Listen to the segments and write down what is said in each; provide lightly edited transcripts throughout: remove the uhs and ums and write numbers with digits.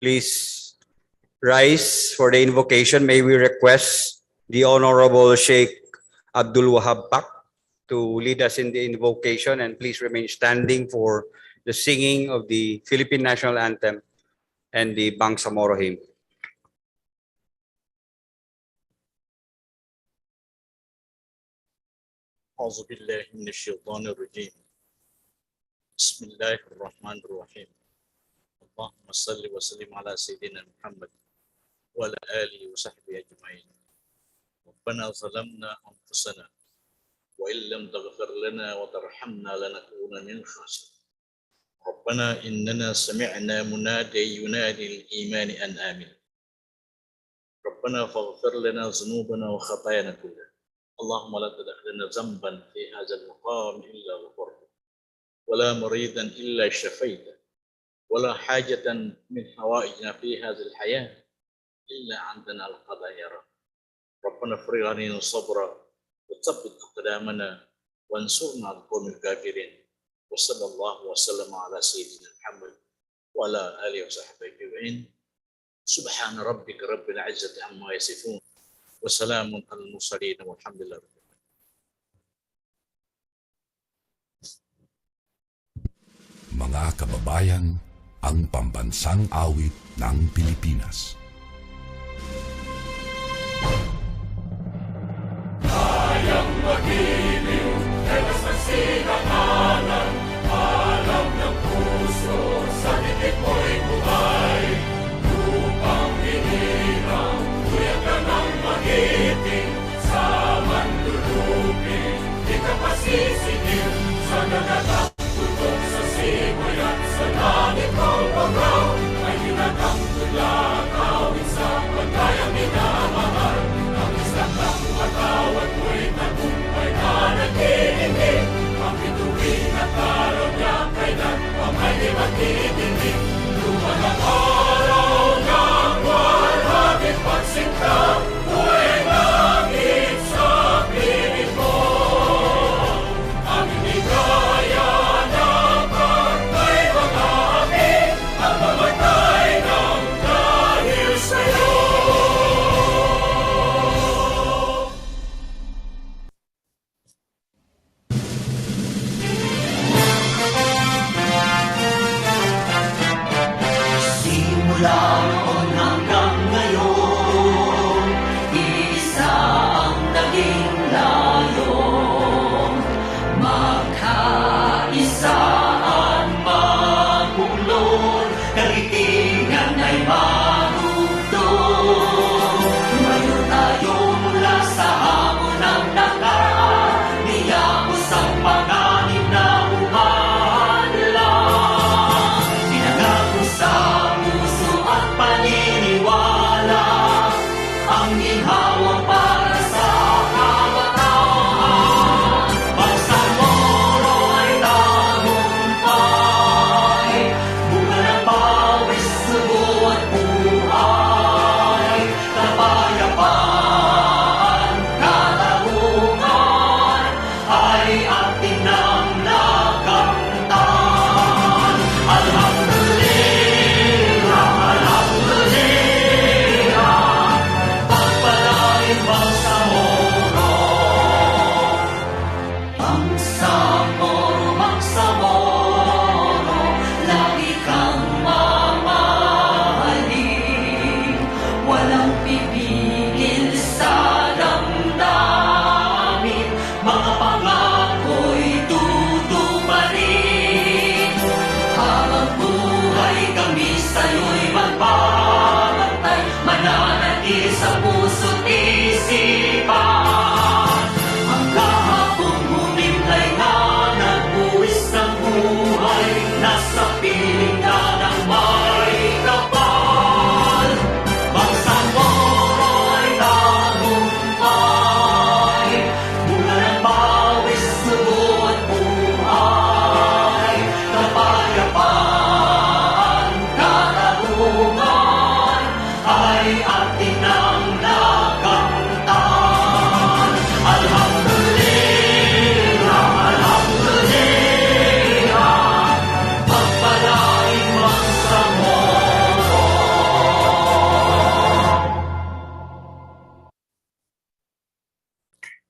please rise for the invocation. May we request the Honorable Sheikh Abdul Wahab Pak to lead us in the invocation, and please remain standing for the singing of the Philippine National Anthem and the Bangsamoro hymn. أعوذ بالله من الشيطان الرجيم. بسم الله الرحمن الرحيم. اللهم صل وسلم على سيدنا محمد وعلى آله وصحبه أجمعين. ربنا ظلمنا أنفسنا وإن لم تغفر لنا وترحمنا لنكون من الخاسرين. ربنا إننا سمعنا منادي ينادي الإيمان أن آمنوا. ربنا فاغفر لنا ذنوبنا وخطايانا كلها. اللهم لا تدع لنا ذنبا في هذا المقام إلا غفرته ولا مريضا إلا شفيته ولا حاجة من حوائجنا في هذه الحياة إلا عندنا القضاء يا رب. ربنا افرغ علينا صبرا وثبت أقدامنا وانصرنا على القوم الكافرين. وصلى الله وسلم على سيدنا محمد وعلى آله وصحبه أجمعين. سبحان ربك رب العزة عما يصفون وسلام على المرسلين والحمد لله. Mga kababayan, ang pambansang awit ng Pilipinas. Kayang magiliw, telas ng sinakalan, alam ng puso, sa titik mo'y buhay. Lupang hinirang, tuyag ka ng magiting, sa manlulupin, di ka pasisigil, sa nagatang putok sa simoy at sa langit ng pagaw, ay hinatang tulakaw.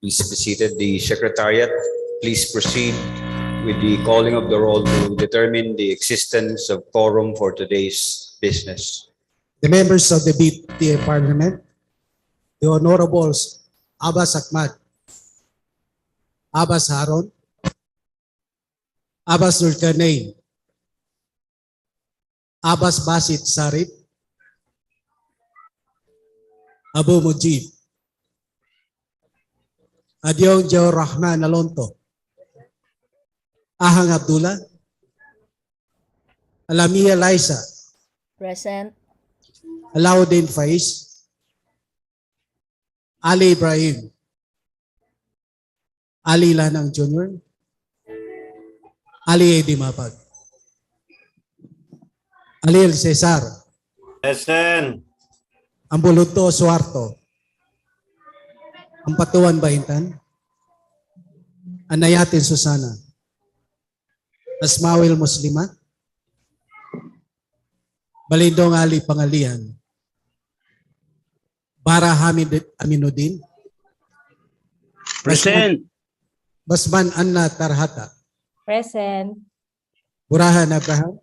Please be seated. The Secretariat, please proceed with the calling of the roll to determine the existence of quorum for today's business. The members of the BTA Parliament, the Honorables Abbas Ahmad, Abbas Haron, Abbas Zulkarnain, Abbas Basit Sarip, Abu Mujib, Adyong Jawar Rahman Alonto, Ahang Abdullah, Alamia Liza, Present. Alauddin Faiz, Ali Ibrahim, Ali Lanang Jr., Ali Edi Mapag, Alil Cesar, Present. Ambuluto Suarto, Ampatuan Baintan, Anayatin Susana, Asmawil Muslima, Balindong Ali Pangalian, Bara Hamid Aminuddin, Present. Basman Anna Tarhata, Present. Burahan Abraham,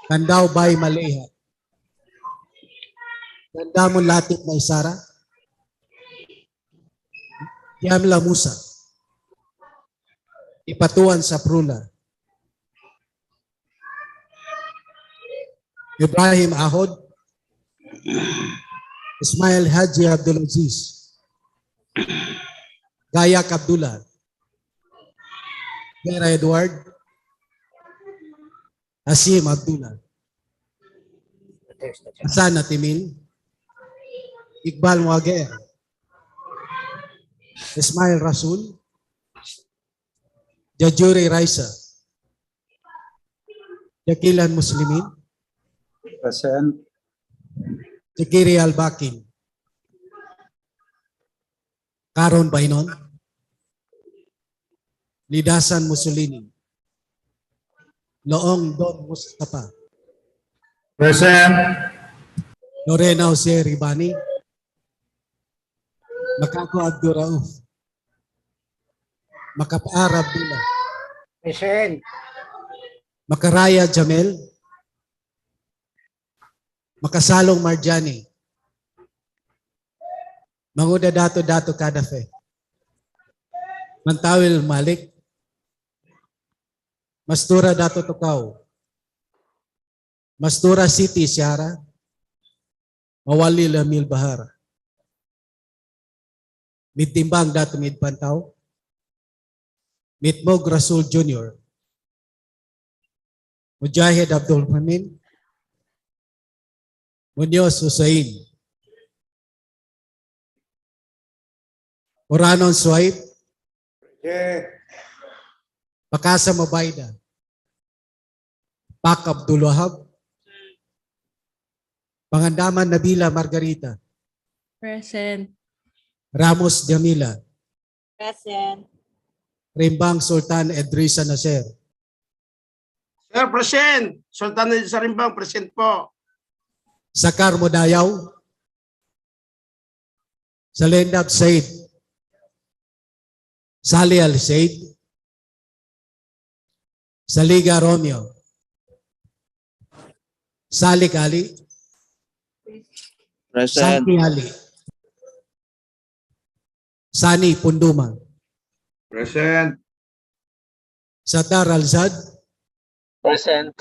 Kandaw Bay Maleha, Gandamon Latit Maisara, Yamla Musa, Ipatuan Saprula, Ibrahim Ahod, Ismail Haji Abdul Aziz, Gayak Abdullah, Vera Edward, Hasim Abdullah, Hasan Atimin, Iqbal Muager, Ismail Rasul, Jajuri Raisa, Yakilan Muslimin, Present. Sikiri Al-Bakin, Karon Bainon, Lidasan Mussolini, Loong Don Mustafa, Present. Lorena Jose Ribani, Makako Abdul Rauf, Makapar Abdullah, Present. Makaraya Jamel, Makasalong Marjani, Manguda Dato Kadafe, Mantawil Malik, Mastura Dato Tukaw, Mastura City Siara, Mawali Lamil Bahara, Mitimbang Dato Mid Pantaw, Mitmog Rasul Jr., Mujahid Abdul Hamin, Munoz Hussein, Oranon Swaib, Pakasa Mabayda, Pak Abdul Wahab, Pangandaman Nabila Margarita, Present. Ramos Jamila, Present. Rimbang Sultan Edrisa Nasser, Sir, present. Sultan sa Rimbang, present po. Sakar Mudayaw, Salendab Said, Sali Al Said, Saliga Romeo, Salik Ali, Present. Santi Ali, Sani Punduma, Present. Satar Alzad, Present.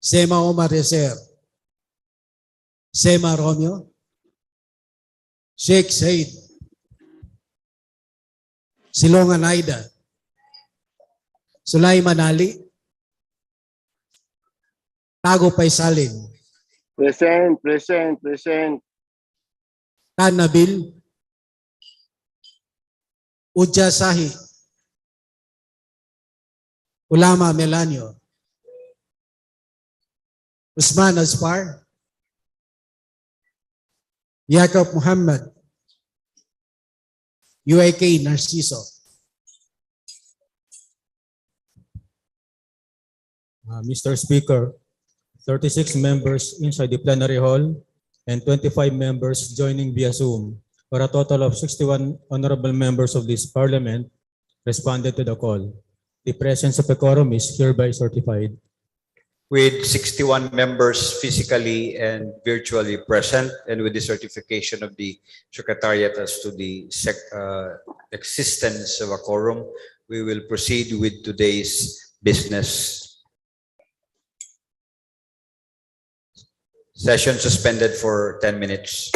Sema Omar Yeser, Sema Romeo, Sheikh Said, Silongan Aida, Sulaiman Ali, Tago Paisalin, Present. Present. Present. Tan Nabil, Uja Sahi, Ulama Melanio, Usman Azfar, Jacob Muhammad, UAK Narciso. Mr. Speaker, 36 members inside the plenary hall and 25 members joining via Zoom. where a total of 61 honorable members of this parliament responded to the call. The presence of a quorum is hereby certified. With 61 members physically and virtually present, and with the certification of the Secretariat as to the existence of a quorum, we will proceed with today's business. Session suspended for 10 minutes.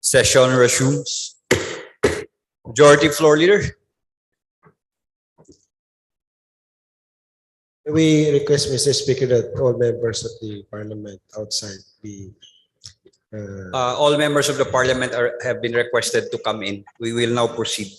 Session resumes. Majority Floor Leader. We request, Mr. Speaker, that all members of the Parliament outside be All members of the Parliament have been requested to come in. We will now proceed.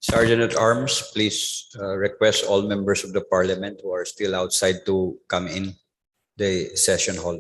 Sergeant at Arms, please request all members of the Parliament who are still outside to come in the session hall.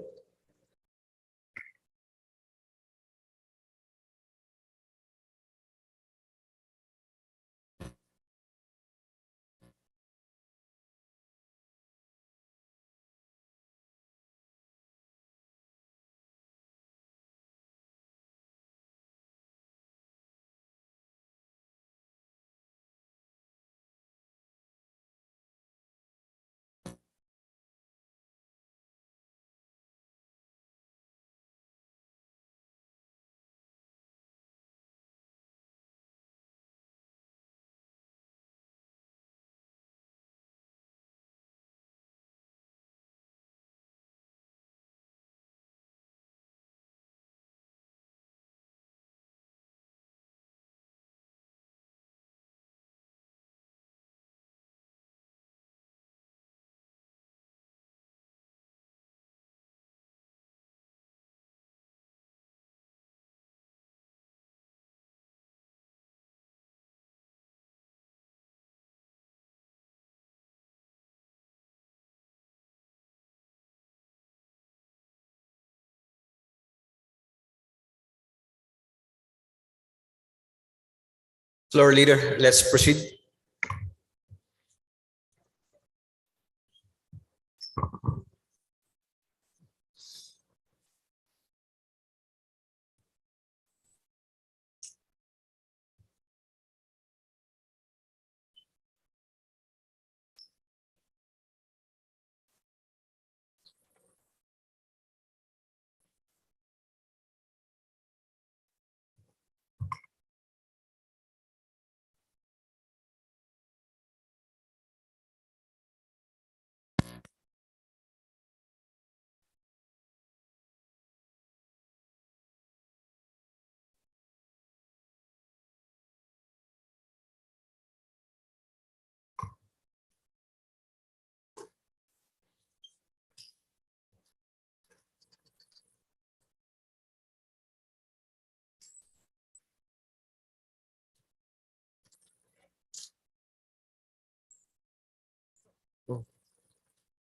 Floor leader, let's proceed.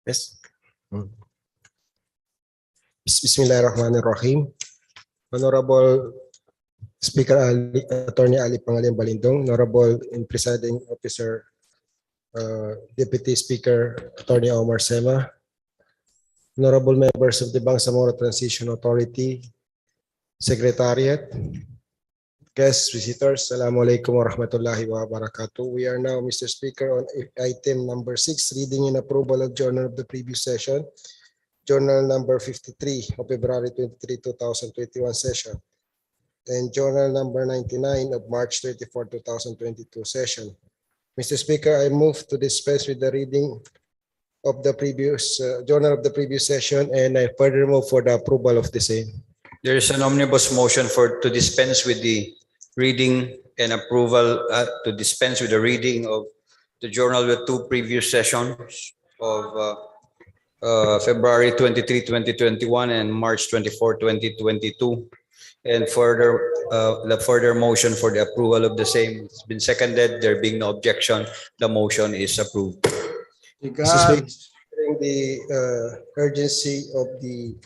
Yes. Bismillahirrahmanirrahim. Honorable Speaker Attorney Ali Pangalian Balindong, Honorable and Presiding Officer Deputy Speaker Attorney Omar Sema, Honorable members of the Bangsamoro Transition Authority, Secretariat, guests, visitors, Assalamualaikum warahmatullahi wabarakatuh. We are now, Mr. Speaker, on item number 6, reading and approval of journal of the previous session, journal number 53 of February 23, 2021 session, and journal number 99 of March 34, 2022 session. Mr. Speaker, I move to dispense with the reading of the previous journal of the previous session, and I further move for the approval of the same. There is an omnibus motion to dispense with the reading and approval to dispense with the reading of the journal of the two previous sessions of February 23, 2021 and March 24, 2022. And further, the further motion for the approval of the same has been seconded. There being no objection, the motion is approved. Mr. Speaker, during the urgency of the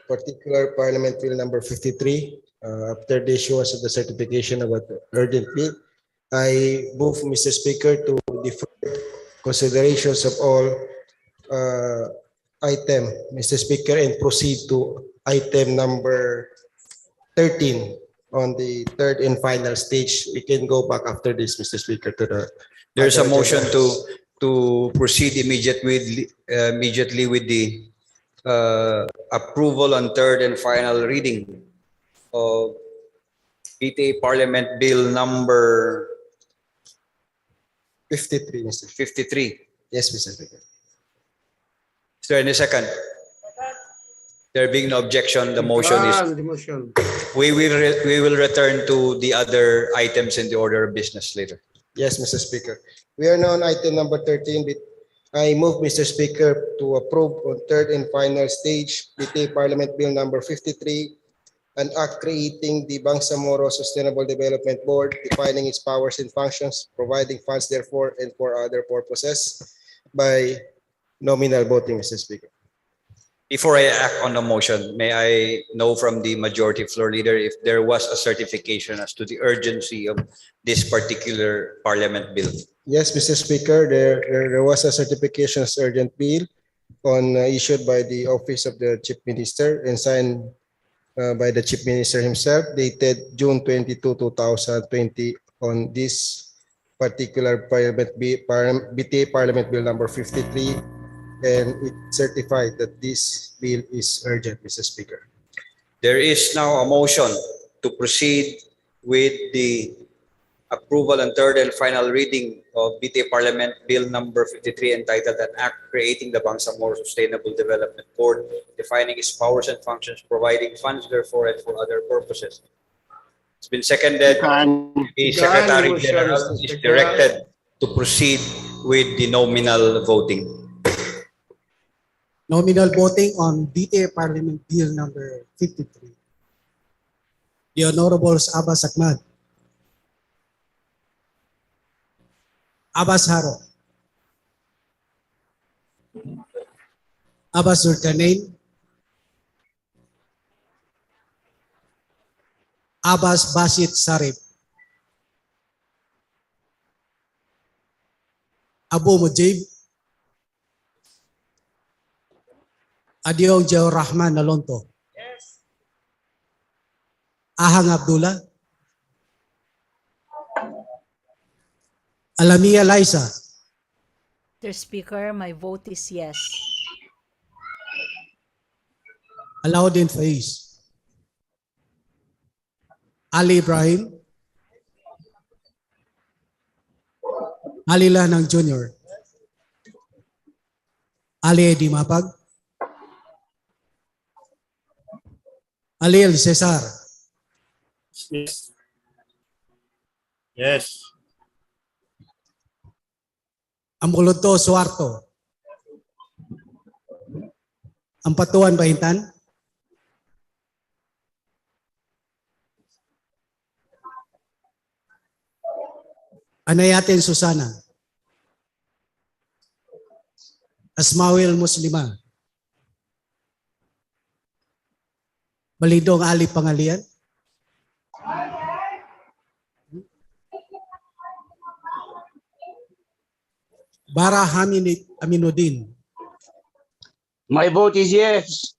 particular Parliament Bill number 53, after the issuance of the certification about the urgent bill, I move, Mr. Speaker, to defer considerations of all item, Mr. Speaker, and proceed to item number 13 on the third and final stage. We can go back after this, Mr. Speaker, to the. There's a motion to proceed immediately with the approval on third and final reading of BTA Parliament Bill number 53, Mr. 53. Yes, Mr. Speaker. Is there any second? There being no objection, the motion is. We will return to the other items in the order of business later. Yes, Mr. Speaker. We are now on item number 13. I move, Mr. Speaker, to approve on third and final stage BTA Parliament Bill number 53, an act creating the Bangsamoro Sustainable Development Board, defining its powers and functions, providing funds therefore and for other purposes by nominal voting, Mr. Speaker. Before I act on the motion, may I know from the majority floor leader if there was a certification as to the urgency of this particular Parliament bill? Yes, Mr. Speaker, there was a certification as urgent bill issued by the Office of the Chief Minister and signed by the Chief Minister himself, dated June 22, 2020, on this particular BTA Parliament Bill number 53, and it certified that this bill is urgent, Mr. Speaker. There is now a motion to proceed with the approval and third and final reading of BTA Parliament Bill number 53, entitled an act creating the Bangsamoro Sustainable Development Board, defining its powers and functions, providing funds therefore and for other purposes. It's been seconded. The Secretary General is directed to proceed with the nominal voting. Nominal voting on BTA Parliament Bill number 53. The Honorables Abbas Ahmad, Abbas Haro, Abbas Zulkarnain, Abbas Basit Sarip, Abu Mujib, Adiong Jao Rahman Nalonto, Ahang Abdullah, Alamia Liza, Mr. Speaker, my vote is yes. Alauddin Faiz, Ali Ibrahim, Ali Lanang Jr., Ali Edi Mapag, Ali El Cesar, Yes. Yes. Amkulunto Suarto, Ampatuan Bahintan, Anayatin Susana, Asmawil Muslima, Balidong Ali Pangalian, Bara Aminuddin, My vote is yes.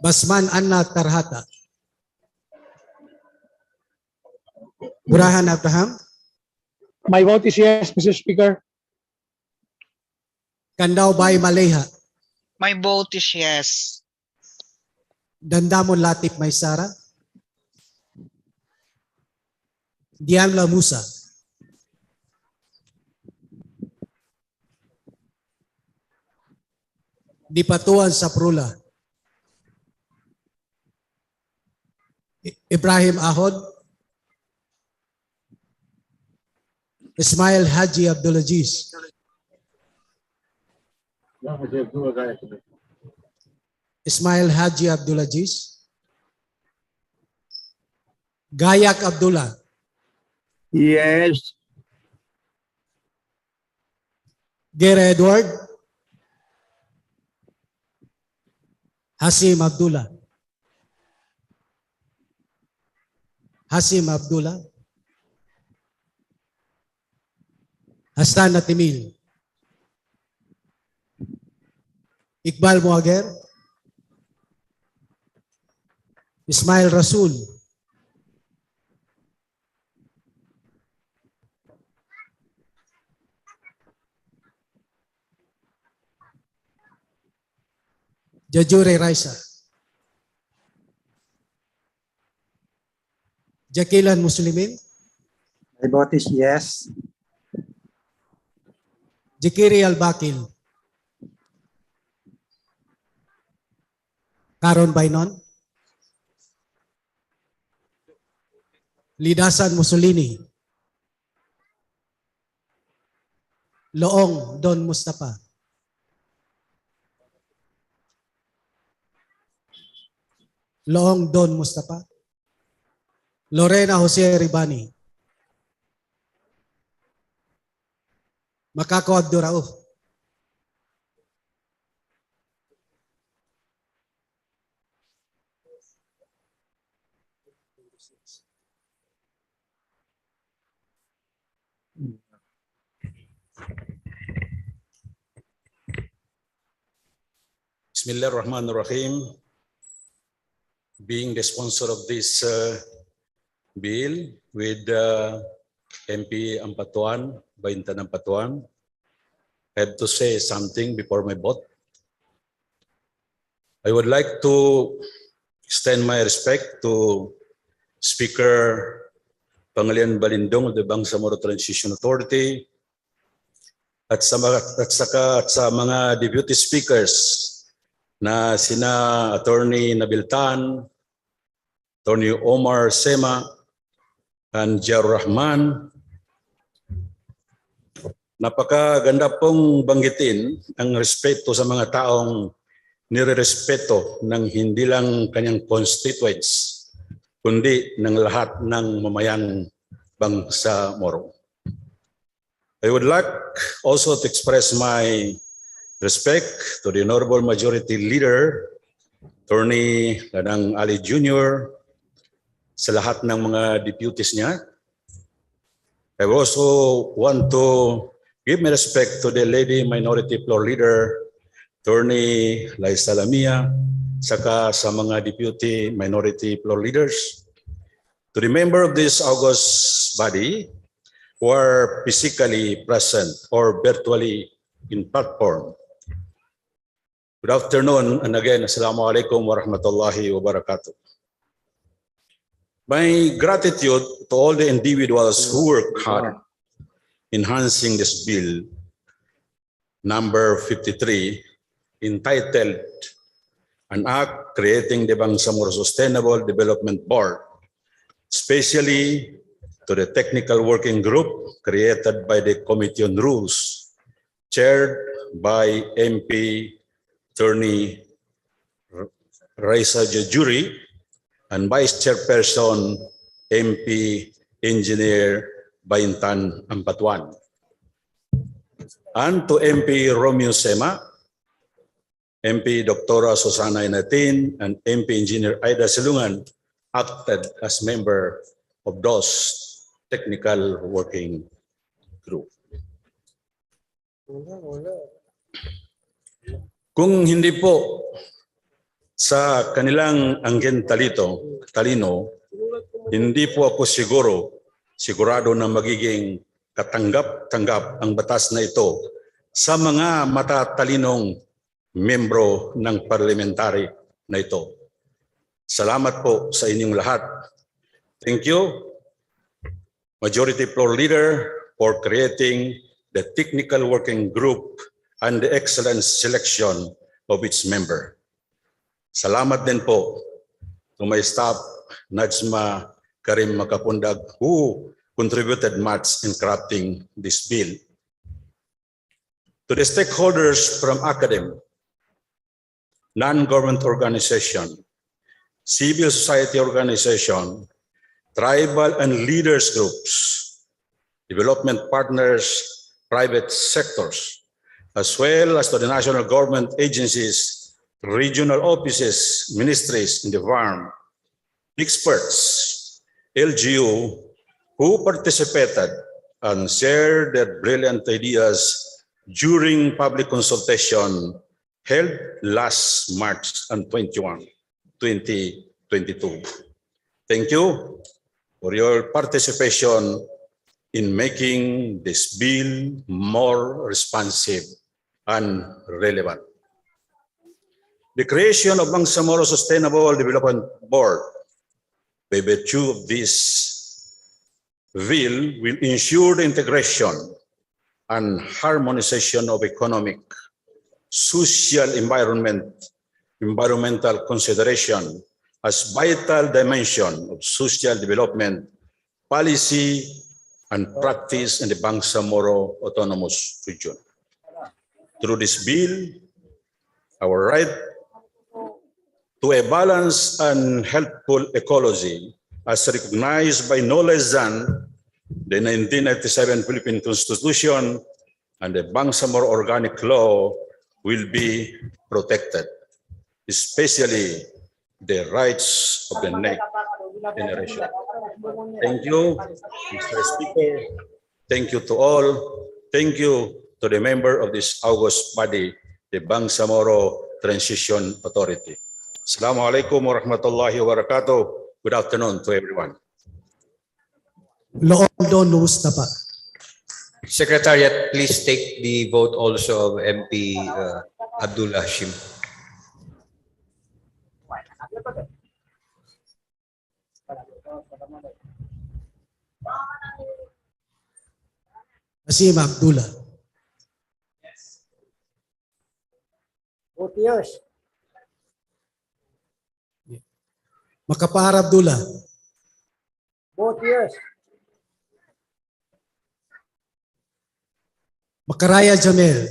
Basman Anna Tarhata, Burahan Abraham, My vote is yes, Mr. Speaker. Kandao Bay Maleha, My vote is yes. Dandamon Latif Maysara, Diamla Musa, Dipatuan Saprula, Ibrahim Ahod, Ismail Haji Abdulaziz, Ismail Haji Abdulaziz, Gayak Abdullah, Yes. Gere Edward, Hasim Abdullah, Hasim Abdullah, Hassan Natimil, Iqbal Muager, Ismail Rasul, Jajure Raisa, Jakilan Muslimin, My vote is yes. Jikiri Al-Bakil, Karon Bainon, Lidasan Mussolini, Loong Don Mustafa, Loong Don Mustafa, Lorena Jose Ribani, Makako Abdurauf, Bismillahirrahmanirrahim. Being the sponsor of this bill with MP Ampatuan, Baintan Ampatuan, I have to say something before my vote. I would like to extend my respect to Speaker Pangalian Balindong of the Bangsamoro Transition Authority at sa mga deputy speakers na sina Attorney Nabiltan, Attorney Omar Sema, and Jar Rahman. Napakaganda pong banggitin ang respeto sa mga taong nirerespeto ng hindi lang kanyang constituents, kundi ng lahat ng mamayang Bangsamoro. I would like also to express my respect to the Honorable Majority Leader, Attorney Lanang Ali Jr., sa lahat ng mga deputies niya. I also want to give my respect to the Lady Minority Floor Leader, Attorney Liza Lamia, saka sa mga Deputy Minority Floor Leaders, to the member of this august body who are physically present or virtually in platform. Good afternoon, and again, Assalamualaikum warahmatullahi wabarakatuh. My gratitude to all the individuals who work hard enhancing this bill, number 53, entitled An Act Creating the Bangsamoro Sustainable Development Board, especially to the technical working group created by the Committee on Rules, chaired by MP Attorney Raisa Jajuri, and Vice Chairperson MP Engineer Baintan Ampatuan. And to MP Romeo Sema, MP Dr. Susana Inatin, and MP Engineer Aida Silungan acted as member of those technical working group. Kung hindi po sa kanilang anggen talino, hindi po ako sigurado na magiging katanggap-tanggap ang batas na ito sa mga matatalinong membro ng parliamentary na ito. Salamat po sa inyong lahat. Thank you, Majority Floor Leader, for creating the technical working group and the excellent selection of its member. Salamat din po to my staff, Najma Karim Makapundag, who contributed much in crafting this bill. To the stakeholders from academia, non-government organization, civil society organization, tribal and leaders groups, development partners, private sectors, as well as to the national government agencies, regional offices, ministries in the farm, experts, LGU, who participated and shared their brilliant ideas during public consultation held last March 21, 2022. Thank you for your participation in making this bill more responsive and relevant. The creation of Bangsamoro Sustainable Development Board, by virtue of this bill, will ensure the integration and harmonization of economic, social, environmental consideration as vital dimension of social development, policy, and practice in the Bangsamoro Autonomous Region. Through this bill, our right to a balanced and healthful ecology, as recognized by no less than the 1997 Philippine Constitution and the Bangsamoro Organic Law, will be protected, especially the rights of the next generation. Thank you, Mr. Speaker. Thank you to all. Thank you to the member of this august body, the Bangsamoro Transition Authority. Assalamualaikum warahmatullahi wabarakatuh. Good afternoon to everyone. Loondo knows na pa. Secretariat, please take the vote also of MP Abdul Hashim. Hasim Abdullah. Vote yes. Makapahar Abdullah. Vote yes. Makaraya Jamel.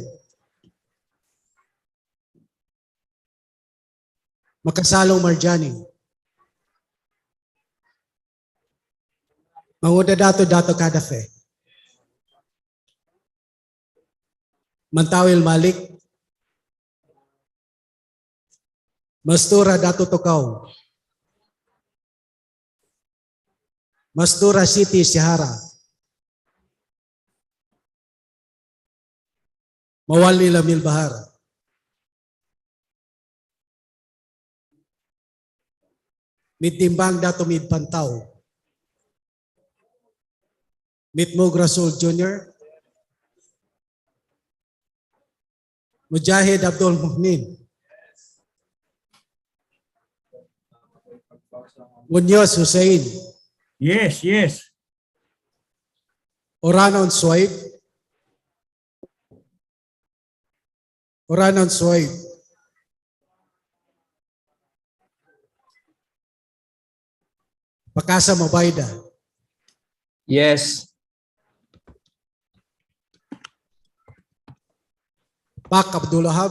Makasalong Marjani. Manguda Dato Kadafe. Mantawil Malik. Mastura Dato Tokaw. Mastura City Sihara. Mawali Lamil Bahar. Mitimbang Dato Mid Pantaw. Mitmug Rasul Jr. Mujahid Abdul Muhnin. Munoz Hussein. Yes, yes. Oranon Suaib. Oranon Suaib. Pakasa Mabayda. Yes. Pak Abdul Wahab.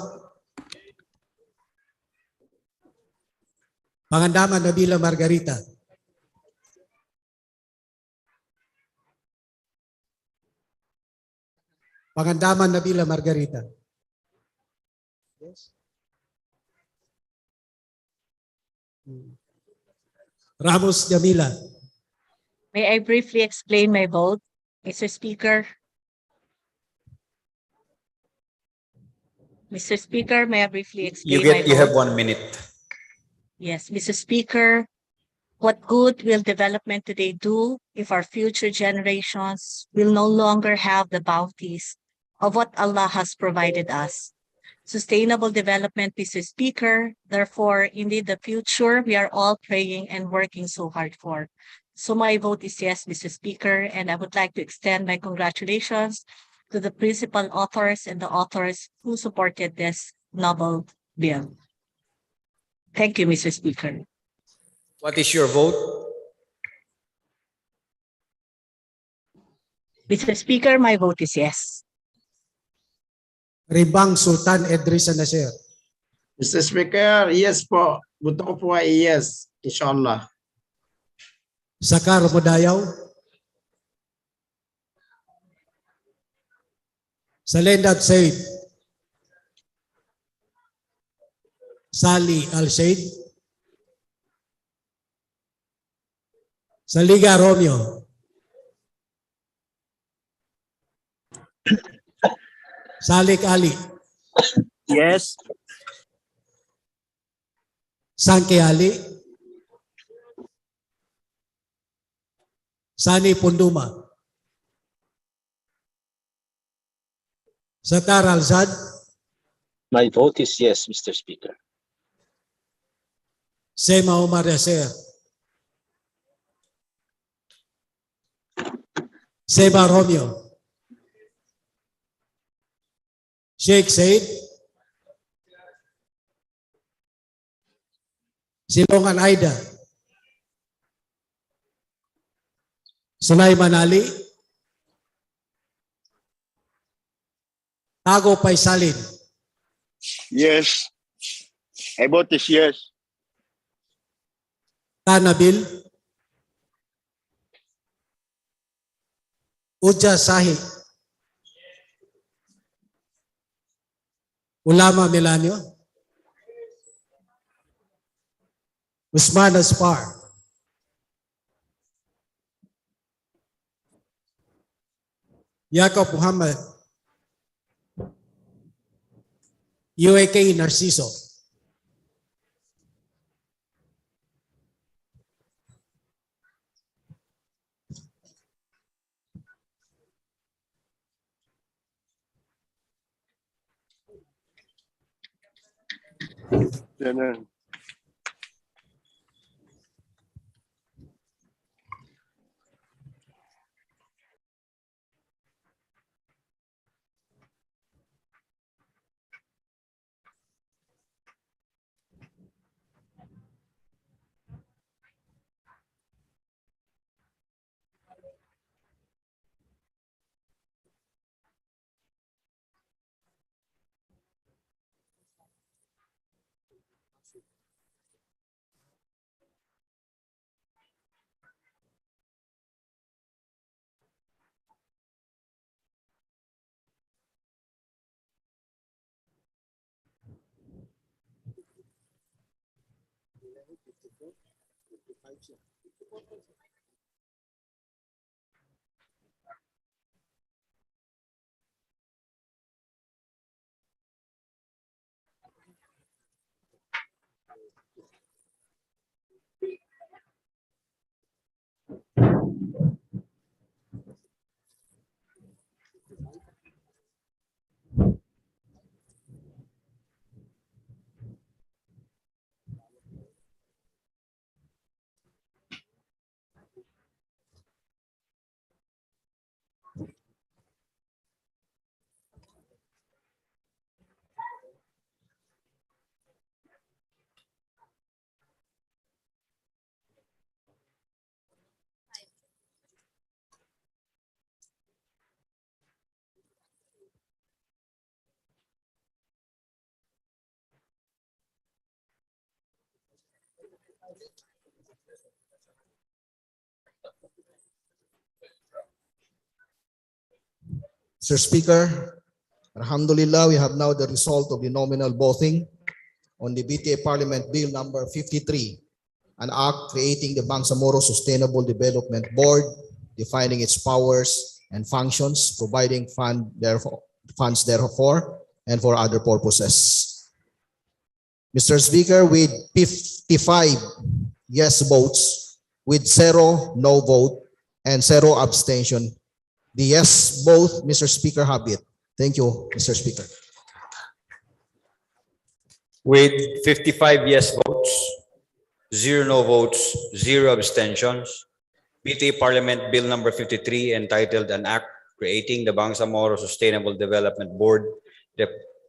Pangandaman Nabila Margarita. Pangandaman Nabila Margarita. Yes. Ramos Jamila. May I briefly explain my vote, Mr. Speaker? Mr. Speaker, may I briefly explain my vote? You have 1 minute. Yes, Mr. Speaker, what good will development today do if our future generations will no longer have the bounties of what Allah has provided us? Sustainable development, Mr. Speaker, therefore, indeed, the future we are all praying and working so hard for. So my vote is yes, Mr. Speaker, and I would like to extend my congratulations to the principal authors and the authors who supported this novel bill. Thank you, Mr. Speaker. What is your vote? Mr. Speaker, my vote is yes. Ribang Sultan Edris Nasir. Mr. Speaker, yes po. Buto ko po ay yes. Inshallah. Sakar Mudayaw. Salendad Said. Sali Al-Said. Saliga Romeo. Salik Ali. Yes. Sangke Ali. Sani Punduma. Satar Al-Zad. My vote is yes, Mr. Speaker. Sema Omar Yasser. Seba Romeo. Sheikh Said. Silongan Aida. Sulaiman Ali. Tago Paisalin. Yes. I vote is yes. Tanabil. Uja Sahi. Ulama Melanio. Usman Aspar. Jacob Muhammad. UAK Narciso. Ganun. Mr. Speaker, Alhamdulillah, we have now the result of the nominal voting on the BTA Parliament Bill number 53, an act creating the Bangsamoro Sustainable Development Board, defining its powers and functions, providing funds therefore and for other purposes. Mr. Speaker, with 55 yes votes, with 0 no vote, and 0 abstention, the yes both, Mr. Speaker, have it. Thank you, Mr. Speaker. With 55 yes votes, 0 no votes, 0 abstentions, BTA Parliament Bill number 53, entitled An Act Creating the Bangsamoro Sustainable Development Board,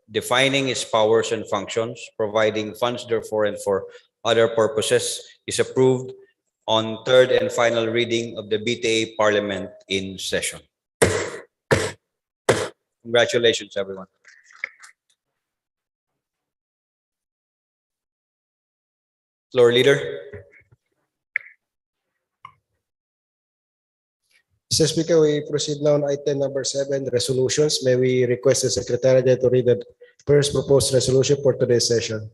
defining its powers and functions, providing funds therefore and for other purposes, is approved on third and final reading of the BTA Parliament in session. Congratulations, everyone. Floor leader. Mr. Speaker, we proceed now on item number 7, resolutions. May we request the Secretary to read the first proposed resolution for today's session.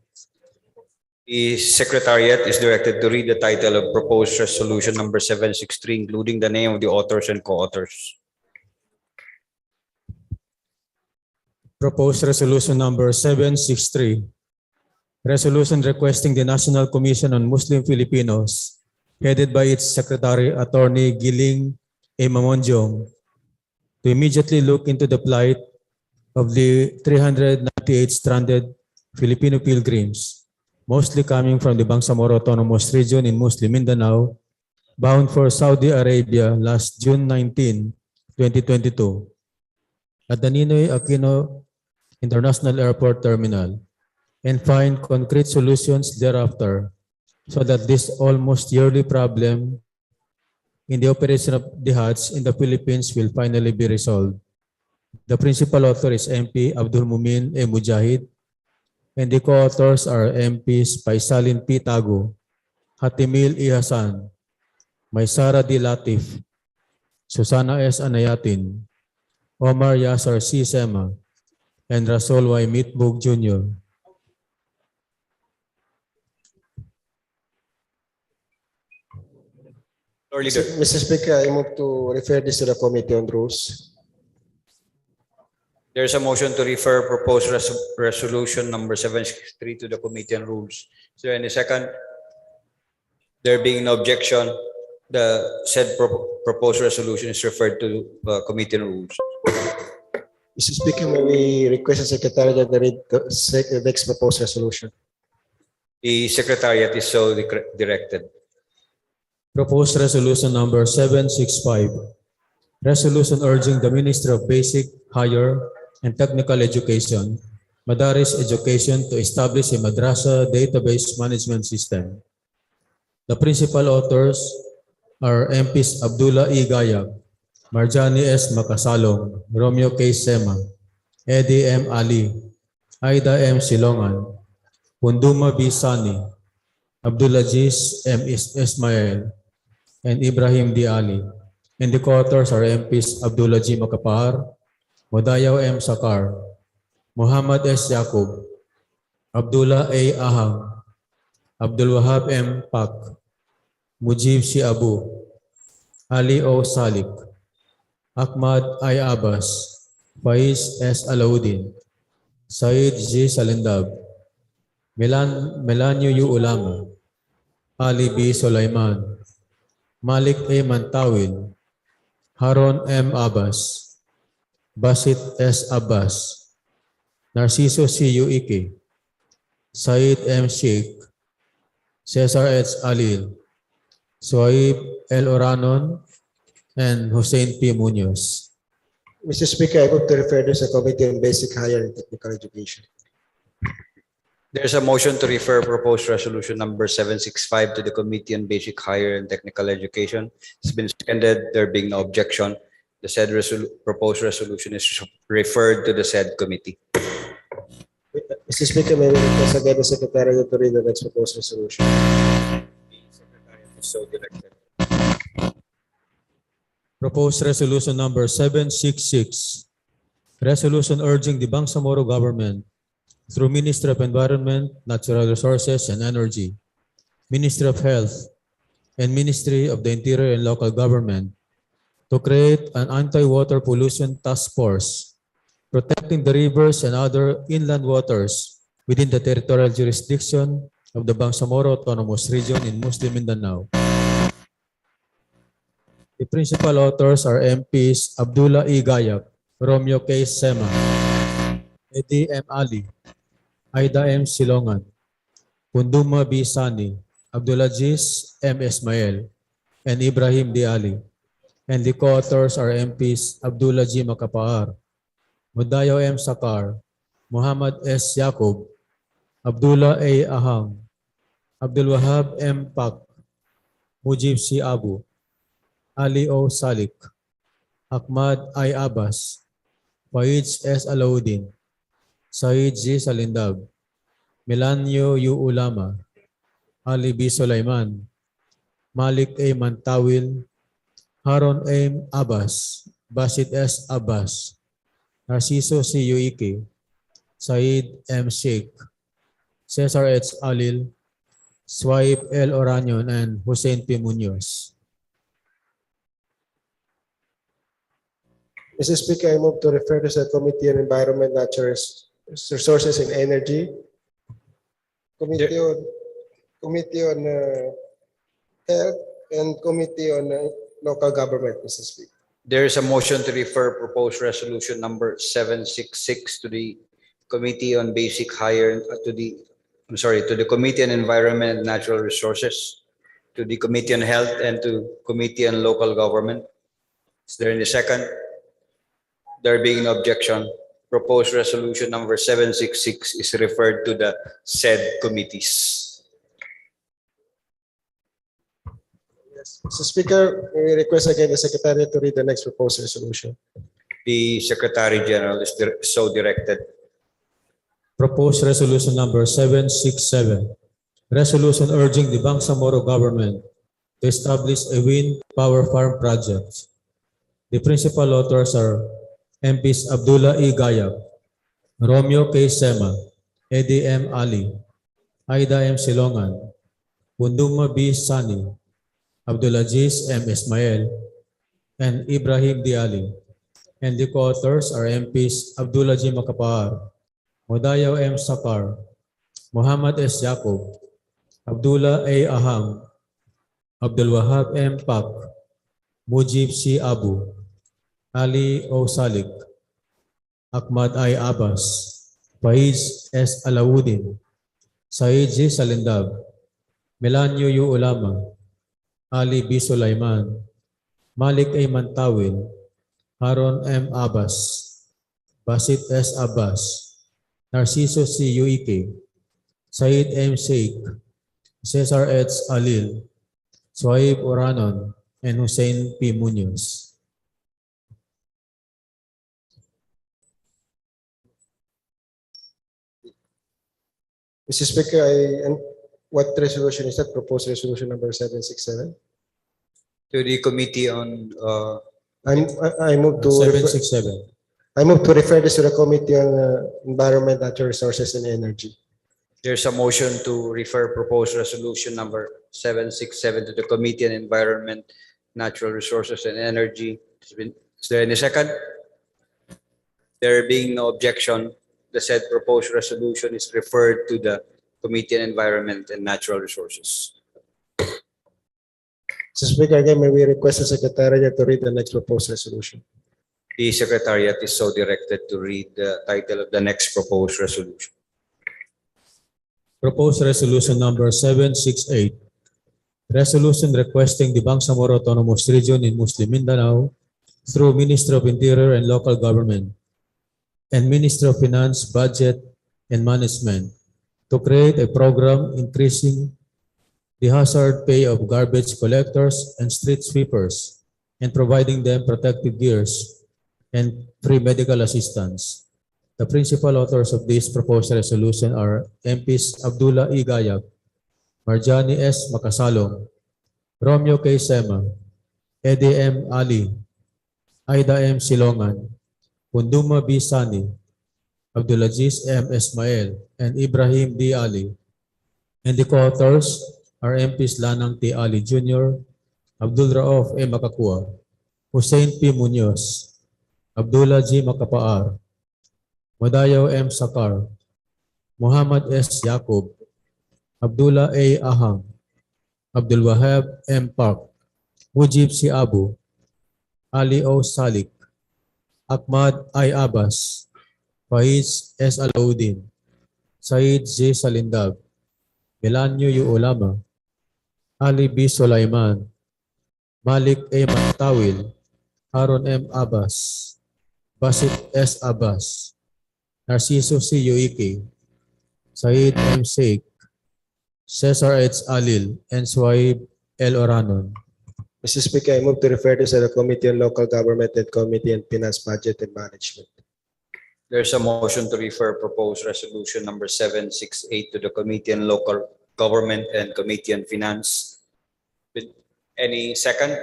The Secretariat is directed to read the title of proposed resolution number 763, including the name of the authors and co-authors. Proposed resolution number 763. Resolution requesting the National Commission on Muslim Filipinos, headed by its Secretary Attorney Giling A. Mamonjong, to immediately look into the plight of the 398 stranded Filipino pilgrims, mostly coming from the Bangsamoro Autonomous Region in Muslim Mindanao, bound for Saudi Arabia last June 19, 2022, at the Ninoy Aquino International Airport Terminal, and find concrete solutions thereafter so that this almost yearly problem in the operation of the Hajj in the Philippines will finally be resolved. The principal author is MP Abdul Mumin A. Mujahid, and the co-authors are MPs Paisalin P. Tago, Hatimil E. Hasan, Maysara D. Latif, Susana S. Anayatin, Omar Yasar C. Sema, and Rasol Y. Mitbug Jr. Mr. Speaker, I move to refer this to the Committee on Rules. There is a motion to refer proposed resolution number 763 to the Committee on Rules. Is there any second? There being no objection, the said proposed resolution is referred to Committee on Rules. Mr. Speaker, may we request the Secretary to read the next proposed resolution. The Secretariat is so directed. Proposed resolution number 765. Resolution urging the Ministry of Basic, Higher, and Technical Education, Madaris Education, to establish a madrasa database management system. The principal authors are MPs Abdullah E. Gayag, Marjani S. Makasalong, Romeo K. Sema, Eddie M. Ali, Aida M. Silongan, Punduma B. Sani, Abdulaziz M. Ismail, and Ibrahim D. Ali. And the co-authors are MPs Abdullah G. Makapar, Modayaw M. Sakar, Muhammad S. Yaqub, Abdullah A. Ahang, Abdul Wahab M. Pak, Mujib C. Abu, Ali O. Salik, Ahmad I. Abbas, Faiz S. Alauddin, Said G. Salindab, Melanio U. Ulama, Ali B. Sulaiman, Malik A. Mantawil, Haron M. Abbas, Basit S. Abbas, Narciso C. Ike, Said M. Sheikh, Cesar H. Alil, Suhaib L. Oranon, and Hussein P. Munoz. Mr. Speaker, I move to refer this to Committee on Basic, Higher, and Technical Education. There's a motion to refer proposed resolution number 765 to the Committee on Basic, Higher, and Technical Education. It's been seconded. There being no objection, the said proposed resolution is referred to the said committee. Mr. Speaker, may we request again the Secretary to read the next proposed resolution. So directed. Proposed resolution number 766, resolution urging the Bangsamoro government through Ministry of Environment, Natural Resources and Energy, Ministry of Health, and Ministry of the Interior and Local Government to create an anti-water pollution task force protecting the rivers and other inland waters within the territorial jurisdiction of the Bangsamoro Autonomous Region in Muslim Mindanao. The principal authors are MPs Abdullah E. Gayak, Romeo K. Sema, Eddie M. Ali, Aida M. Silongan, Punduma B. Sani, Abdulaziz M. Ismail, and Ibrahim D. Ali. And the co-authors are MPs Abdullah G. Makapaar, Mudayo M. Sakar, Muhammad S. Yaqub, Abdullah A. Ahang, Abdul Wahab M. Pak, Mujib C. Abu, Ali O. Salik, Ahmad I. Abbas, Faiz S. Alauddin, Said G. Salindab, Melanio U. Ulama, Ali B. Sulaiman, Malik A. Mantawil, Haron M. Abbas, Basit S. Abbas, Narciso C. Ike, Said M. Sheikh, Cesar H. Alil, Swaib L. Oranon, and Hussein P. Munoz. Mr. Speaker, I move to refer this to the Committee on Environment, Natural Resources and Energy, Committee on Health, and Committee on Local Government, Mr. Speaker. There is a motion to refer proposed resolution number 766 to the Committee on Basic, Higher, to the Committee on Environment and Natural Resources, to the Committee on Health, and to Committee on Local Government. Is there any second? There being no objection, proposed resolution number 766 is referred to the said committees. Yes. Mr. Speaker, we request again the Secretary to read the next proposed resolution. The Secretary General is so directed. Proposed resolution number 767, resolution urging the Bangsamoro government to establish a wind power farm project. The principal authors are MPs Abdullah E. Gayak, Romeo K. Sema, Eddie M. Ali, Aida M. Silongan, Punduma B. Sani, Abdulaziz M. Ismail, and Ibrahim D. Ali. And the co-authors are MPs Abdullah G. Makapaar, Mudayo M. Sakar, Muhammad S. Yaqub, Abdullah A. Ahang, Abdul Wahab M. Pak, Mujib C. Abu, Ali O. Salik, Ahmad I. Abbas, Faiz S. Alauddin, Said G. Salindab, Melanio U. Ulama, Ali B. Sulaiman, Malik A. Mantawil, Haron M. Abbas, Basit S. Abbas, Narciso C. Ike, Said M. Sheikh, Cesar H. Alil, Suhaib Oranon, and Hussein P. Munoz. Mr. Speaker, what resolution is that? Proposed resolution number 767? To the Committee on I move to 767. I move to refer this to the Committee on Environment, Natural Resources and Energy. There's a motion to refer proposed resolution number 767 to the Committee on Environment, Natural Resources and Energy. Is there any second? There being no objection, the said proposed resolution is referred to the Committee on Environment and Natural Resources. Mr. Speaker, again, may we request the Secretariat to read the next proposed resolution. The Secretariat is so directed to read the title of the next proposed resolution. Proposed Resolution Number 768. Resolution requesting the Bangsamoro Autonomous Region in Muslim Mindanao through Ministry of Interior and Local Government and Ministry of Finance, Budget and Management to create a program increasing the hazard pay of garbage collectors and street sweepers and providing them protective gears and free medical assistance. The principal authors of this proposed resolution are MPs Abdullah E. Gayag, Marjani S. Makasalong, Romeo K. Sema, Eddie M. Ali, Aida M. Silongan, Punduma B. Sani, Abdulaziz M. Ismail, and Ibrahim D. Ali. And the co-authors are MPs Lanang T. Ali Jr., Abdul Rauf E. Makakua, Hussein P. Munoz, Abdullah G. Makapaar, Madayaw M. Sakar, Muhammad S. Yaqub, Abdullah A. Ahang, Abdul Wahab M. Park, Mujib C. Abu, Ali O. Salik, Ahmad I. Abbas, Faiz S. Alauddin, Said Z. Salindab, Melanio U. Ulama, Ali B. Sulaiman, Malik A. Matawil, Harun M. Abbas, Basit S. Abbas, Narciso C. Yuiki, Said M. Sheikh, Cesar H. Alil, and Suhaib L. Oranon. Mr. Speaker, I move to refer this to the Committee on Local Government and Committee on Finance, Budget and Management. There's a motion to refer proposed resolution number 768 to the Committee on Local Government and Committee on Finance. Any second?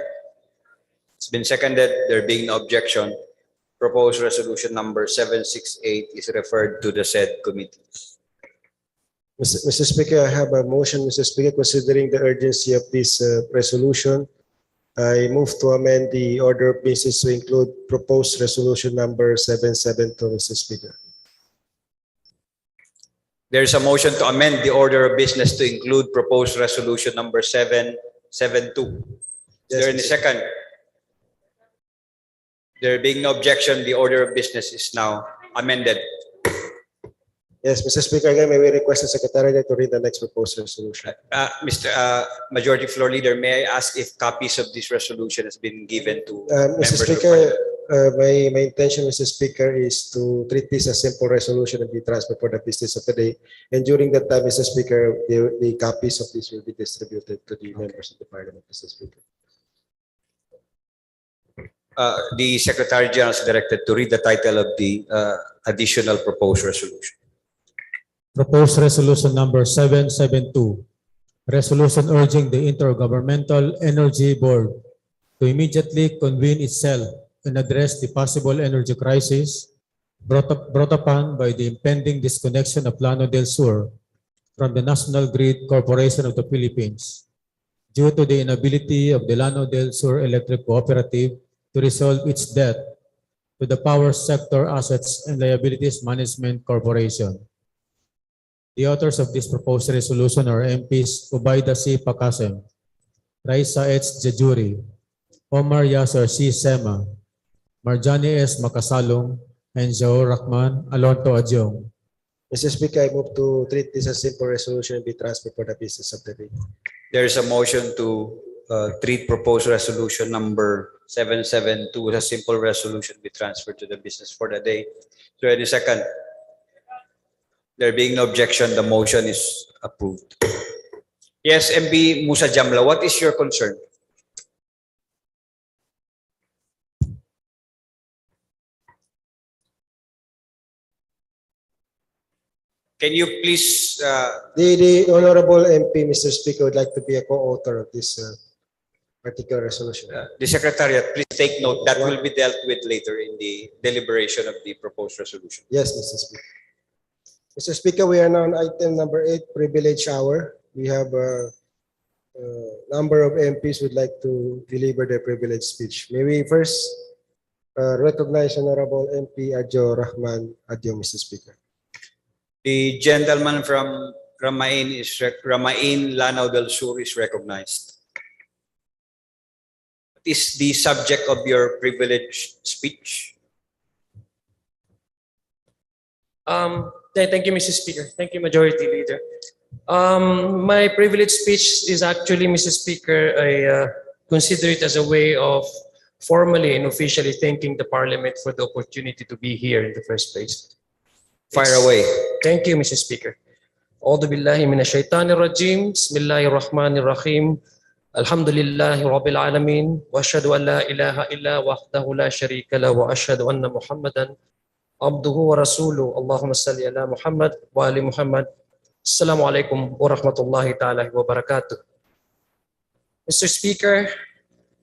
It's been seconded. There being no objection, proposed resolution number 768 is referred to the said committee. Mr. Speaker, I have a motion, Mr. Speaker, considering the urgency of this resolution. I move to amend the order of business to include proposed resolution number 772, Mr. Speaker. There's a motion to amend the order of business to include proposed resolution number 772. Is there any second? There being no objection, the order of business is now amended. Yes, Mr. Speaker, again, may we request the Secretariat to read the next proposed resolution. Mr. Majority Floor Leader, may I ask if copies of this resolution has been given to Mr. members of Speaker, Parliament? my intention, Mr. Speaker, is to treat this as simple resolution and be transferred for the business of the day. And during that time, Mr. Speaker, the copies of this will be distributed to the members of the Parliament, Mr. Speaker. The Secretary General is directed to read the title of the additional proposed resolution. Proposed Resolution Number 772. Resolution urging the Intergovernmental Energy Board to immediately convene itself and address the possible energy crisis brought upon by the impending disconnection of Llano del Sur from the National Grid Corporation of the Philippines due to the inability of the Llano del Sur Electric Cooperative to resolve its debt to the Power Sector Assets and Liabilities Management Corporation. The authors of this proposed resolution are MPs Ubaida C. Pakasem, Raisa H. Jejuri, Omar Yasser C. Sema, Marjani S. Makasalong, and Jaur Rahman Alonto Adjong. Mr. Speaker, I move to treat this as simple resolution and be transferred for the business of the day. There is a motion to treat proposed resolution number 772 as a simple resolution be transferred to the business for the day. So any second? There being no objection, the motion is approved. Yes, MP Musa Jamla, what is your concern? Can you please... The Honorable MP, Mr. Speaker, would like to be a co-author of this particular resolution. The Secretariat, please take note that will be dealt with later in the deliberation of the proposed resolution. Yes, Mr. Speaker. Mr. Speaker, we are now on item number 8, privilege hour. We have a number of MPs would like to deliver their privilege speech. May we first recognize Honorable MP Adjo Rahman Adjo, Mr. Speaker. The gentleman from Ramain Lanao del Sur is recognized. What is the subject of your privileged speech? Thank you, Mr. Speaker. Thank you, Majority Leader. My privilege speech is actually, Mr. Speaker, I consider it as a way of formally and officially thanking the Parliament for the opportunity to be here in the first place. Fire away. Thank you, Mr. Speaker. A'udhu billahi minash shaitanir rajim. Bismillahir rahmanir rahim. Alhamdulillahi rabbil alamin. Wa ashhadu an la ilaha illa wahdahu la sharika la wa ashhadu anna Muhammadan abduhu wa rasuluhu. Allahumma salli ala Muhammad wa ali Muhammad. Assalamu alaikum wa rahmatullahi ta'ala wa barakatuh. Mr. Speaker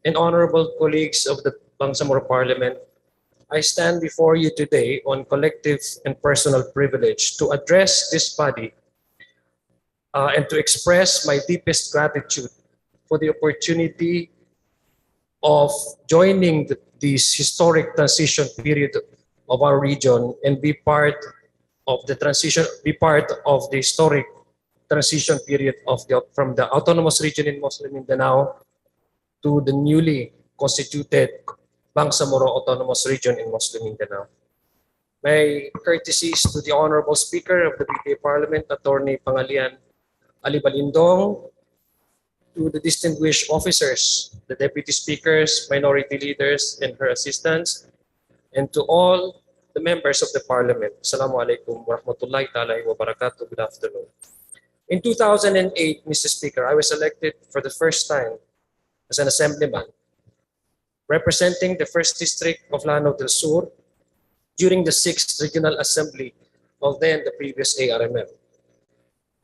and honorable colleagues of the Bangsamoro Parliament, I stand before you today on collective and personal privilege to address this body and to express my deepest gratitude for the opportunity of joining this historic transition period of our region and be part of the historic transition period from the autonomous region in Muslim Mindanao to the newly constituted Bangsamoro Autonomous Region in Muslim Mindanao. My courtesies to the Honorable Speaker of the BTA Parliament, Attorney Pangalian Ali Balindong, to the distinguished officers, the Deputy Speakers, Minority Leaders, and her assistants, and to all the members of the Parliament. Assalamu alaikum wa rahmatullahi ta'ala wa barakatuh. Good afternoon. In 2008, Mr. Speaker, I was elected for the first time as an assemblyman, representing the 1st District of Lanao del Sur during the 6th Regional Assembly of then the previous ARMM.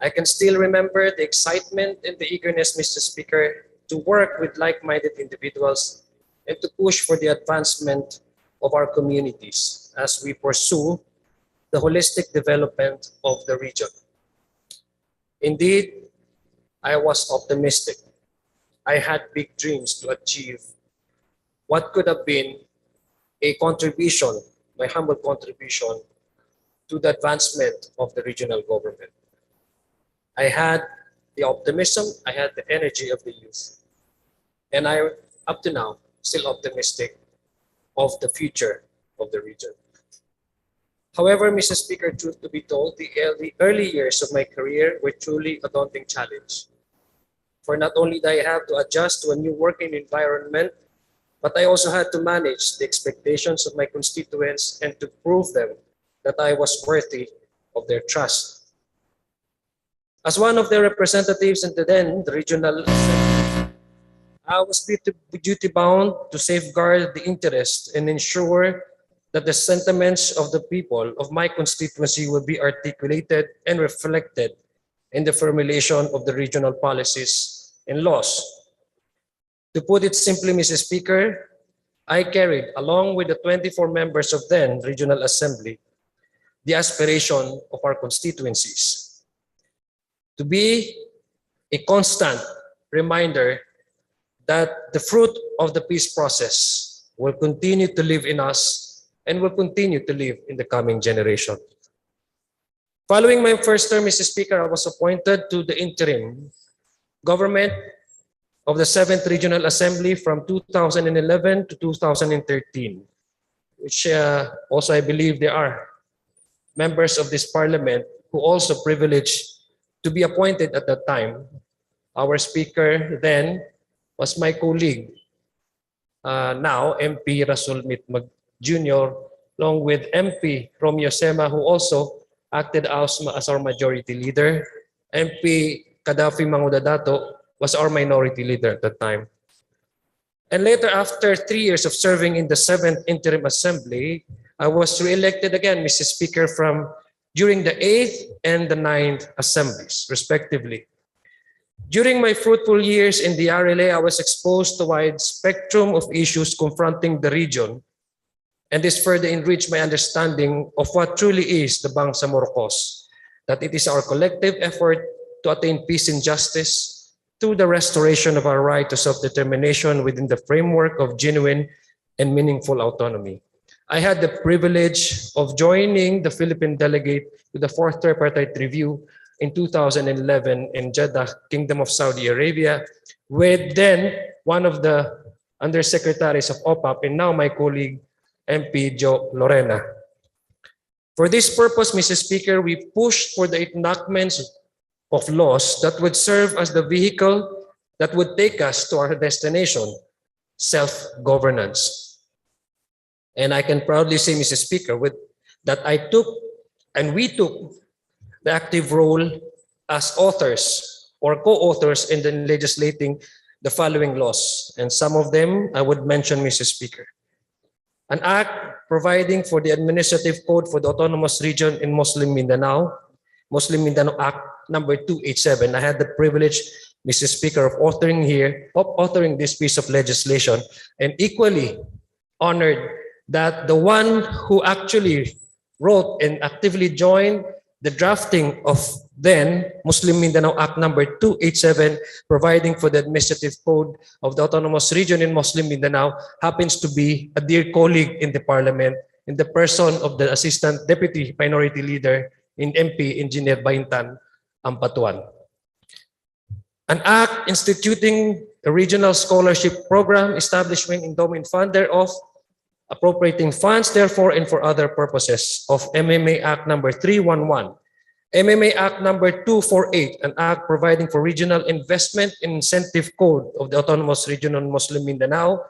I can still remember the excitement and the eagerness, Mr. Speaker, to work with like-minded individuals and to push for the advancement of our communities as we pursue the holistic development of the region. Indeed, I was optimistic. I had big dreams to achieve what could have been a contribution, my humble contribution, to the advancement of the regional government. I had the optimism, I had the energy of the youth, and I, up to now, still optimistic of the future of the region. However, Mr. Speaker, truth to be told, the early years of my career were truly a daunting challenge. For not only did I have to adjust to a new working environment, but I also had to manage the expectations of my constituents and to prove them that I was worthy of their trust. As one of their representatives in the regional assembly, I was duty-bound to safeguard the interests and ensure that the sentiments of the people of my constituency will be articulated and reflected in the formulation of the regional policies and laws. To put it simply, Mr. Speaker, I carried, along with the 24 members of then Regional Assembly, the aspiration of our constituencies to be a constant reminder that the fruit of the peace process will continue to live in us and will continue to live in the coming generation. Following my first term, Mr. Speaker, I was appointed to the interim government of the 7th Regional Assembly from 2011 to 2013, which also I believe there are members of this parliament who also privileged to be appointed at that time. Our speaker then was my colleague, now MP Rasul Mitmag Jr., along with MP Romeo Sema, who also acted as our majority leader. MP Kadafi Mangudadato was our minority leader at that time. And later, after 3 years of serving in the 7th Interim Assembly, I was re-elected again, Mr. Speaker, during the 8th and the 9th Assemblies, respectively. During my fruitful years in the RLA, I was exposed to a wide spectrum of issues confronting the region, and this further enriched my understanding of what truly is the Bangsamoro cause, that it is our collective effort to attain peace and justice through the restoration of our right to self-determination within the framework of genuine and meaningful autonomy. I had the privilege of joining the Philippine delegate to the 4th Tripartite Review in 2011 in Jeddah, Kingdom of Saudi Arabia, with then one of the undersecretaries of OPAP and now my colleague MP Joe Lorena. For this purpose, Mr. Speaker, we pushed for the enactments of laws that would serve as the vehicle that would take us to our destination, self-governance. And I can proudly say, Mr. Speaker, that I took and we took the active role as authors or co-authors in the legislating the following laws. And some of them I would mention, Mr. Speaker. An act providing for the administrative code for the autonomous region in Muslim Mindanao Act number 287. I had the privilege, Mr. Speaker, of authoring this piece of legislation, and equally honored that the one who actually wrote and actively joined the drafting of then Muslim Mindanao Act number 287, providing for the administrative code of the autonomous region in Muslim Mindanao, happens to be a dear colleague in the parliament in the person of the Assistant Deputy Minority Leader in MP Engineer Baintan Ampatuan. An act instituting a regional scholarship program, establishing endowment fund thereof, appropriating funds therefore and for other purposes of MMA Act number 311, MMA Act number 248, an act providing for regional investment incentive code of the autonomous region on Muslim Mindanao,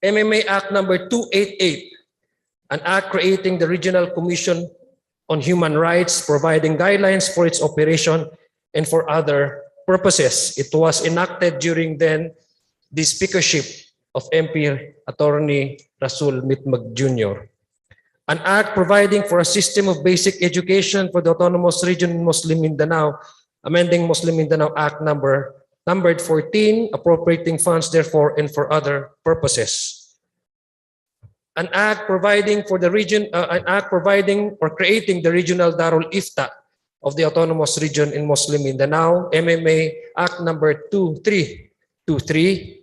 MMA Act number 288, an act creating the Regional Commission on Human Rights, providing guidelines for its operation and for other purposes. It was enacted during then the speakership of MP Attorney Rasul Mitmag Jr. An act providing for a system of basic education for the autonomous region in Muslim Mindanao, amending Muslim Mindanao Act numbered 14, appropriating funds therefore and for other purposes. An act providing for the region, an act providing or creating the regional Darul Ifta of the autonomous region in Muslim Mindanao, MMA Act number 2323.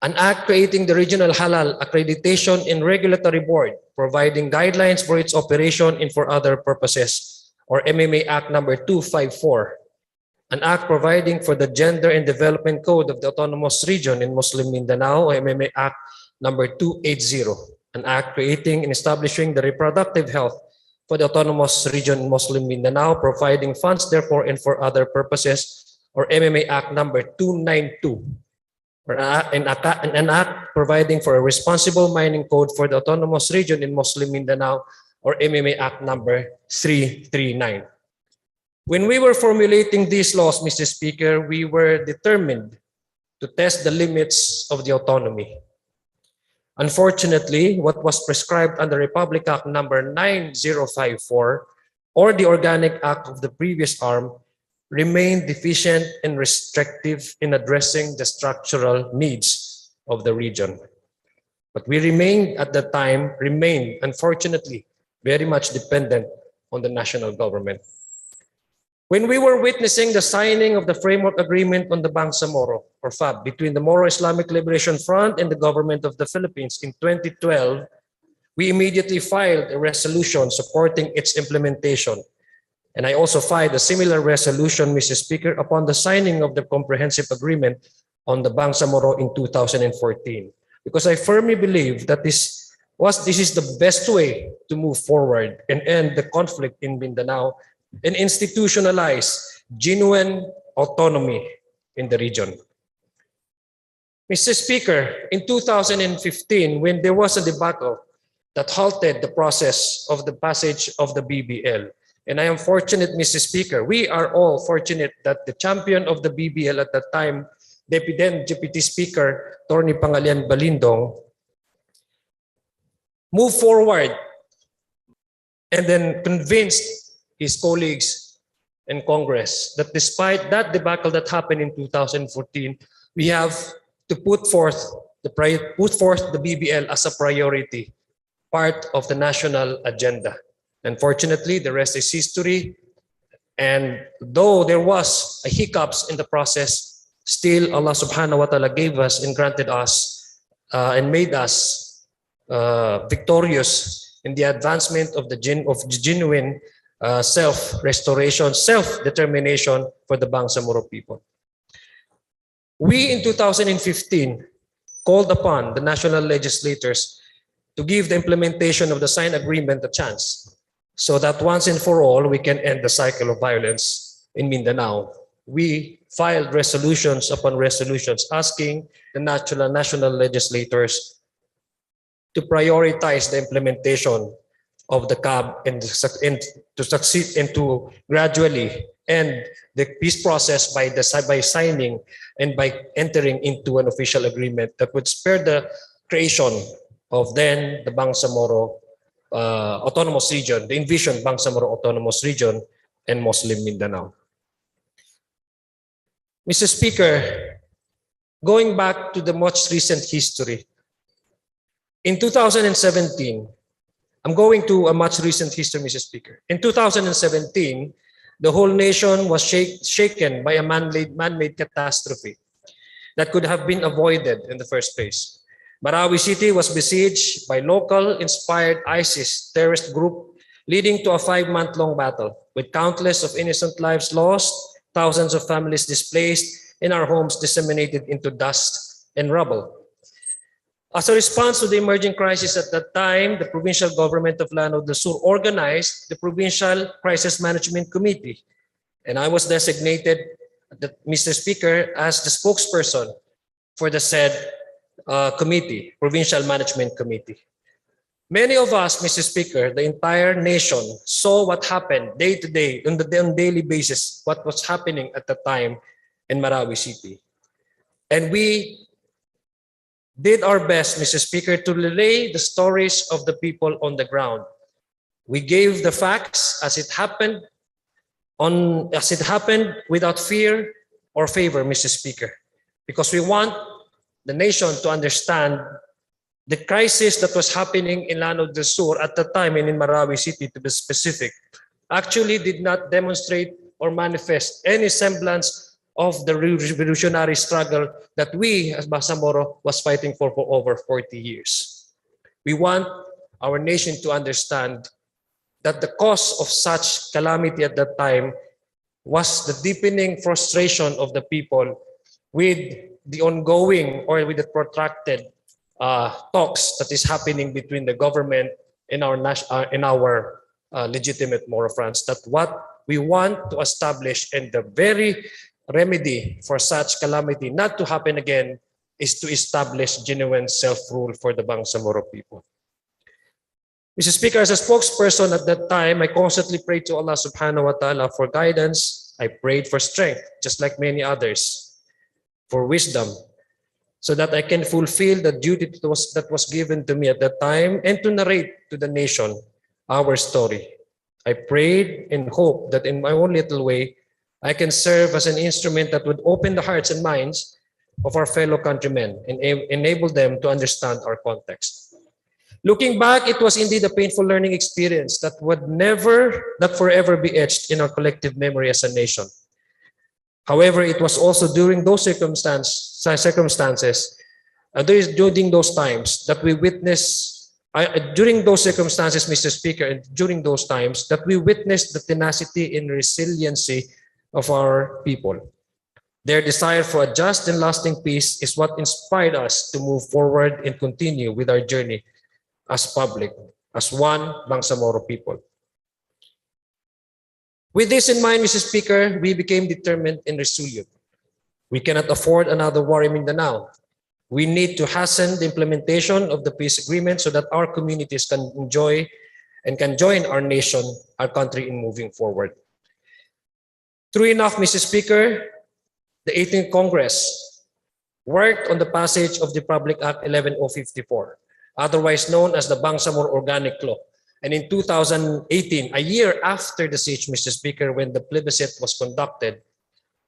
An act creating the Regional Halal Accreditation and Regulatory Board, providing guidelines for its operation and for other purposes, or MMA Act number 254. An act providing for the Gender and Development Code of the Autonomous Region in Muslim Mindanao, or MMA Act number 280. An act creating and establishing the reproductive health for the Autonomous Region in Muslim Mindanao, providing funds therefore and for other purposes, or MMA Act number 292. Or an act providing for a responsible mining code for the autonomous region in Muslim Mindanao, or MMA Act number 339. When we were formulating these laws, Mr. Speaker, we were determined to test the limits of the autonomy. Unfortunately, what was prescribed under Republic Act number 9054 or the Organic Act of the previous arm remained deficient and restrictive in addressing the structural needs of the region. But we remained unfortunately very much dependent on the national government. When we were witnessing the signing of the Framework Agreement on the Bangsamoro, or FAB, between the Moro Islamic Liberation Front and the government of the Philippines in 2012, we immediately filed a resolution supporting its implementation. And I also filed a similar resolution, Mr. Speaker, upon the signing of the comprehensive agreement on the Bangsamoro in 2014. Because I firmly believe that this is the best way to move forward and end the conflict in Mindanao and institutionalize genuine autonomy in the region. Mr. Speaker, in 2015, when there was a debacle that halted the process of the passage of the BBL, and I am fortunate, Mr. Speaker, we are all fortunate that the champion of the BBL at that time, Deputy Speaker Attorney Pangalian Balindong, moved forward and then convinced his colleagues in Congress that despite that debacle that happened in 2014, we have to put forth the BBL as a priority, part of the national agenda. Unfortunately, the rest is history. And though there was a hiccups in the process, still Allah subhanahu wa ta'ala gave us and granted us and made us victorious in the advancement of the genuine self-restoration, self-determination for the Bangsamoro people. We in 2015 called upon the national legislators to give the implementation of the signed agreement a chance so that once and for all we can end the cycle of violence in Mindanao. We filed resolutions upon resolutions asking the national legislators to prioritize the implementation of the CAB and to succeed and to gradually end the peace process by signing and by entering into an official agreement that would spare the creation of then the Bangsamoro Autonomous Region, the envisioned Bangsamoro Autonomous Region and Muslim Mindanao. Mr. Speaker, going back to the much recent history, in 2017, I'm going to a much recent history, Mr. Speaker. In 2017, the whole nation was shaken by a man-made catastrophe that could have been avoided in the first place. Marawi City was besieged by local inspired ISIS terrorist group, leading to a 5-month-long battle with countless of innocent lives lost, thousands of families displaced, and our homes disseminated into dust and rubble. As a response to the emerging crisis at that time, the provincial government of Lanao del Sur organized the Provincial Crisis Management Committee, and I was designated, Mr. Speaker, as the spokesperson for the said committee, Provincial Management Committee. Many of us, Mr. Speaker, the entire nation saw what happened day to day, on daily basis, what was happening at the time in Marawi City. And we did our best, Mr. Speaker, to relay the stories of the people on the ground. We gave the facts as it happened, without fear or favor, Mr. Speaker, because we want the nation to understand the crisis that was happening in Lanao del Sur at the time and in Marawi City, to be specific, actually did not demonstrate or manifest any semblance of the revolutionary struggle that we as Bangsamoro was fighting for over 40 years. We want our nation to understand that the cause of such calamity at that time was the deepening frustration of the people with the ongoing or with the protracted talks that is happening between the government and our legitimate Moro friends. That what we want to establish, and the very remedy for such calamity not to happen again, is to establish genuine self-rule for the Bangsamoro people. Mr. Speaker, as a spokesperson at that time, I constantly prayed to Allah subhanahu wa ta'ala for guidance. I prayed for strength, just like many others, for wisdom, so that I can fulfill the duty that was given to me at that time and to narrate to the nation our story. I prayed and hoped that in my own little way, I can serve as an instrument that would open the hearts and minds of our fellow countrymen and enable them to understand our context. Looking back, it was indeed a painful learning experience that would forever be etched in our collective memory as a nation. However, it was also during those circumstances, during those times that we witnessed, during those circumstances, Mr. Speaker, and during those times that we witnessed the tenacity and resiliency of our people. Their desire for a just and lasting peace is what inspired us to move forward and continue with our journey as public, as one Bangsamoro people. With this in mind, Mr. Speaker, we became determined and resolute. We cannot afford another war in Mindanao. We need to hasten the implementation of the peace agreement so that our communities can enjoy and can join our nation, our country, in moving forward. True enough, Mr. Speaker, the 18th Congress worked on the passage of the Republic Act 11054, otherwise known as the Bangsamoro Organic Law. And in 2018, a year after the siege, Mr. Speaker, when the plebiscite was conducted,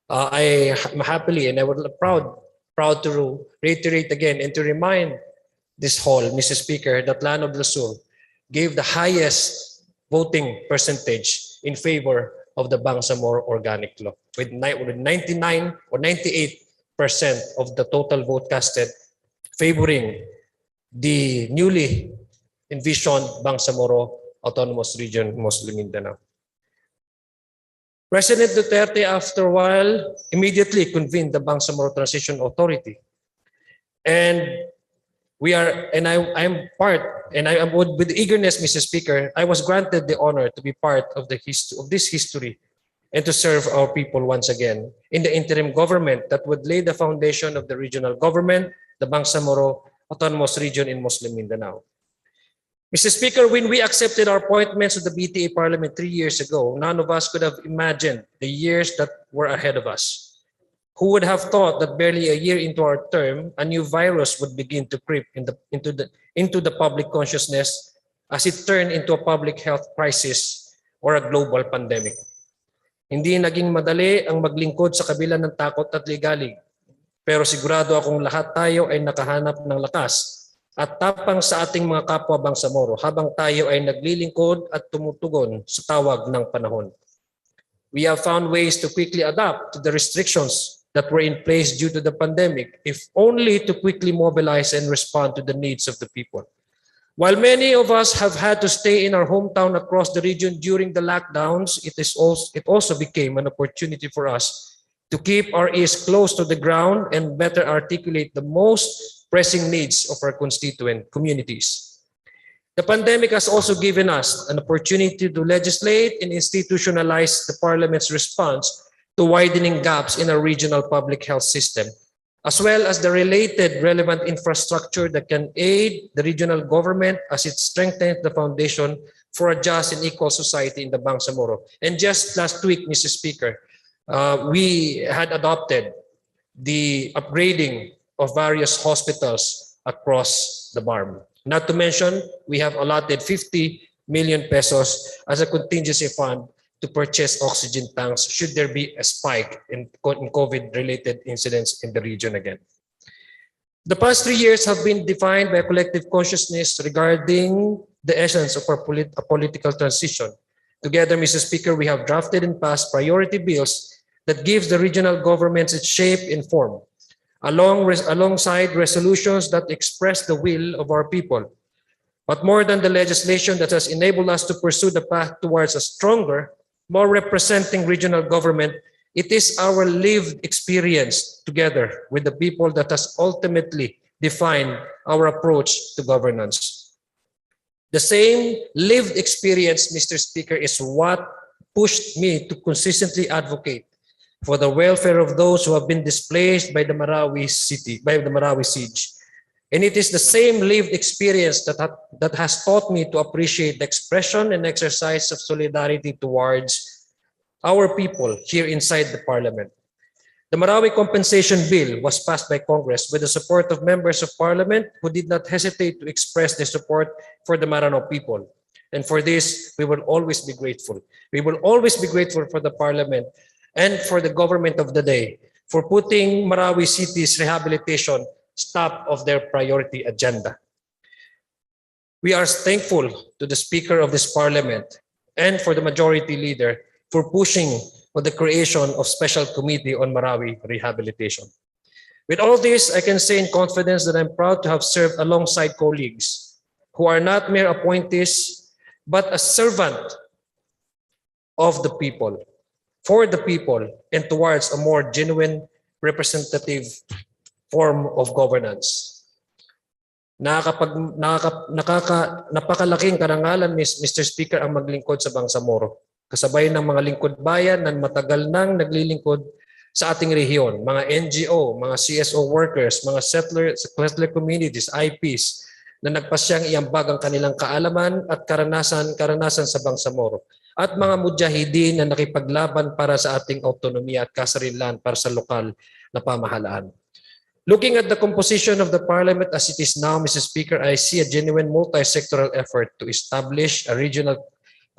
I am happily and I would proud to reiterate again and to remind this hall, Mr. Speaker, that Lanao del Sur gave the highest voting percentage in favor of the Bangsamoro Organic Law, with 99 or 98% of the total vote casted favoring the newly envisioned Bangsamoro Autonomous Region, Muslim Mindanao. President Duterte, after a while, immediately convened the Bangsamoro Transition Authority. And I'm part, and I am with eagerness, Mr. Speaker, I was granted the honor to be part of this history and to serve our people once again in the interim government that would lay the foundation of the regional government, the Bangsamoro Autonomous Region in Muslim Mindanao. Mr. Speaker, when we accepted our appointments to the BTA Parliament 3 years ago, none of us could have imagined the years that were ahead of us. Who would have thought that barely a year into our term, a new virus would begin to creep into the public consciousness as it turned into a public health crisis or a global pandemic. Hindi naging madali ang maglingkod sa kabila ng takot at ligalig. Pero sigurado akong lahat tayo ay nakahanap ng lakas at tapang sa ating mga kapwa Bangsamoro habang tayo ay naglilingkod at tumutugon sa tawag ng panahon. We have found ways to quickly adapt to the restrictions that were in place due to the pandemic, if only to quickly mobilize and respond to the needs of the people. While many of us have had to stay in our hometown across the region during the lockdowns, it also became an opportunity for us to keep our ears close to the ground and better articulate the most pressing needs of our constituent communities. The pandemic has also given us an opportunity to legislate and institutionalize the Parliament's response to widening gaps in our regional public health system, as well as the related relevant infrastructure that can aid the regional government as it strengthens the foundation for a just and equal society in the Bangsamoro. And just last week, Mr. Speaker, we had adopted the upgrading of various hospitals across the BARM. Not to mention, we have allotted 50 million pesos as a contingency fund to purchase oxygen tanks should there be a spike in COVID-related incidents in the region again. The past 3 years have been defined by a collective consciousness regarding the essence of our political transition. Together, Mr. Speaker, we have drafted and passed priority bills that gives the regional governments its shape and form, alongside resolutions that express the will of our people. But more than the legislation that has enabled us to pursue the path towards a stronger, more representing regional government, it is our lived experience together with the people that has ultimately defined our approach to governance. The same lived experience, Mr. Speaker, is what pushed me to consistently advocate for the welfare of those who have been displaced by the Marawi siege. And it is the same lived experience that has taught me to appreciate the expression and exercise of solidarity towards our people here inside the Parliament. The Marawi Compensation Bill was passed by Congress with the support of members of Parliament who did not hesitate to express their support for the Maranao people. And for this, we will always be grateful. We will always be grateful for the Parliament and for the government of the day for putting Marawi City's rehabilitation top of their priority agenda. We are thankful to the Speaker of this Parliament and for the Majority Leader for pushing for the creation of Special Committee on Marawi Rehabilitation. With all this, I can say in confidence that I'm proud to have served alongside colleagues who are not mere appointees, but a servant of the people, for the people, and towards a more genuine representative form of governance. Napakalaking karangalan, Mr. Speaker, ang maglingkod sa Bangsamoro. Kasabay ng mga lingkod bayan na matagal nang naglilingkod sa ating rehiyon, mga NGO, mga CSO workers, mga settler communities, IPs, na nagpasyang iambag ang kanilang kaalaman at karanasan sa Bangsamoro, at mga mujahidin na nakipaglaban para sa ating autonomiya at kasarilan para sa lokal na pamahalaan. Looking at the composition of the Parliament as it is now, Mr. Speaker, I see a genuine multi-sectoral effort to establish a regional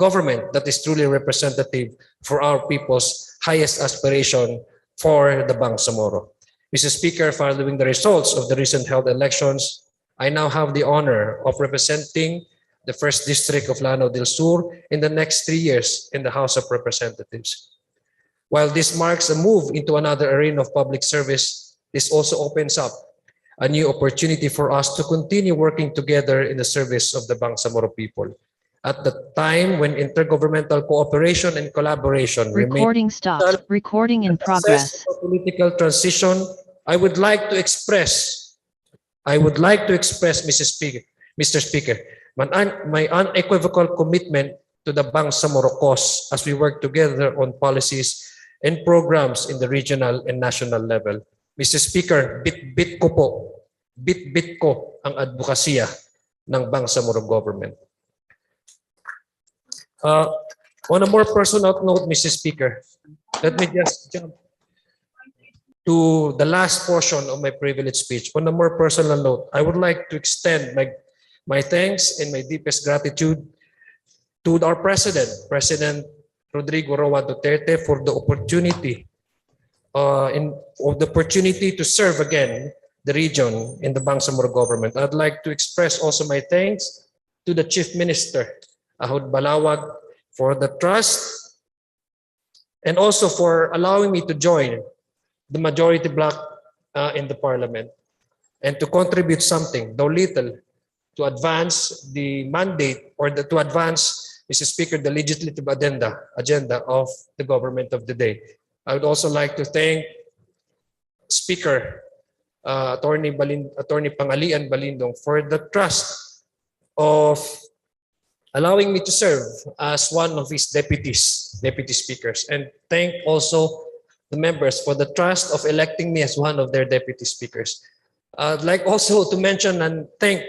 government that is truly representative for our people's highest aspiration for the Bangsamoro. Mr. Speaker, following the results of the recent held elections, I now have the honor of representing the 1st District of Lanao del Sur in the next 3 years in the House of Representatives. While this marks a move into another arena of public service, this also opens up a new opportunity for us to continue working together in the service of the Bangsamoro people. at the time when intergovernmental cooperation and collaboration Recording remain stopped. Recording in progress. success of political transition. I would like to express, Mr. Speaker, my unequivocal commitment to the Bangsamoro cause as we work together on policies and programs in the regional and national level. Mr. Speaker, bit-bit ko ang advokasya ng Bangsamoro government. On a more personal note, Mr. Speaker, let me just jump to the last portion of my privileged speech. On a more personal note, I would like to extend my thanks and my deepest gratitude to our President Rodrigo Roa Duterte, for the opportunity to serve again the region in the Bangsamoro government. I'd like to express also my thanks to the Chief Minister, Ahod Balawag, for the trust and also for allowing me to join the majority bloc in the parliament and to contribute something, though little, to advance the mandate or to advance, Mr. Speaker, the legislative agenda of the government of the day. I would also like to thank Speaker Attorney Pangalian Balindong for the trust of allowing me to serve as one of his deputy speakers, and thank also the members for the trust of electing me as one of their deputy speakers. I'd like also to mention and thank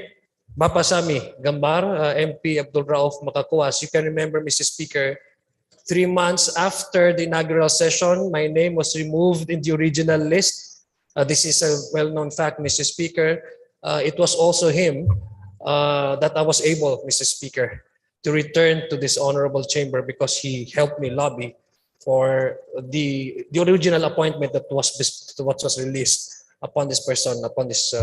Bapasami Gambar, MP Abdul Rauf Makakuas. You can remember, Mr. Speaker, 3 months after the inaugural session, my name was removed in the original list. This is a well-known fact, Mr. Speaker. It was also him that I was able, Mr. Speaker, to return to this honorable chamber because he helped me lobby for the original appointment that was released upon this person, upon this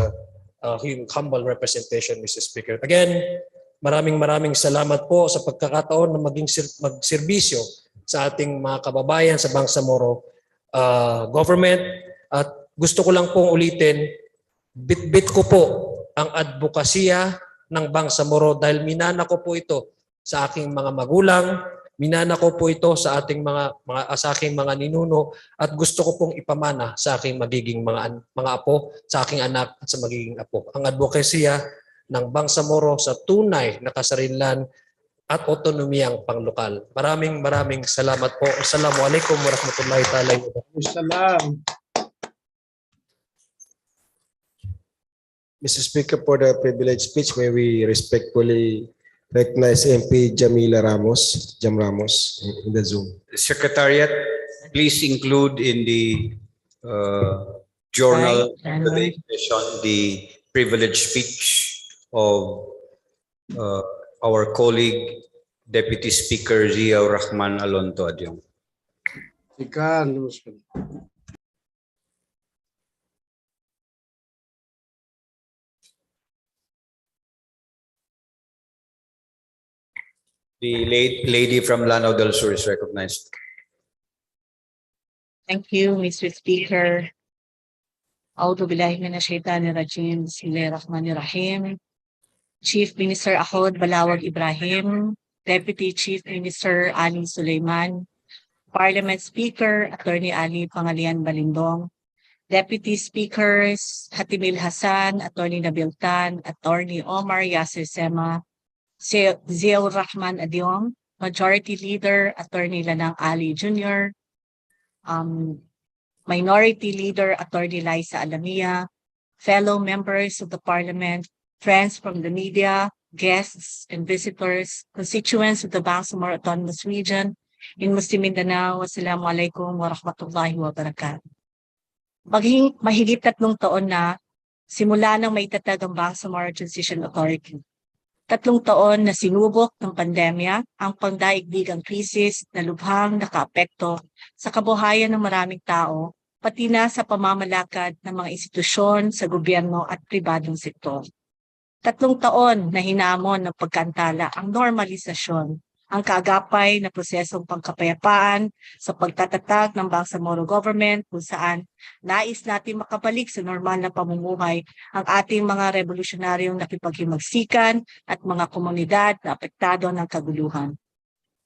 humble representation, Mr. Speaker. Again, maraming salamat po sa pagkakataon na magserbisyo sa ating mga kababayan sa Bangsamoro government. At gusto ko lang pong ulitin, bit ko po ang advokasya ng Bangsamoro dahil minana ko po ito sa aking mga magulang, minana ko po ito sa ating sa aking mga ninuno, at gusto ko pong ipamana sa aking magiging mga apo, sa aking anak at sa magiging apo. Ang advokasya ng Bangsamoro sa tunay na kasarinlan at otonomiyang panglokal. Maraming salamat po. Assalamualaikum warahmatullahi ta'ala wabarakatuh. Mr. Speaker, for the privileged speech, may we respectfully recognize MP Jam Ramos in the Zoom. Secretariat, please include in the journal of today's session the privileged speech of our colleague, Deputy Speaker Ziaur Rahman Alonto Adyong. The lady from Lanao del Sur is recognized. Thank you, Mr. Speaker. A'udhu billahi minash shaitanir rajim. Bismillahirrahmanirrahim. Chief Minister Ahod Balawag Ibrahim, Deputy Chief Minister Ali Sulaiman, Parliament Speaker Attorney Ali Pangalian Balindong, Deputy Speakers Hatimil Hassan, Attorney Nabil Tan, Attorney Omar Yasir Sema, Ziaur Rahman Adyong, Majority Leader Attorney Lanang Ali Jr., Minority Leader Attorney Liza Alamia, fellow members of the Parliament, friends from the media, guests and visitors, constituents of the Bangsamoro Autonomous Region in Muslim Mindanao, Assalamualaikum warahmatullahi wabarakatuh. Mahigit 3 taon na simula nang maitatag ang Bangsamoro Transition Authority. 3 taon na sinubok ng pandemya ang pangdaigdigang krisis na lubhang nakaapekto sa kabuhayan ng maraming tao, pati na sa pamamalakad ng mga institusyon sa gobyerno at pribadong sektor. 3 taon na hinamon ng pagkantala ang normalisasyon ang kaagapay na prosesong pangkapayapaan sa pagtatatag ng Bangsamoro government kung saan nais natin makabalik sa normal na pamumuhay ang ating mga revolusyonaryong nakipaghimagsikan at mga komunidad na apektado ng kaguluhan.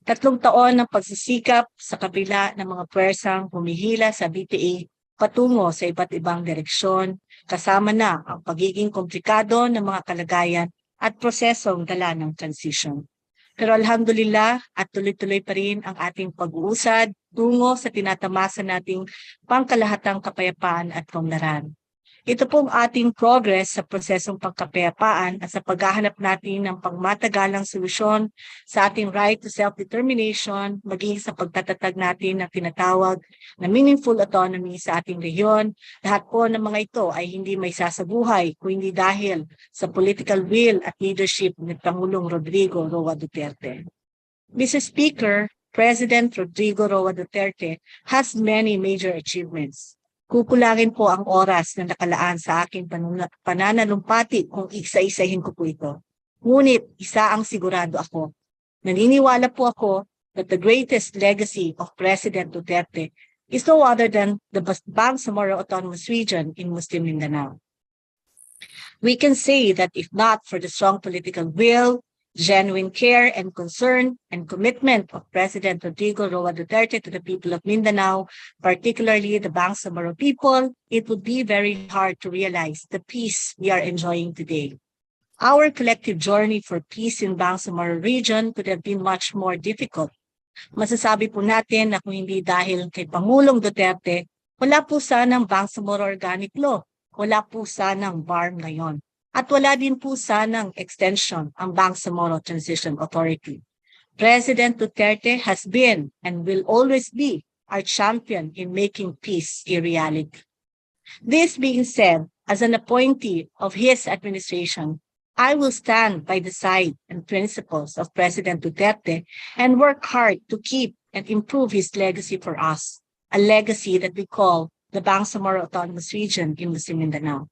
3 taon ng pagsisikap sa kabila ng mga pwersang humihila sa BTA patungo sa iba't ibang direksyon, kasama na ang pagiging komplikado ng mga kalagayan at prosesong dala ng transition. Pero alhamdulillah at tuloy-tuloy pa rin ang ating pag-uusad tungo sa tinatamasa nating pangkalahatang kapayapaan at kaunlaran. Ito pong ating progress sa prosesong pagkapayapaan at sa paghahanap natin ng pangmatagalang solusyon sa ating right to self-determination, maging sa pagtatatag natin ng tinatawag na meaningful autonomy sa ating rehiyon. Lahat po ng mga ito ay hindi may sasabuhay kung hindi dahil sa political will at leadership ni Pangulong Rodrigo Roa Duterte. Mr. Speaker, President Rodrigo Roa Duterte has many major achievements. Kukulangin po ang oras na nakalaan sa aking pananalumpati kung isa-isahin ko po ito. Ngunit isa ang sigurado ako. Naniniwala po ako that the greatest legacy of President Duterte is no other than the Bangsamoro Autonomous Region in Muslim Mindanao. We can say that if not for the strong political will, genuine care and concern and commitment of President Rodrigo Roa Duterte to the people of Mindanao, particularly the Bangsamoro people, it would be very hard to realize the peace we are enjoying today. Our collective journey for peace in Bangsamoro region could have been much more difficult. Masasabi po natin na kung hindi dahil kay Pangulong Duterte, wala po sanang Bangsamoro Organic Law, wala po sanang BARM ngayon. At wala din po sanang extension ang Bangsamoro Transition Authority. President Duterte has been and will always be our champion in making peace a reality. This being said, as an appointee of his administration, I will stand by the side and principles of President Duterte and work hard to keep and improve his legacy for us, a legacy that we call the Bangsamoro Autonomous Region in Muslim Mindanao.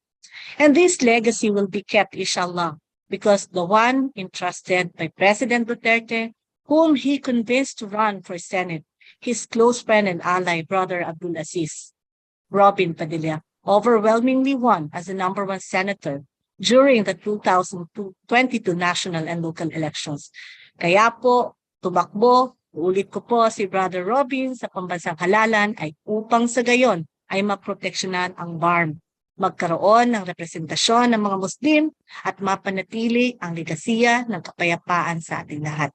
And this legacy will be kept, inshallah, because the one entrusted by President Duterte, whom he convinced to run for Senate, his close friend and ally, Brother Abdul Aziz, Robin Padilla, overwhelmingly won as the #1 senator during the 2022 national and local elections. Kaya po, tumakbo, ulit ko po si Brother Robin sa pambansang halalan ay upang sa gayon ay maproteksyonan ang BARM, magkaroon ng representasyon ng mga Muslim at mapanatili ang legasiya ng kapayapaan sa ating lahat.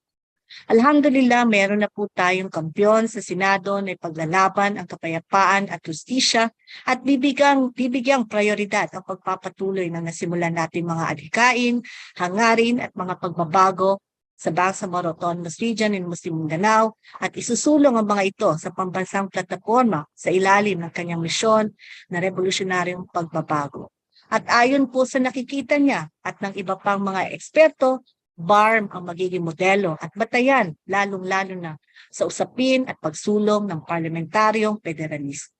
Alhamdulillah, meron na po tayong kampiyon sa Senado na ipaglalaban ang kapayapaan at justisya at bibigyang prioridad ang pagpapatuloy ng nasimulan nating mga adhikain, hangarin at mga pagbabago sa Bangsamoro Autonomous Region in Muslim Mindanao at isusulong ang mga ito sa pambansang plataforma sa ilalim ng kanyang misyon na revolusyonaryong pagbabago. At ayon po sa nakikita niya at ng iba pang mga eksperto, BARM ang magiging modelo at batayan lalong-lalo na sa usapin at pagsulong ng parlamentaryong federalismo.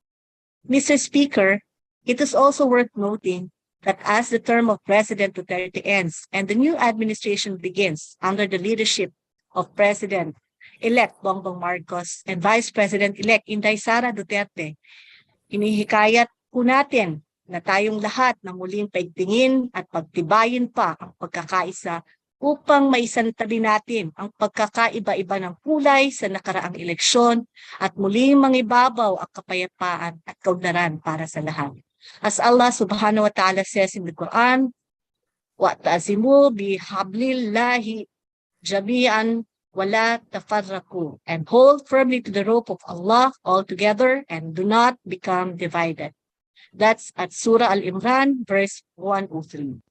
Mr. Speaker, it is also worth noting that as the term of President Duterte ends and the new administration begins under the leadership of President-elect Bongbong Marcos and Vice President-elect Inday Sara Duterte, hinihikayat po natin na tayong lahat na muling paigtingin at pagtibayin pa ang pagkakaisa upang maisantabi natin ang pagkakaiba-iba ng kulay sa nakaraang eleksyon at muling mangibabaw ang kapayapaan at kaunlaran para sa lahat. As Allah subhanahu wa ta'ala says in the Quran, وَأَعْتَصِمُوا بِحَبْلِ اللَّهِ جَمِيعًا وَلَا تَفَرَّقُوا, and hold firmly to the rope of Allah altogether and do not become divided. That's at Surah Al-Imran, verse 103.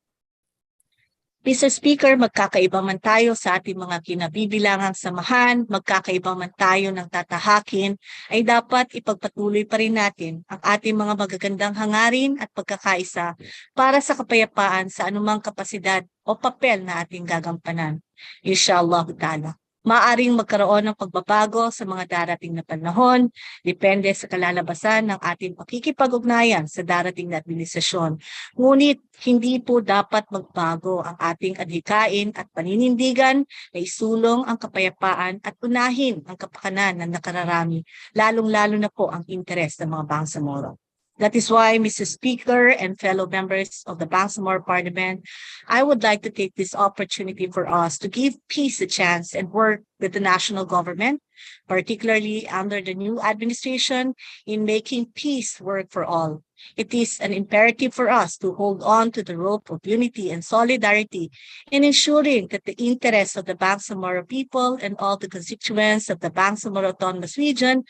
Mr. Speaker, magkakaiba man tayo sa ating mga kinabibilangang samahan, magkakaiba man tayo ng tatahakin, ay dapat ipagpatuloy pa rin natin ang ating mga magagandang hangarin at pagkakaisa para sa kapayapaan sa anumang kapasidad o papel na ating gagampanan. Inshallah ta'ala. Maaring magkaroon ng pagbabago sa mga darating na panahon, depende sa kalalabasan ng ating pakikipag-ugnayan sa darating na administrasyon. Ngunit hindi po dapat magbago ang ating adhikain at paninindigan na isulong ang kapayapaan at unahin ang kapakanan ng nakararami, lalong-lalo na po ang interes ng mga Bangsamoro. That is why, Mr. Speaker and fellow members of the Bangsamoro Parliament, I would like to take this opportunity for us to give peace a chance and work with the national government, particularly under the new administration, in making peace work for all. It is an imperative for us to hold on to the rope of unity and solidarity in ensuring that the interests of the Bangsamoro people and all the constituents of the Bangsamoro Autonomous Region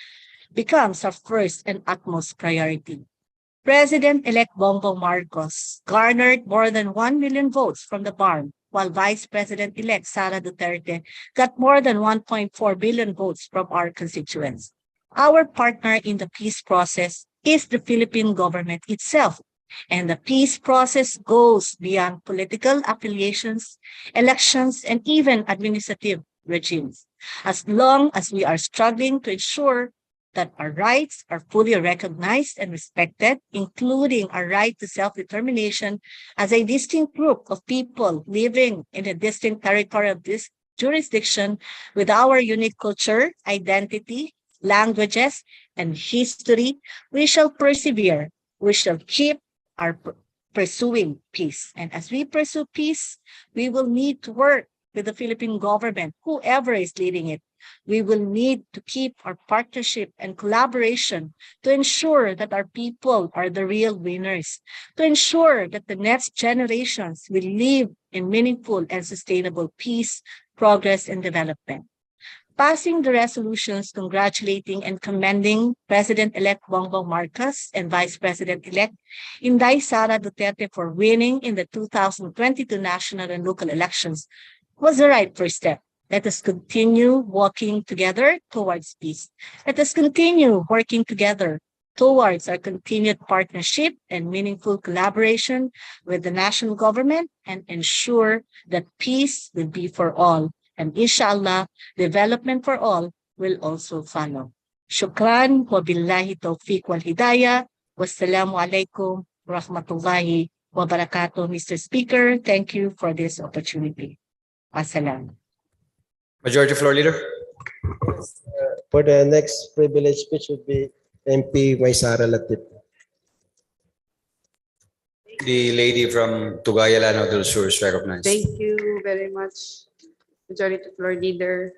becomes our first and utmost priority. President-elect Bongbong Marcos garnered more than 1 million votes from the BARM, while Vice President-elect Sara Duterte got more than 1.4 billion votes from our constituents. Our partner in the peace process is the Philippine government itself, and the peace process goes beyond political affiliations, elections, and even administrative regimes. As long as we are struggling to ensure that our rights are fully recognized and respected, including our right to self-determination as a distinct group of people living in a distinct territorial jurisdiction with our unique culture, identity, languages, and history, we shall persevere. We shall keep our pursuing peace. And as we pursue peace, we will need to work with the Philippine government, whoever is leading it. We will need to keep our partnership and collaboration to ensure that our people are the real winners, to ensure that the next generations will live in meaningful and sustainable peace, progress, and development. Passing the resolutions congratulating and commending President-elect Bongbong Marcos and Vice President-elect Inday Sara Duterte for winning in the 2022 national and local elections was the right first step. Let us continue walking together towards peace. Let us continue working together towards our continued partnership and meaningful collaboration with the national government and ensure that peace will be for all. And inshallah, development for all will also follow. Shukran wa billahi tawfiq wal hidayah. Wassalamu alaikum wa rahmatullahi wa barakatuh. Mr. Speaker, thank you for this opportunity. Assalam. Majority Floor Leader. For the next privilege speech would be MP Maysara Latif. The lady from Tugaya Lanao del Sur is recognized. Thank you very much, Majority Floor Leader.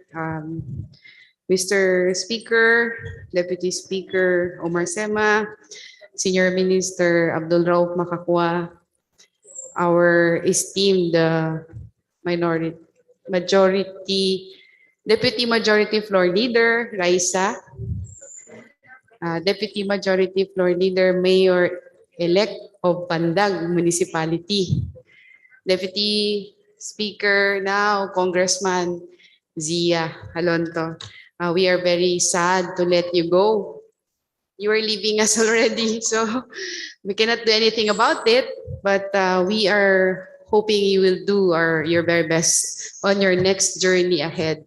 Mr. Speaker, Deputy Speaker Omar Sema, Senior Minister Abdul Rauf Makakwa, our esteemed Deputy Majority Floor Leader Raisa, Deputy Majority Floor Leader Mayor-elect of Pandag Municipality, Deputy Speaker now Congressman Zia Alonto. We are very sad to let you go. You are leaving us already, so we cannot do anything about it, but we are hoping you will do your very best on your next journey ahead.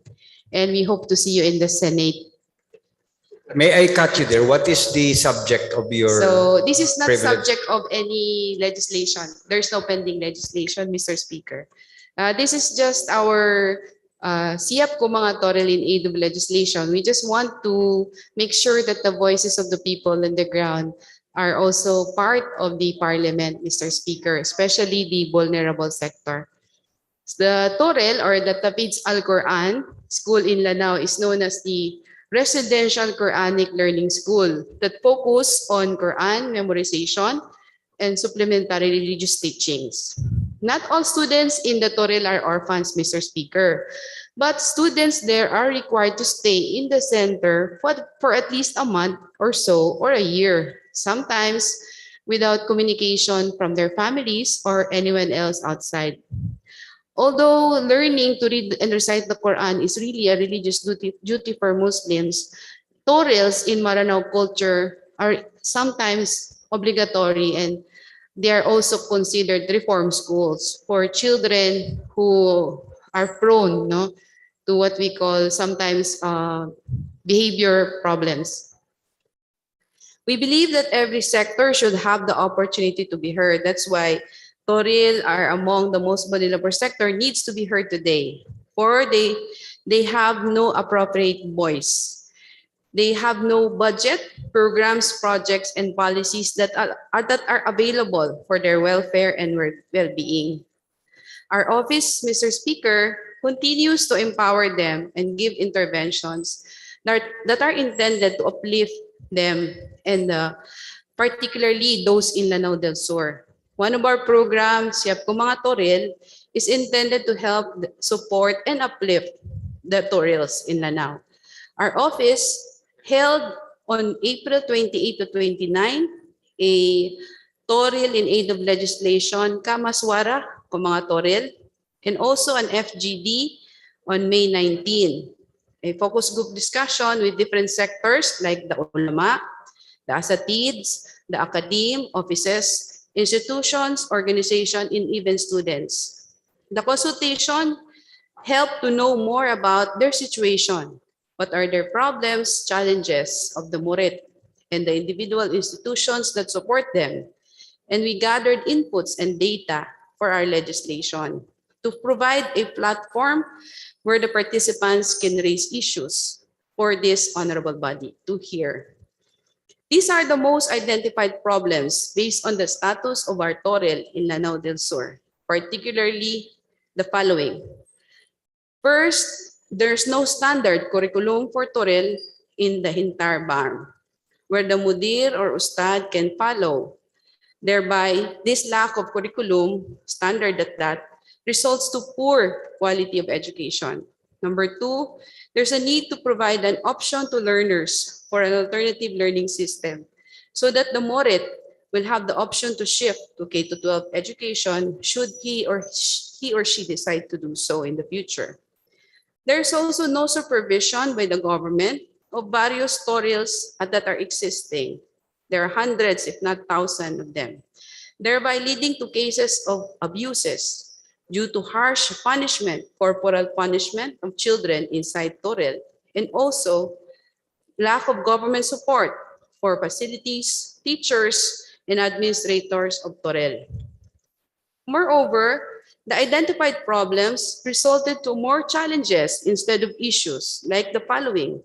And we hope to see you in the Senate. May I cut you there? What is the subject of your So this is not privilege? subject of any legislation. There's no pending legislation, Mr. Speaker. This is just our siyap ko mga torel in aid of legislation. We just want to make sure that the voices of the people on the ground are also part of the parliament, Mr. Speaker, especially the vulnerable sector. The Torel or the Tafiz Al-Quran School in Lanao is known as the Residential Quranic Learning School that focus on Quran memorization and supplementary religious teachings. Not all students in the Torel are orphans, Mr. Speaker, but students there are required to stay in the center for at least a month or so or a year, sometimes without communication from their families or anyone else outside. Although learning to read and recite the Quran is really a religious duty for Muslims, Torels in Maranao culture are sometimes obligatory, and they are also considered reform schools for children who are prone to what we call sometimes behavior problems. We believe that every sector should have the opportunity to be heard. That's why Toril are among the most vulnerable sector needs to be heard today. For they have no appropriate voice. They have no budget, programs, projects, and policies that are available for their welfare and well-being. Our office, Mr. Speaker, continues to empower them and give interventions that are intended to uplift them and particularly those in Lanao del Sur. One of our programs, Siyap Ko Mga Toril, is intended to help support and uplift the Torils in Lanao. Our office held on April 28 to 29 a Toril in aid of legislation, Kamaswara, ko mga Toril, and also an FGD on May 19. A focus group discussion with different sectors like the ulama, the asatids, the academe, offices, institutions, organizations, and even students. The consultation helped to know more about their situation. What are their problems, challenges of the Murit and the individual institutions that support them? And we gathered inputs and data for our legislation to provide a platform where the participants can raise issues for this honorable body to hear. These are the most identified problems based on the status of our Toril in Lanao del Sur, particularly the following. First, there's no standard curriculum for Toril in the entire BARM, where the mudir or ustad can follow. Thereby, this lack of curriculum standard at that results to poor quality of education. Number two, there's a need to provide an option to learners for an alternative learning system so that the Morit will have the option to shift to K-12 education should he or she decide to do so in the future. There's also no supervision by the government of various Torils that are existing. There are hundreds, if not thousands of them, thereby leading to cases of abuses due to harsh punishment, corporal punishment of children inside Toril, and also lack of government support for facilities, teachers, and administrators of Toril. Moreover, the identified problems resulted to more challenges instead of issues, like the following.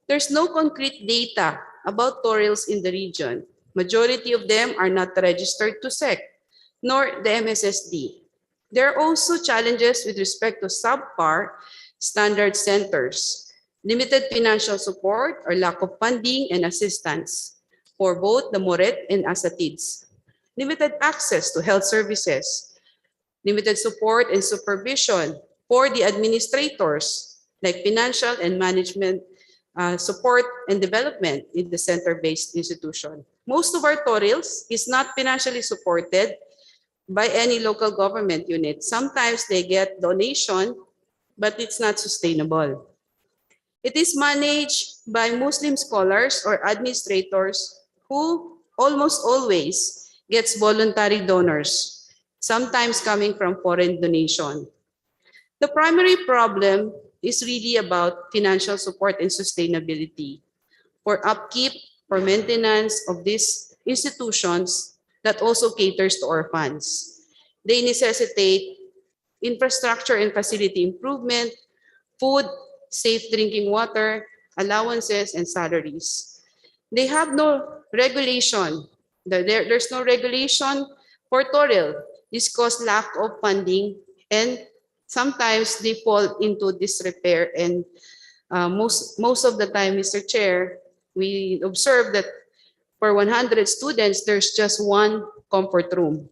There's no concrete data about Torils in the region. Majority of them are not registered to SEC, nor the MSSD. There are also challenges with respect to subpar standard centers, limited financial support or lack of funding and assistance for both the Moret and Asatids, limited access to health services, limited support and supervision for the administrators, like financial and management support and development in the center-based institution. Most of our Torils is not financially supported by any local government unit. Sometimes they get donation, but it's not sustainable. It is managed by Muslim scholars or administrators who almost always gets voluntary donors, sometimes coming from foreign donation. The primary problem is really about financial support and sustainability for upkeep, for maintenance of these institutions that also caters to orphans. They necessitate infrastructure and facility improvement, food, safe drinking water, allowances, and salaries. They have no regulation. There's no regulation for Toril. This causes lack of funding, and sometimes they fall into disrepair. And most of the time, Mr. Chair, we observe that for 100 students, there's just one comfort room.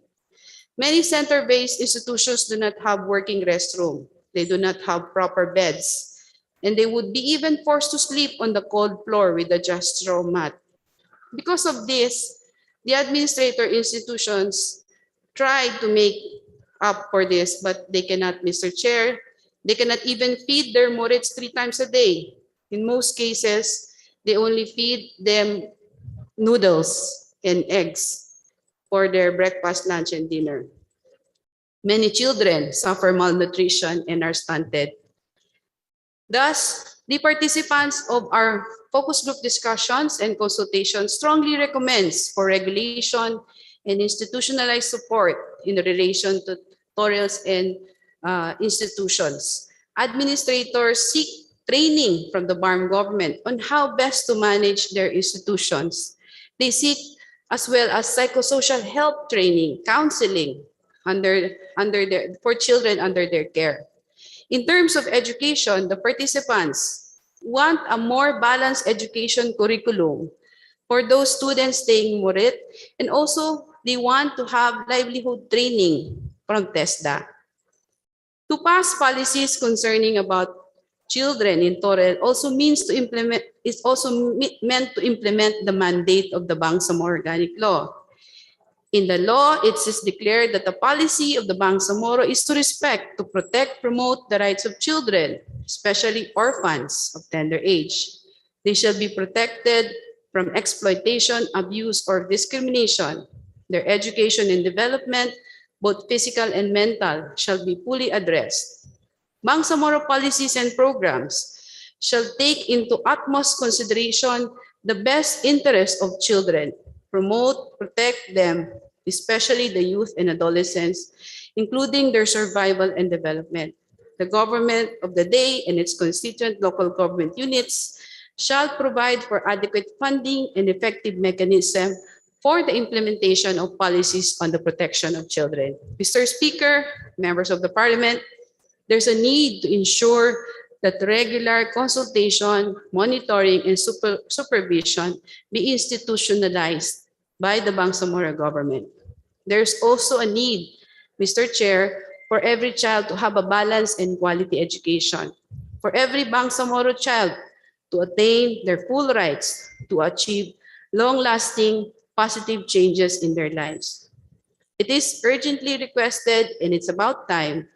Many center-based institutions do not have working restroom. They do not have proper beds. And they would be even forced to sleep on the cold floor with a just straw mat. Because of this, the administrator institutions try to make up for this, but they cannot, Mr. Chair. They cannot even feed their Morits 3 times a day. In most cases, they only feed them noodles and eggs for their breakfast, lunch, and dinner. Many children suffer malnutrition and are stunted. Thus, the participants of our focus group discussions and consultations strongly recommends for regulation and institutionalized support in relation to tutorials and institutions. Administrators seek training from the BARM government on how best to manage their institutions. They seek as well as psychosocial help training, counseling for children under their care. In terms of education, the participants want a more balanced education curriculum for those students staying Morit, and also they want to have livelihood training from TESDA. To pass policies concerning about children in Torel also means to implement, is also meant to implement the mandate of the Bangsamoro Organic Law. In the law, it is declared that the policy of the Bangsamoro is to respect, to protect, promote the rights of children, especially orphans of tender age. They shall be protected from exploitation, abuse, or discrimination. Their education and development, both physical and mental, shall be fully addressed. Bangsamoro policies and programs shall take into utmost consideration the best interest of children, promote, protect them, especially the youth and adolescents, including their survival and development. The government of the day and its constituent local government units shall provide for adequate funding and effective mechanism for the implementation of policies on the protection of children. Mr. Speaker, members of the Parliament, there's a need to ensure that regular consultation, monitoring, and supervision be institutionalized by the Bangsamoro government. There's also a need, Mr. Chair, for every child to have a balanced and quality education. For every Bangsamoro child to attain their full rights to achieve long-lasting positive changes in their lives. It is urgently requested, and it's about time,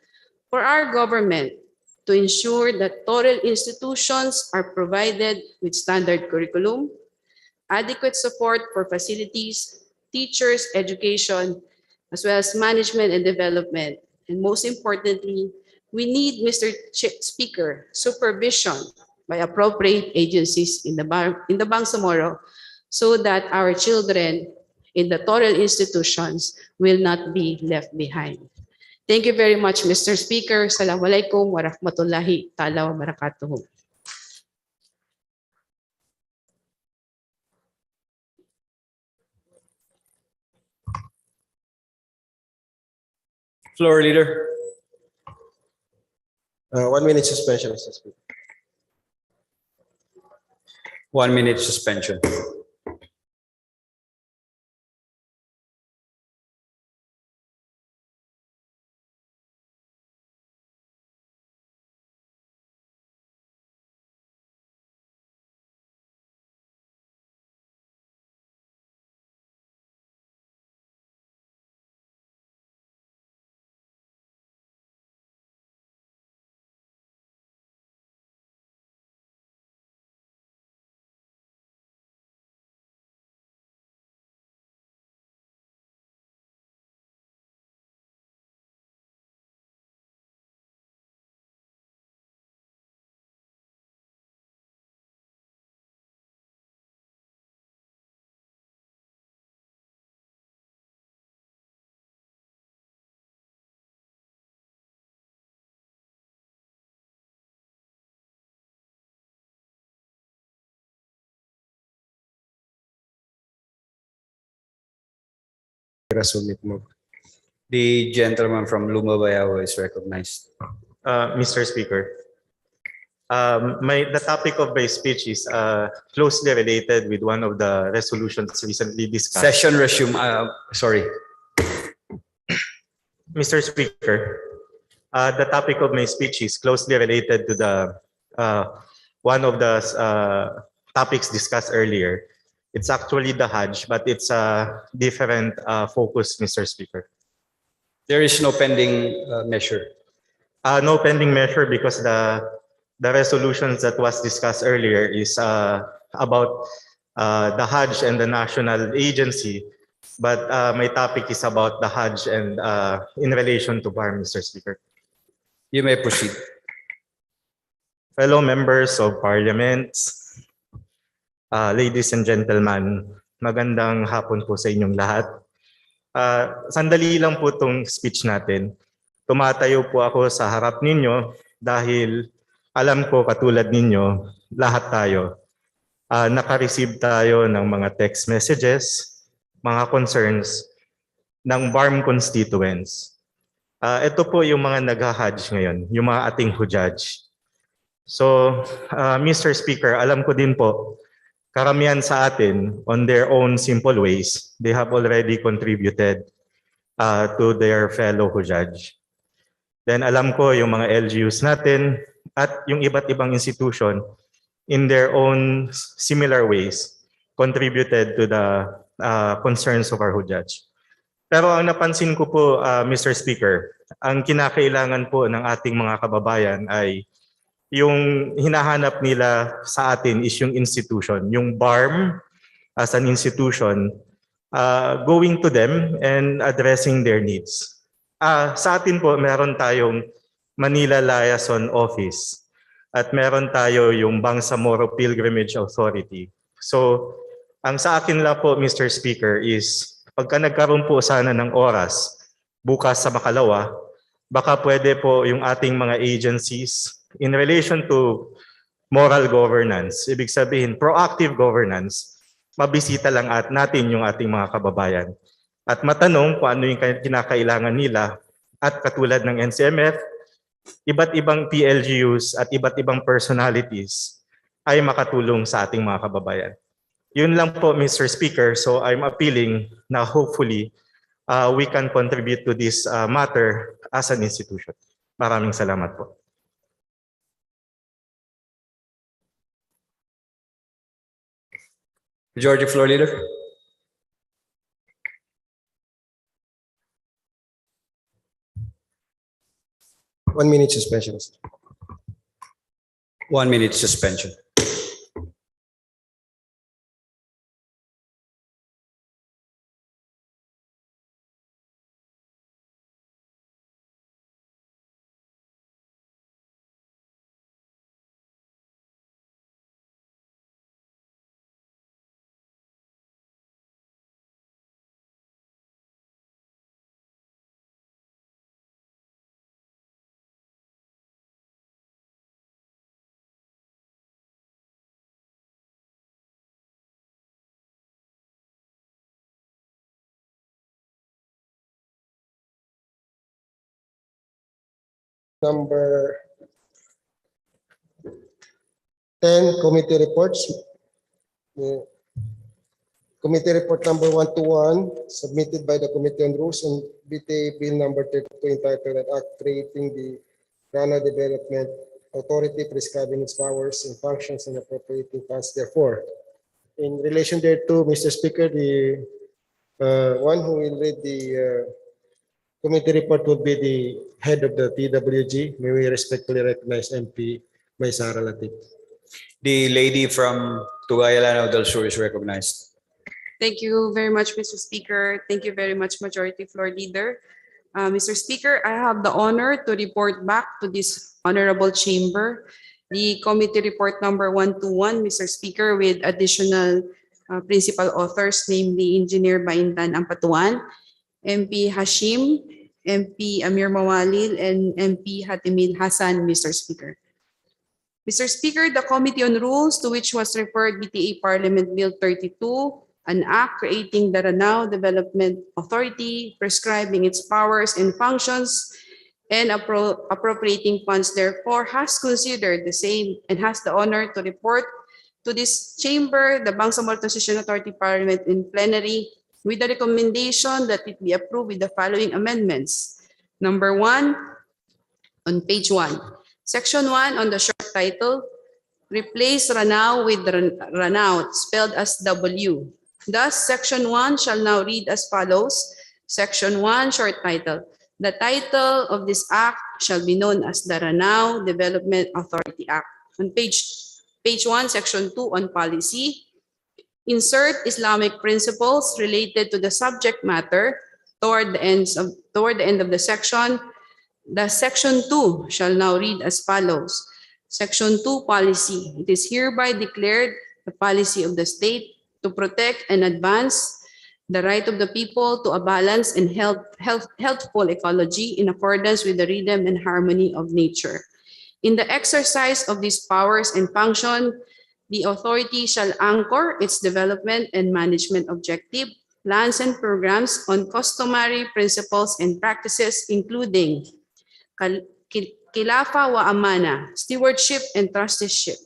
for our government to ensure that Torel institutions are provided with standard curriculum, adequate support for facilities, teachers, education, as well as management and development. And most importantly, we need, Mr. Speaker, supervision by appropriate agencies in the Bangsamoro so that our children in the Torel institutions will not be left behind. Thank you very much, Mr. Speaker. Assalamualaikum warahmatullahi ta'ala wabarakatuh. Floor leader. 1 minute suspension, Mr. Speaker. 1 minute suspension. Submit mo. The gentleman from Lumabayaw is recognized. Mr. Speaker, the topic of my speech is closely related with one of the resolutions recently discussed. Session resume. Sorry. Mr. Speaker, the topic of my speech is closely related to the one of the topics discussed earlier. It's actually the Hajj, but it's a different focus, Mr. Speaker. There is no pending measure. No pending measure because the resolutions that was discussed earlier is about the Hajj and the national agency, but my topic is about the Hajj and in relation to BARM, Mr. Speaker. You may proceed. fellow members of parliament, ladies and gentlemen, magandang hapon po sa inyong lahat. Sandali lang po itong speech natin. Tumatayo po ako sa harap ninyo dahil alam ko katulad ninyo, lahat tayo, naka-receive tayo ng mga text messages, mga concerns ng BARM constituents. Ito po yung mga nag-hajj ngayon, yung mga ating hujaj. So, Mr. Speaker, alam ko din po, karamihan sa atin, on their own simple ways, they have already contributed to their fellow hujaj. Then alam ko yung mga LGUs natin at yung iba't ibang institution in their own similar ways contributed to the concerns of our hujaj. Pero ang napansin ko po, Mr. Speaker, ang kinakailangan po ng ating mga kababayan ay yung hinahanap nila sa atin is yung institution, yung BARM as an institution, going to them and addressing their needs. Sa atin po, meron tayong Manila Liaison Office at meron tayo yung Bangsamoro Pilgrimage Authority. So, ang sa akin lang po, Mr. Speaker, is pagka nagkaroon po sana ng oras bukas sa Makalawa, baka pwede po yung ating mga agencies in relation to moral governance, ibig sabihin proactive governance, mabisita lang natin yung ating mga kababayan at matanong kung ano yung kinakailangan nila at katulad ng NCMF, iba't ibang PLGUs at iba't ibang personalities ay makatulong sa ating mga kababayan. Yun lang po, Mr. Speaker. So I'm appealing na hopefully we can contribute to this matter as an institution. Maraming salamat po. Majority Floor Leader. One minute suspension. 1 minute suspension. Number 10, committee reports. Committee report number 121, submitted by the Committee on Rules on BTA Bill number 32, entitled an Act creating the Ghana Development Authority, prescribing its powers and functions and appropriating funds therefore. In relation thereto, Mr. Speaker, the one who will read the committee report would be the head of the TWG. May we respectfully recognize MP Maysara Latif. The lady from Tugayalan del Sur is recognized. Thank you very much, Mr. Speaker. Thank you very much, Majority Floor Leader. Mr. Speaker, I have the honor to report back to this honorable chamber the committee report number 121, Mr. Speaker, with additional principal authors, namely Engineer Baintan Ampatuan, MP Hashim, MP Amir Mawalil, and MP Hatimil Hassan, Mr. Speaker. Mr. Speaker, the Committee on Rules, to which was referred BTA Parliament Bill 32, an act creating the Ranao Development Authority, prescribing its powers and functions, and appropriating funds, therefore, has considered the same and has the honor to report to this chamber, the Bangsamoro Transition Authority Parliament in plenary, with the recommendation that it be approved with the following amendments. Number 1, on page 1. Section 1 on the short title, replace Ranao with Ranao, spelled as W. Thus, Section 1 shall now read as follows. Section 1, short title. The title of this act shall be known as the Ranao Development Authority Act. On page 1, Section 2 on policy, insert Islamic principles related to the subject matter toward the end of the section. The Section 2 shall now read as follows. Section 2, policy. It is hereby declared the policy of the state to protect and advance the right of the people to a balanced and healthful ecology in accordance with the rhythm and harmony of nature. In the exercise of these powers and function, the authority shall anchor its development and management objective, plans and programs on customary principles and practices, including Khilafa wa amana, stewardship and trusteeship.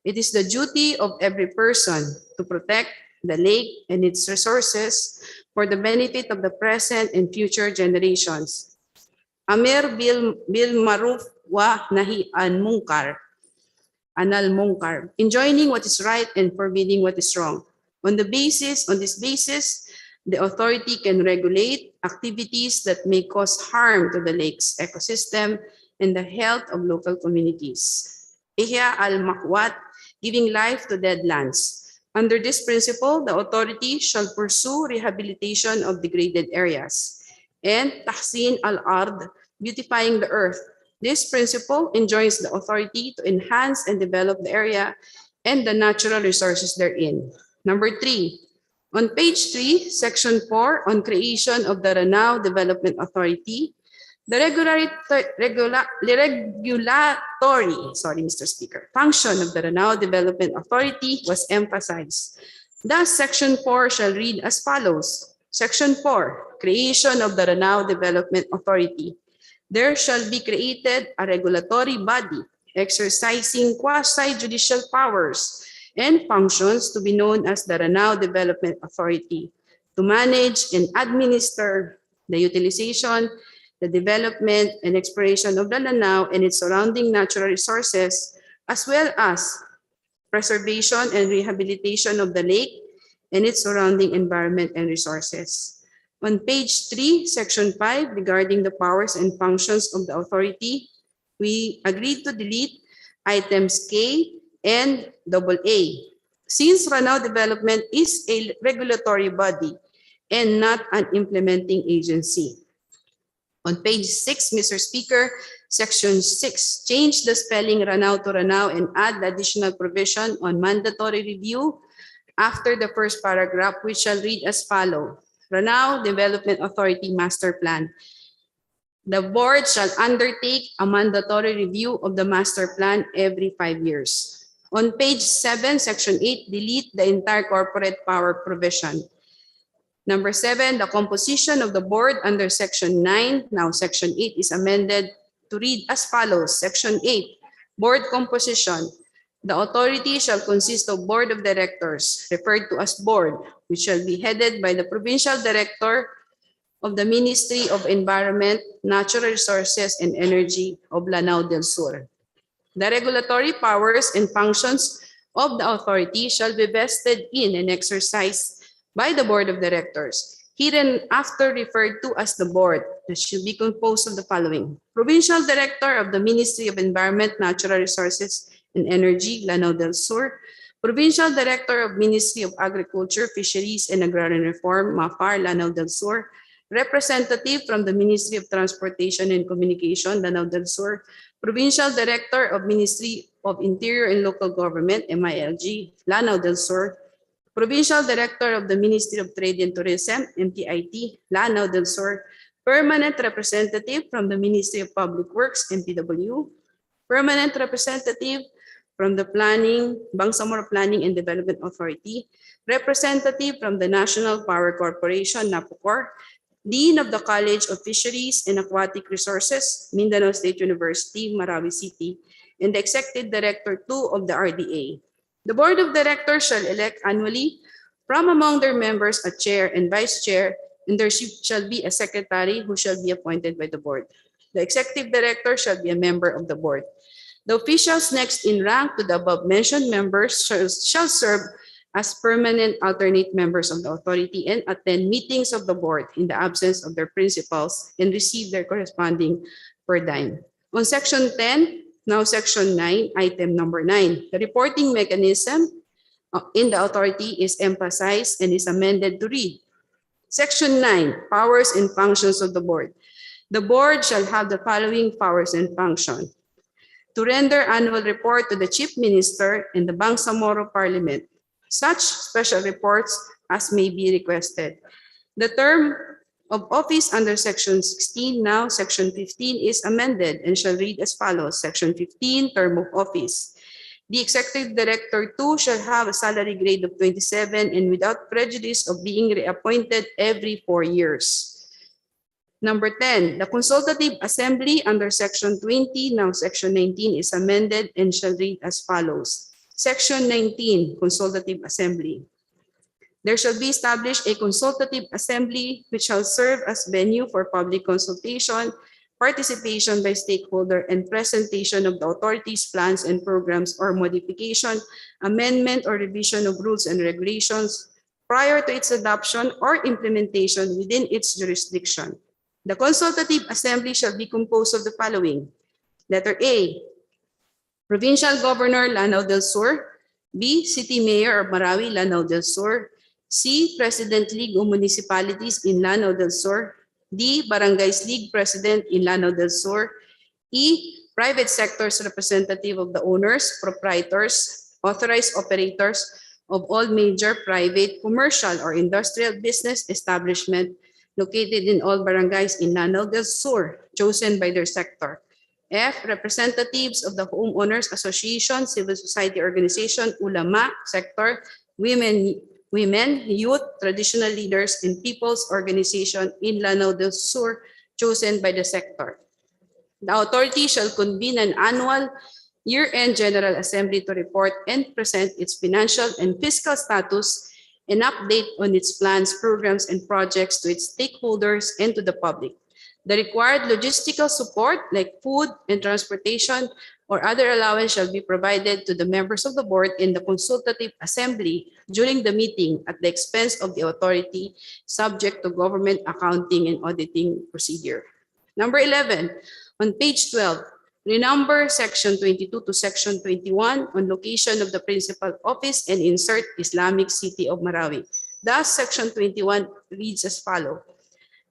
It is the duty of every person to protect the lake and its resources for the benefit of the present and future generations. Amir bil maruf wa nahi an munkar, anal munkar, enjoining what is right and forbidding what is wrong. On this basis, the authority can regulate activities that may cause harm to the lake's ecosystem and the health of local communities. Ihya al-makwat, giving life to dead lands. Under this principle, the authority shall pursue rehabilitation of degraded areas, and tahsin al-ard, beautifying the earth. This principle enjoins the authority to enhance and develop the area and the natural resources therein. Number 3, on page 3, section 4, on creation of the Ranao Development Authority, the regulatory function of the Ranao Development Authority was emphasized. Thus, Section 4 shall read as follows. Section 4, creation of the Ranao Development Authority. There shall be created a regulatory body exercising quasi-judicial powers and functions to be known as the Ranao Development Authority to manage and administer the utilization, the development and exploration of the Lanao and its surrounding natural resources, as well as preservation and rehabilitation of the lake and its surrounding environment and resources. On page 3, section 5, regarding the powers and functions of the authority, we agreed to delete items K and AA. Since Ranao Development is a regulatory body and not an implementing agency. On page 6, Mr. Speaker, section 6, change the spelling Ranao to Ranao and add the additional provision on mandatory review after the first paragraph, which shall read as follows. Ranao Development Authority Master Plan. The board shall undertake a mandatory review of the master plan every 5 years. On page 7, section 8, delete the entire corporate power provision. Number 7, the composition of the board under section 9, now section 8 is amended to read as follows. Section 8, board composition. The authority shall consist of board of directors, referred to as board, which shall be headed by the provincial director of the Ministry of Environment, Natural Resources and Energy of Lanao del Sur. The regulatory powers and functions of the authority shall be vested in and exercised by the Board of Directors, hereinafter referred to as the Board, that should be composed of the following. Provincial Director of the Ministry of Environment, Natural Resources and Energy, Lanao del Sur. Provincial Director of Ministry of Agriculture, Fisheries and Agrarian Reform, MAFAR, Lanao del Sur. Representative from the Ministry of Transportation and Communication, Lanao del Sur. Provincial Director of Ministry of Interior and Local Government, MILG, Lanao del Sur. Provincial Director of the Ministry of Trade and Tourism, MTIT, Lanao del Sur. Permanent Representative from the Ministry of Public Works, MPW. Permanent Representative from the Bangsamoro Planning and Development Authority. Representative from the National Power Corporation, NAPOCOR. Dean of the College of Fisheries and Aquatic Resources, Mindanao State University, Marawi City, and the Executive Director 2 of the RDA. The Board of Directors shall elect annually from among their members a chair and vice chair, and there shall be a secretary who shall be appointed by the board. The Executive Director shall be a member of the board. The officials next in rank to the above-mentioned members shall serve as permanent alternate members of the authority and attend meetings of the board in the absence of their principals and receive their corresponding per diem. On section 10, now section 9, item number 9, the reporting mechanism in the authority is emphasized and is amended to read. Section 9, powers and functions of the board. The board shall have the following powers and functions. to render annual report to the Chief Minister and the Bangsamoro Parliament, such special reports as may be requested. The term of office under Section 16, now Section 15, is amended and shall read as follows. Section 15, term of office. The Executive Director 2 shall have a salary grade of 27 and without prejudice of being reappointed every 4 years. Number 10, the Consultative Assembly under Section 20, now Section 19, is amended and shall read as follows. Section 19, Consultative Assembly. There shall be established a consultative assembly which shall serve as venue for public consultation, participation by stakeholder, and presentation of the authority's plans and programs or modification, amendment, or revision of rules and regulations prior to its adoption or implementation within its jurisdiction. The consultative assembly shall be composed of the following. Letter A, Provincial Governor Lanao del Sur. B, City Mayor of Marawi, Lanao del Sur. C, President League of Municipalities in Lanao del Sur. D, Barangays League President in Lanao del Sur. E, private sector's representative of the owners, proprietors, authorized operators of all major private, commercial, or industrial business establishment located in all barangays in Lanao del Sur, chosen by their sector. F, representatives of the Homeowners Association, Civil Society Organization, Ulama sector, women, youth, traditional leaders, and people's organization in Lanao del Sur, chosen by the sector. The authority shall convene an annual year-end General Assembly to report and present its financial and fiscal status and update on its plans, programs, and projects to its stakeholders and to the public. The required logistical support like food and transportation or other allowance shall be provided to the members of the board in the consultative assembly during the meeting at the expense of the authority, subject to government accounting and auditing procedure. Number 11, on page 12, renumber section 22 to section 21 on location of the principal office and insert Islamic City of Marawi. Thus, section 21 reads as follows.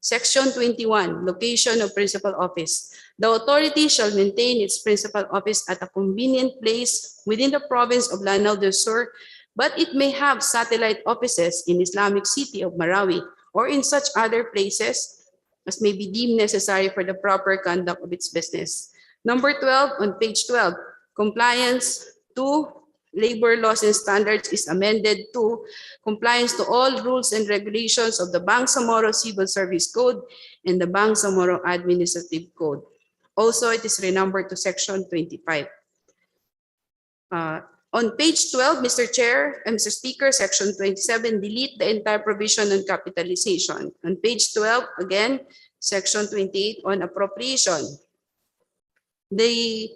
Section 21, location of principal office. The authority shall maintain its principal office at a convenient place within the province of Lanao del Sur, but it may have satellite offices in Islamic City of Marawi or in such other places as may be deemed necessary for the proper conduct of its business. Number 12, on page 12, compliance to labor laws and standards is amended to compliance to all rules and regulations of the Bangsamoro Civil Service Code and the Bangsamoro Administrative Code. Also, it is renumbered to section 25. On page 12, Mr. Chair and Mr. Speaker, section 27, delete the entire provision on capitalization. On page 12, again, section 28 on appropriation. The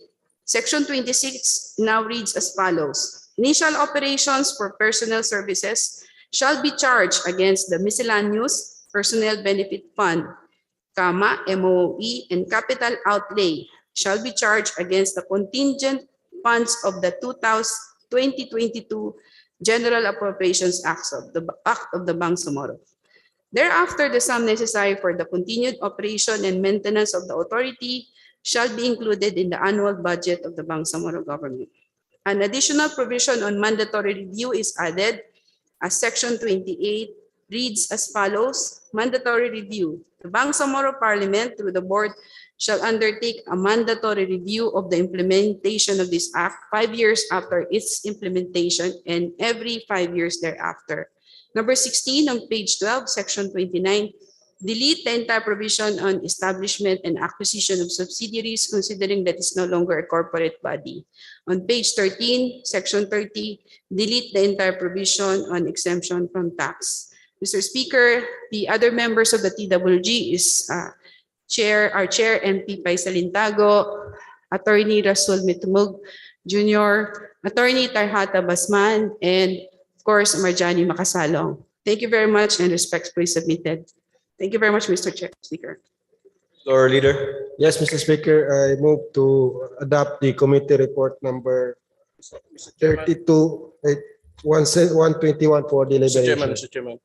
section 26 now reads as follows. Initial operations for personnel services shall be charged against the miscellaneous personnel benefit fund, MOE, and capital outlay shall be charged against the contingent funds of the 2022 General Appropriations Act of the Bangsamoro. Thereafter, the sum necessary for the continued operation and maintenance of the authority shall be included in the annual budget of the Bangsamoro government. An additional provision on mandatory review is added as section 28 reads as follows. Mandatory review. The Bangsamoro Parliament through the board shall undertake a mandatory review of the implementation of this act 5 years after its implementation and every 5 years thereafter. Number 16 on page 12, section 29, delete the entire provision on establishment and acquisition of subsidiaries, considering that it's no longer a corporate body. On page 13, section 30, delete the entire provision on exemption from tax. Mr. Speaker, the other members of the TWG is our Chair MP Paisalintago, Attorney Rasul Mitumug Jr., Attorney Tarhata Basman, and of course, Marjani Makasalong. Thank you very much and respectfully submitted. Thank you very much, Mr. Speaker. Floor Leader. Yes, Mr. Speaker, I move to adopt the committee report number 32, 121 for deliberation. Mr. Chairman.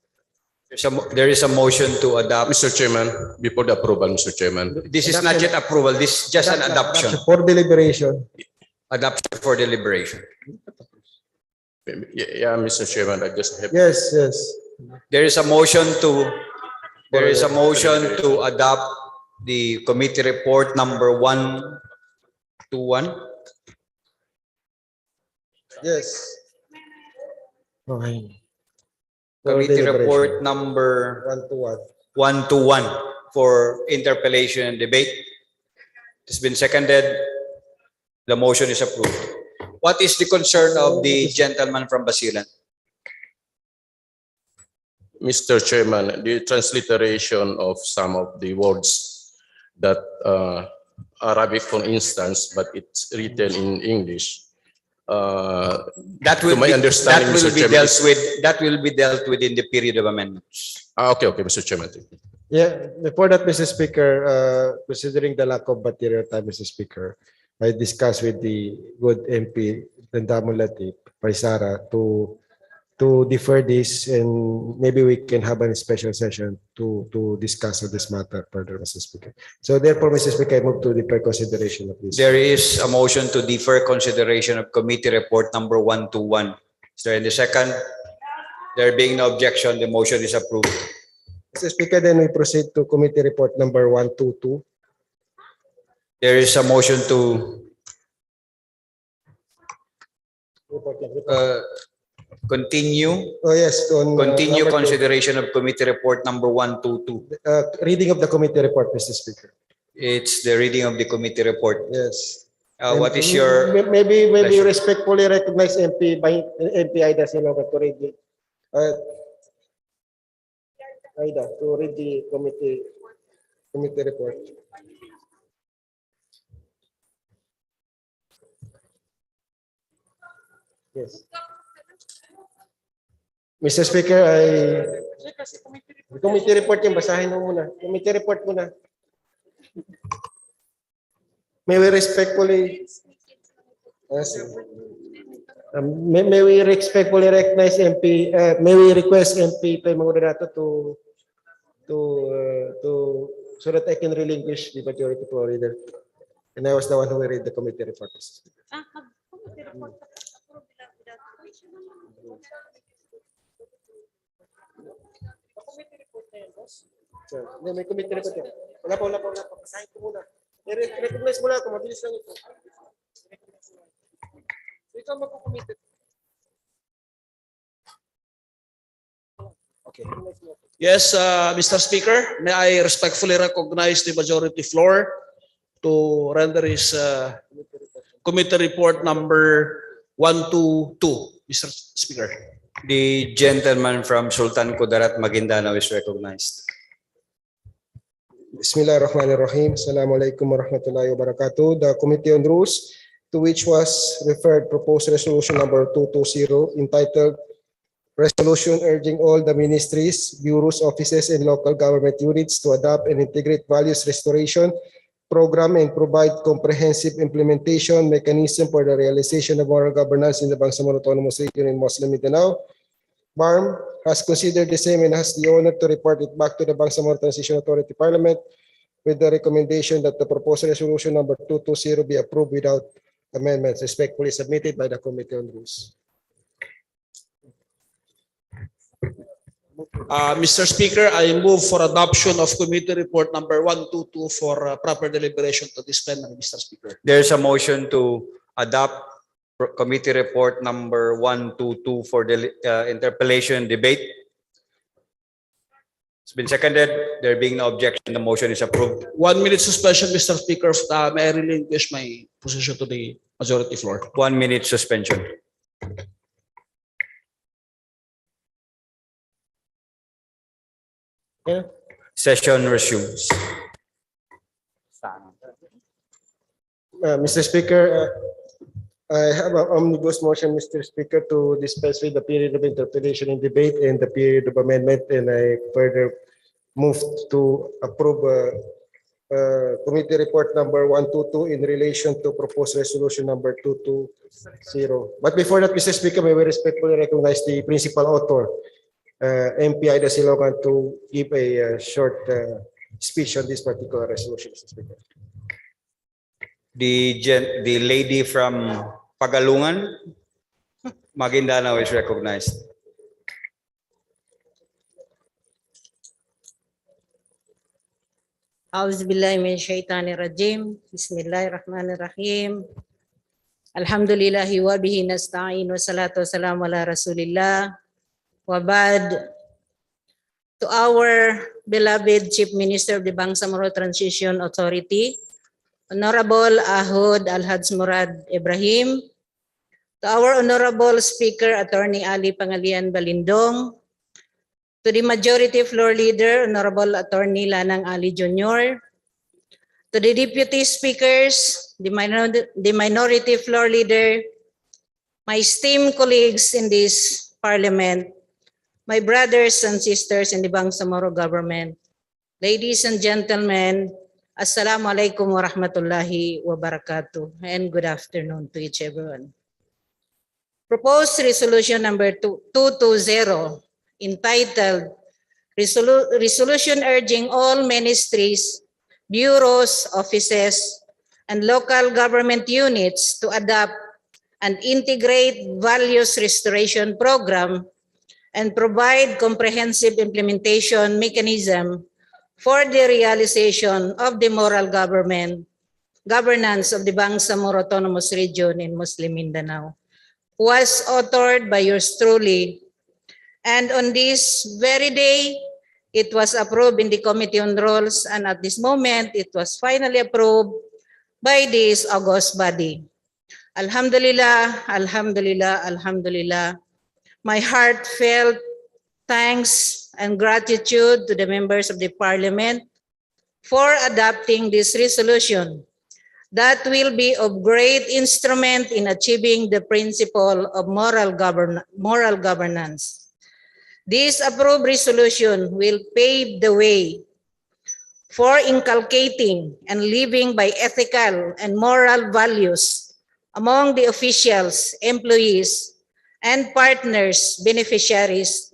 There is a motion to adopt. Mr. Chairman, before the approval, Mr. Chairman. This is not yet approval. This is just an adoption. For deliberation. Adoption for deliberation. Yeah, Mr. Chairman, I just have. Yes, yes. There is a motion to adopt the committee report number 121. Yes. Okay. For Committee deliberation. report number 121. 121 for interpellation and debate. It's been seconded. The motion is approved. What is the concern of the gentleman from Basilan? Mr. Chairman, the transliteration of some of the words that Arabic, for instance, but it's written in English. That will to my be, understanding, that will Mr. be Chairman, dealt with. That will be dealt with in the period of amendments. Okay, Mr. Chairman. Yeah, before that, Mr. Speaker, considering the lack of material time, Mr. Speaker, I discussed with the good MP, Dandamo Latif, Paisara, to defer this, and maybe we can have a special session to discuss on this matter further, Mr. Speaker. So therefore, Mr. Speaker, I move to defer consideration of this. There is a motion to defer consideration of committee report number 121. Is there any second? There being no objection, the motion is approved. Mr. Speaker, then we proceed to committee report number 122. There is a motion to continue. Oh yes, Continue number consideration of committee report number 122. reading of the committee report, Mr. Speaker. It's the reading of the committee report. Yes. What is your maybe pleasure? respectfully recognize MP Aida Silva to read the Aida to read the committee report. Yes. Mr. Speaker, committee report yung basahin mo muna. Committee report muna. May we respectfully may we respectfully recognize MP, may we request MP Toy Moderato to so that I can relinquish the majority floor leader. And I was the one who will read the committee report. May committee report yan. Wala pa. Basahin ko muna. I-recognize mo na ako. Mabilis lang ito. Ikaw magkukomite. Okay. Yes, Mr. Speaker, may I respectfully recognize the majority floor to render his committee report number 122, Mr. Speaker. The gentleman from Sultan Kudarat, Maguindanao is recognized. Bismillahirrahmanirrahim. Assalamualaikum warahmatullahi wabarakatuh. The Committee on Rules, to which was referred proposed resolution number 220 entitled Resolution urging all the ministries, bureaus, offices, and local government units to adopt and integrate values restoration program and provide comprehensive implementation mechanism for the realization of moral governance in the Bangsamoro Autonomous Region in Muslim Mindanao. BARM has considered the same and has the honor to report it back to the Bangsamoro Transition Authority Parliament with the recommendation that the proposed resolution number 220 be approved without amendments, respectfully submitted by the Committee on Rules. Mr. Speaker, I move for adoption of committee report number 122 for proper deliberation to this plenary, Mr. Speaker. There's a motion to adopt committee report number 122 for the interpellation debate. It's been seconded. There being no objection, the motion is approved. 1 minute suspension, Mr. Speaker. May I relinquish my position to the majority floor? 1 minute suspension. Session resumes. Mr. Speaker, I have an omnibus motion, Mr. Speaker, to dispense with the period of interpellation and debate and the period of amendment, and I further move to approve committee report number 122 in relation to proposed resolution number 220. But before that, Mr. Speaker, may we respectfully recognize the principal author, MP Aida Silogan, to give a short speech on this particular resolution, Mr. Speaker. The lady from Pagalungan, Maguindanao is recognized. Auzubillahi minasyaitonirrajim. Bismillahirrahmanirrahim. Alhamdulillahi wa bihi nasta'in wa salatu wassalamu ala Rasulillah. Wa ba'd. To our beloved Chief Minister of the Bangsamoro Transition Authority, Honorable Ahud Al-Haj Murad Ibrahim, to our Honorable Speaker Attorney Ali Pangalian Balindong, to the Majority Floor Leader Honorable Attorney Lanang Ali Jr., to the Deputy Speakers, the Minority Floor Leader, my esteemed colleagues in this Parliament, my brothers and sisters in the Bangsamoro government, ladies and gentlemen, Assalamualaikum warahmatullahi wabarakatuh, and good afternoon to each everyone. Proposed resolution number 220 entitled Resolution urging all ministries, bureaus, offices, and local government units to adopt and integrate values restoration program and provide comprehensive implementation mechanism for the realization of the moral governance of the Bangsamoro Autonomous Region in Muslim Mindanao, was authored by yours truly. And on this very day, it was approved in the Committee on Rules, and at this moment, it was finally approved by this august body. Alhamdulillah, alhamdulillah, alhamdulillah. My heartfelt thanks and gratitude to the members of the Parliament for adopting this resolution that will be of great instrument in achieving the principle of moral governance. This approved resolution will pave the way for inculcating and living by ethical and moral values among the officials, employees, and partners, beneficiaries,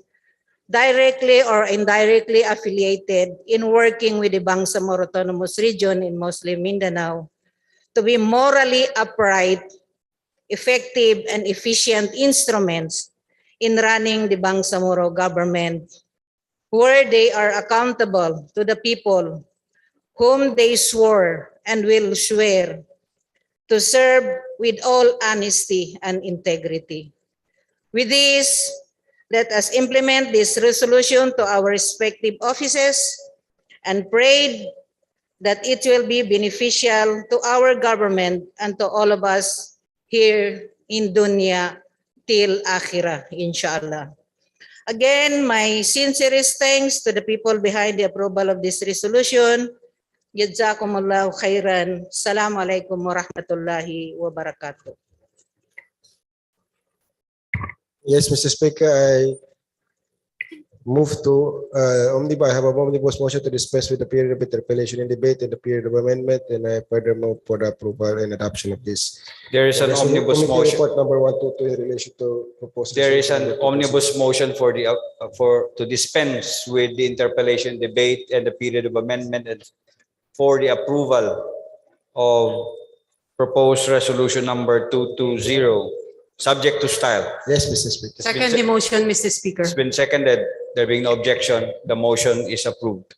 directly or indirectly affiliated in working with the Bangsamoro Autonomous Region in Muslim Mindanao to be morally upright, effective, and efficient instruments in running the Bangsamoro government, where they are accountable to the people whom they swore and will swear to serve with all honesty and integrity. With this, let us implement this resolution to our respective offices and pray that it will be beneficial to our government and to all of us here in dunya till akhirah, inshallah. Again, my sincerest thanks to the people behind the approval of this resolution. Jazakumullahu khairan. Assalamualaikum warahmatullahi wabarakatuh. Yes, Mr. Speaker, I move to I have an omnibus motion to dispense with the period of interpellation and debate and the period of amendment, and I further move for the approval and adoption of this. There is an omnibus motion. Report number 122 in relation to proposed. There is an omnibus motion for the to dispense with the interpellation, debate, and the period of amendment, and for the approval of proposed resolution number 220. Subject to style. Yes, Mr. Speaker. Second the motion, Mr. Speaker. It's been seconded. There being no objection, the motion is approved.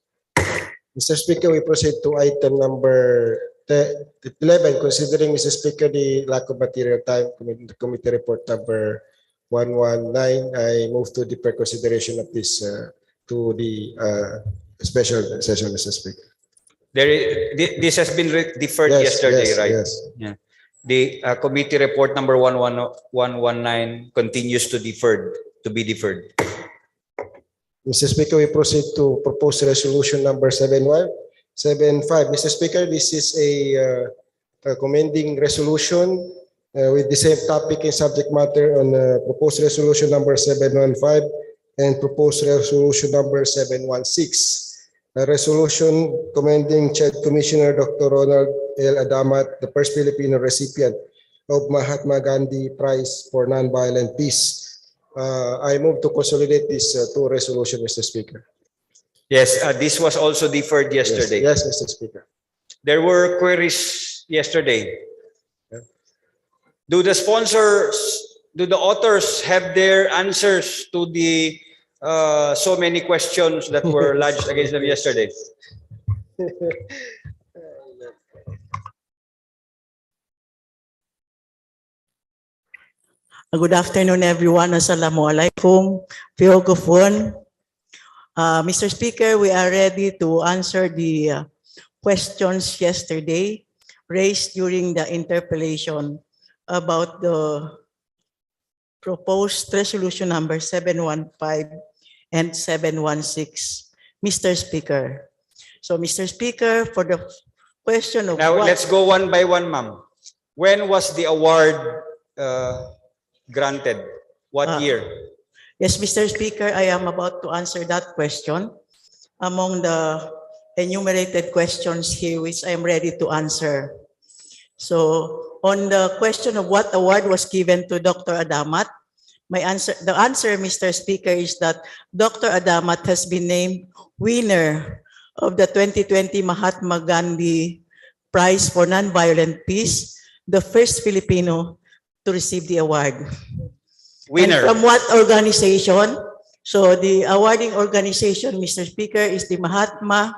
Mr. Speaker, we proceed to item number 11. Considering, Mr. Speaker, the lack of material time, committee report number 119, I move to defer consideration of this to the special session, Mr. Speaker. This has been deferred yesterday, right? Yes. Yeah. The committee report number 119 continues to be deferred. Mr. Speaker, we proceed to propose resolution number 75. Mr. Speaker, this is a recommending resolution with the same topic and subject matter on proposed resolution number 715 and proposed resolution number 716. A resolution commending Child Commissioner Dr. Ronald L. Adamat, the first Filipino recipient of Mahatma Gandhi Prize for Nonviolent Peace. I move to consolidate these two resolutions, Mr. Speaker. Yes, this was also deferred yesterday. Yes, Mr. Speaker. There were queries yesterday. Do the sponsors, do the authors have their answers to the so many questions that were lodged against them yesterday? Good afternoon, everyone. Assalamualaikum. Piyogofon. Mr. Speaker, we are ready to answer the questions yesterday raised during the interpellation about the proposed resolution number 715 and 716. Mr. Speaker. So, Mr. Speaker, for the question of now, let's go one by one, ma'am. When was the award granted? What year? Yes, Mr. Speaker, I am about to answer that question. Among the enumerated questions here, which I am ready to answer. So, on the question of what award was given to Dr. Adamat, the answer, Mr. Speaker, is that Dr. Adamat has been named winner of the 2020 Mahatma Gandhi Prize for Nonviolent Peace, the first Filipino to receive the award. Winner. And from what organization? So the awarding organization, Mr. Speaker, is the Mahatma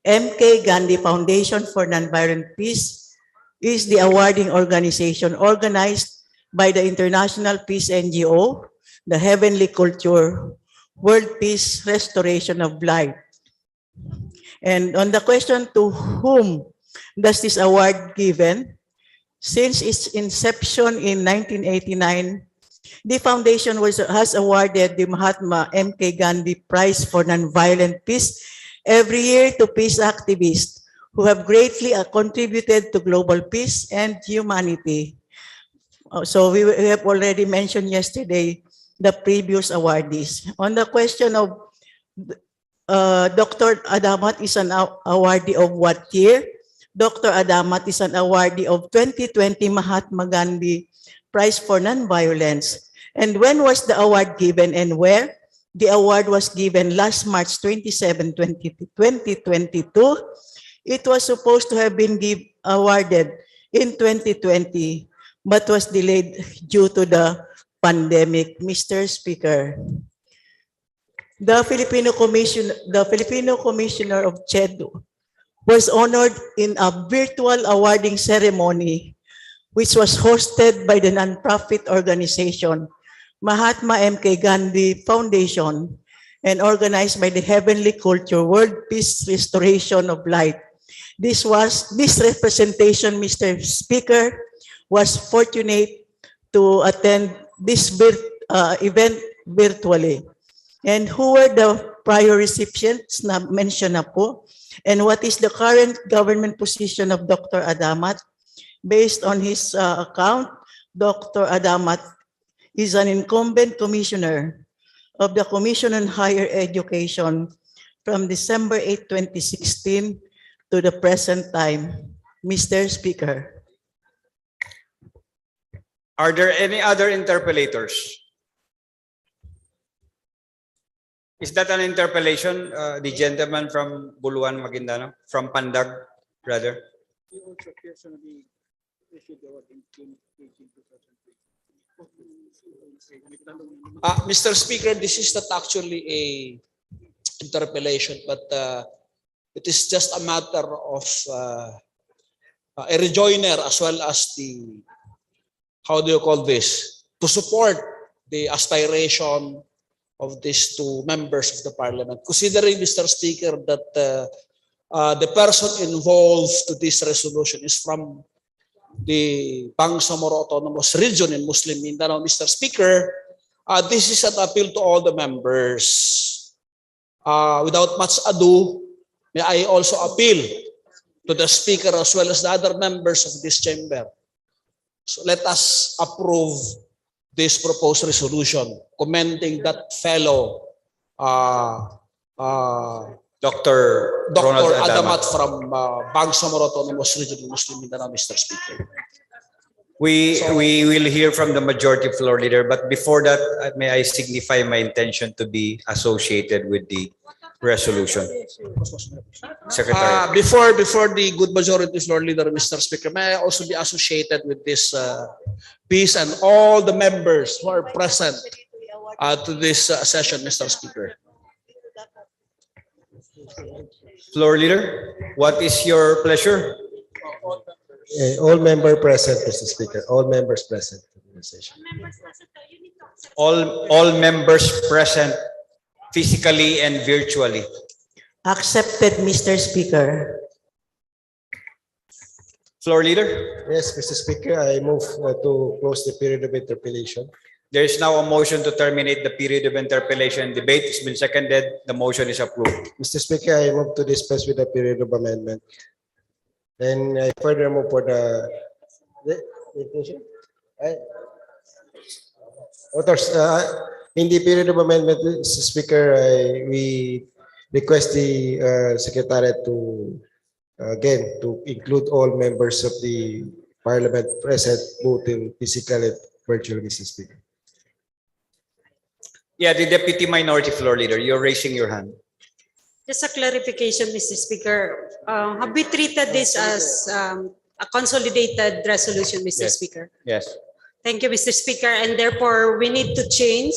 M.K. Gandhi Foundation for Nonviolent Peace, is the awarding organization organized by the International Peace NGO, the Heavenly Culture, World Peace Restoration of Life. And on the question to whom does this award given? Since its inception in 1989, the foundation has awarded the Mahatma M.K. Gandhi Prize for Nonviolent Peace every year to peace activists who have greatly contributed to global peace and humanity. So we have already mentioned yesterday the previous awardees. On the question of Dr. Adamat is an awardee of what year? Dr. Adamat is an awardee of 2020 Mahatma Gandhi Prize for Nonviolence. And when was the award given and where? The award was given last March 27, 2022. It was supposed to have been awarded in 2020, but was delayed due to the pandemic. Mr. Speaker, the Filipino Commissioner of CHED was honored in a virtual awarding ceremony which was hosted by the nonprofit organization Mahatma M.K. Gandhi Foundation and organized by the Heavenly Culture World Peace Restoration of Light. This representation, Mr. Speaker, was fortunate to attend this event virtually. And who were the prior recipients na mention na po? And what is the current government position of Dr. Adamat? Based on his account, Dr. Adamat is an incumbent commissioner of the Commission on Higher Education from December 8, 2016 to the present time. Mr. Speaker. Are there any other interpellators? Is that an interpellation, the gentleman from Buluan, Maguindano, from Pandag, rather? He also appears to be issued the award in 2018. Mr. Speaker, this is not actually a interpellation, but it is just a matter of a rejoinder as well as the, how do you call this, to support the aspiration of these two members of the parliament. Considering, Mr. Speaker, that the person involved to this resolution is from the Bangsamoro Autonomous Region in Muslim Mindanao, Mr. Speaker, this is an appeal to all the members. Without much ado, may I also appeal to the Speaker as well as the other members of this chamber. So let us approve this proposed resolution, commending that fellow Dr. Adamat from Bangsamoro Autonomous Region in Muslim Mindanao, Mr. Speaker. We will hear from the majority floor leader, but before that, may I signify my intention to be associated with the resolution. Secretary. Before the good majority floor leader, Mr. Speaker, may I also be associated with this piece and all the members who are present to this session, Mr. Speaker. Floor leader, what is your pleasure? All members present, Mr. Speaker. All members present in the session. All members present physically and virtually. Accepted, Mr. Speaker. Floor leader. Yes, Mr. Speaker, I move to close the period of interpellation. There is now a motion to terminate the period of interpellation. Debate has been seconded. The motion is approved. Mr. Speaker, I move to dispense with the period of amendment. And I further move for the authors, in the period of amendment, Mr. Speaker, we request the Secretariat to again to include all members of the Parliament present, both in physical and virtual, Mr. Speaker. Yeah, the Deputy Minority Floor Leader, you're raising your hand. Just a clarification, Mr. Speaker. Have we treated this as a consolidated resolution, Mr. Yes. Speaker? Yes. Thank you, Mr. Speaker. And therefore, we need to change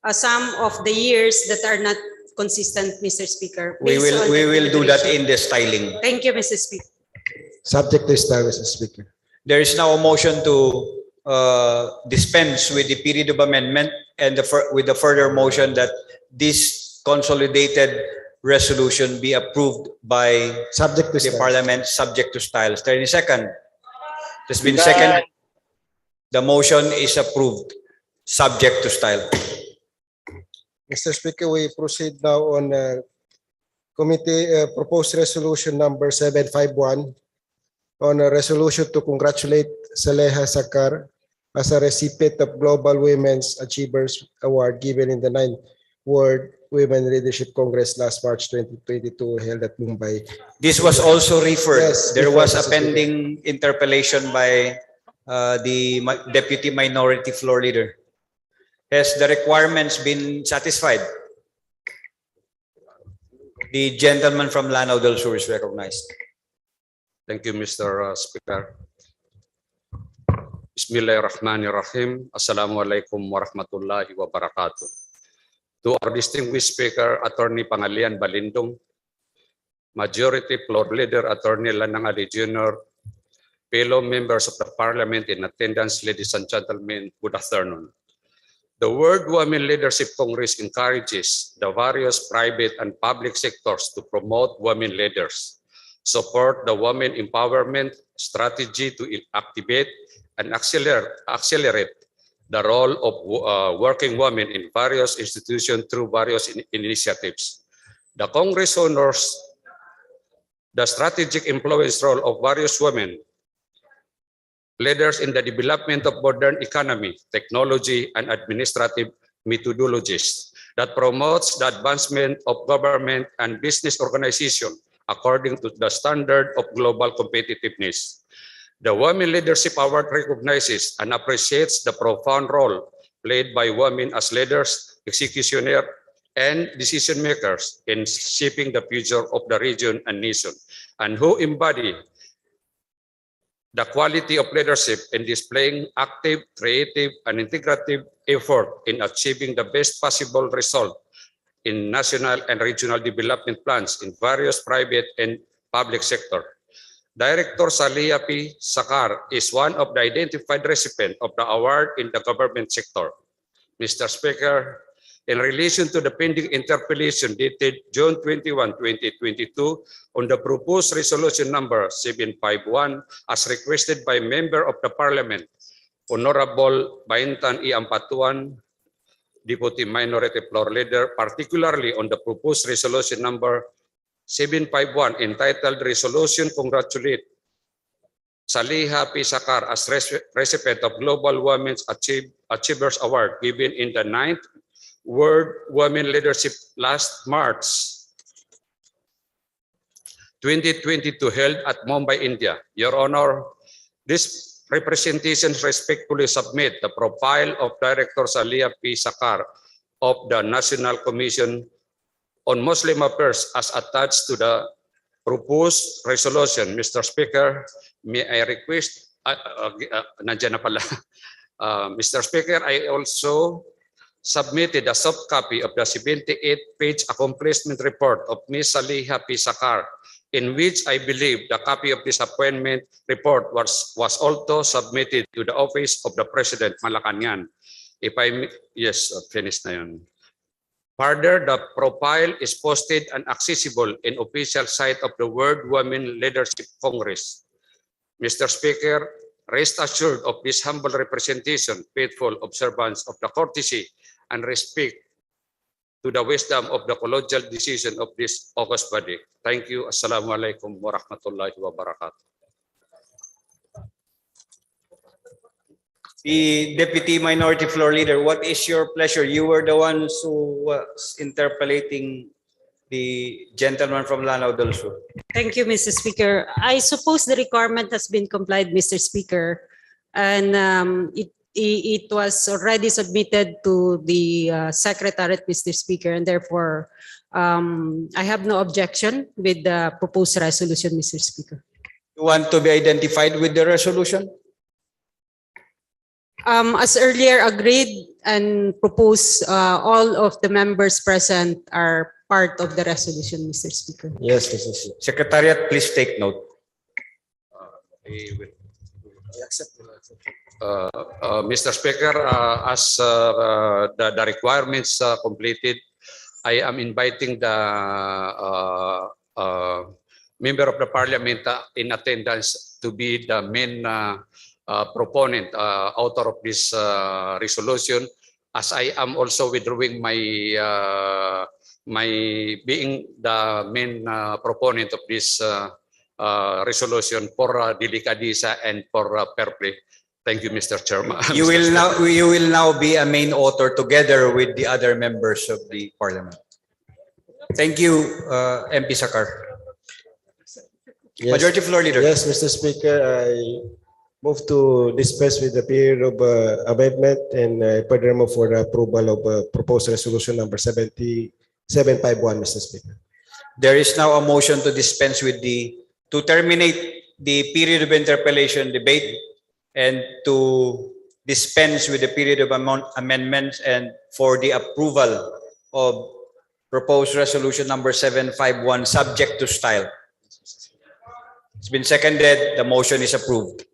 some of the years that are not consistent, Mr. Speaker. We based on the will do that deliberation. in the styling. Thank you, Mr. Speaker. Subject to style, Mr. Speaker. There is now a motion to dispense with the period of amendment and with the further motion that this consolidated resolution be approved by subject to the style. Parliament, subject to styles. 30 second. It has been seconded. The motion is approved, subject to style. Mr. Speaker, we proceed now on committee proposed resolution number 751 on a resolution to congratulate Saleha Sakar as a recipient of Global Women's Achievers Award given in the 9th World Women Leadership Congress last March 2022 held at Mumbai. This was also referred. Yes, There was a Mr. Speaker. pending interpellation by the Deputy Minority Floor Leader. Has the requirements been satisfied? The gentleman from Lanao del Sur is recognized. Thank you, Mr. Speaker. Bismillahirrahmanirrahim. Assalamualaikum warahmatullahi wabarakatuh. To our distinguished Speaker, Attorney Pangalian Balindong, Majority Floor Leader, Attorney Lanang Ali Jr., fellow members of the Parliament in attendance, ladies and gentlemen, good afternoon. The World Women Leadership Congress encourages the various private and public sectors to promote women leaders, support the women empowerment strategy to activate and accelerate the role of working women in various institutions through various initiatives. The Congress honors the strategic influence role of various women leaders in the development of modern economy, technology, and administrative methodologies that promotes the advancement of government and business organization according to the standard of global competitiveness. The Women Leadership Award recognizes and appreciates the profound role played by women as leaders, executioners, and decision makers in shaping the future of the region and nation, and who embody the quality of leadership in displaying active, creative, and integrative effort in achieving the best possible result in national and regional development plans in various private and public sector. Director Saleha P. Sakar is one of the identified recipients of the award in the government sector. Mr. Speaker, in relation to the pending interpellation dated June 21, 2022 on the proposed resolution number 751 as requested by member of the Parliament, Honorable Baintan E. Ampatuan, Deputy Minority Floor Leader, particularly on the proposed resolution number 751 entitled Resolution Congratulate Saleha P. Sakar as recipient of Global Women's Achievers Award given in the 9th World Women Leadership last March 2022 held at Mumbai, India. Your Honor, this representation respectfully submit the profile of Director Saleha P. Sakar of the National Commission on Muslim affairs as attached to the proposed resolution. Mr. Speaker, may I request, nandiyan na pala. Mr. Speaker, I also submitted a soft copy of the 78-page accomplishment report of Ms. Saliha P. Sakar, in which I believe the copy of this appointment report was also submitted to the Office of the President, Malacanang. If I, yes, finished na yun. Further, the profile is posted and accessible in official site of the World Women Leadership Congress. Mr. Speaker, rest assured of this humble representation, faithful observance of the courtesy and respect to the wisdom of the collegial decision of this august body. Thank you. Assalamu alaikum wa rahmatullahi wa barakatuh. The Deputy Minority Floor Leader, what is your pleasure? You were the ones who was interpellating the gentleman from Lanao del Sur. Thank you, Mr. Speaker. I suppose the requirement has been complied, Mr. Speaker, and it was already submitted to the Secretariat, Mr. Speaker, and therefore I have no objection with the proposed resolution, Mr. Speaker. You want to be identified with the resolution? As earlier agreed and proposed, all of the members present are part of the resolution, Mr. Speaker. Yes, Mr. Speaker. Secretariat, please take note. Mr. Speaker, as the requirements completed, I am inviting the member of the parliament in attendance to be the main proponent, author of this resolution, as I am also withdrawing my being the main proponent of this resolution for delicadeza and for fair play. Thank you, Mr. Chairman. You will now be a main author together with the other members of the parliament. Thank you, MP Sakar. Yes. Majority Floor Leader. Yes, Mr. Speaker, I move to dispense with the period of amendment and further move for the approval of proposed resolution number 751, Mr. Speaker. There is now a motion to dispense with to terminate the period of interpellation debate and to dispense with the period of amendments and for the approval of proposed resolution number 751 subject to style. It's been seconded. The motion is approved.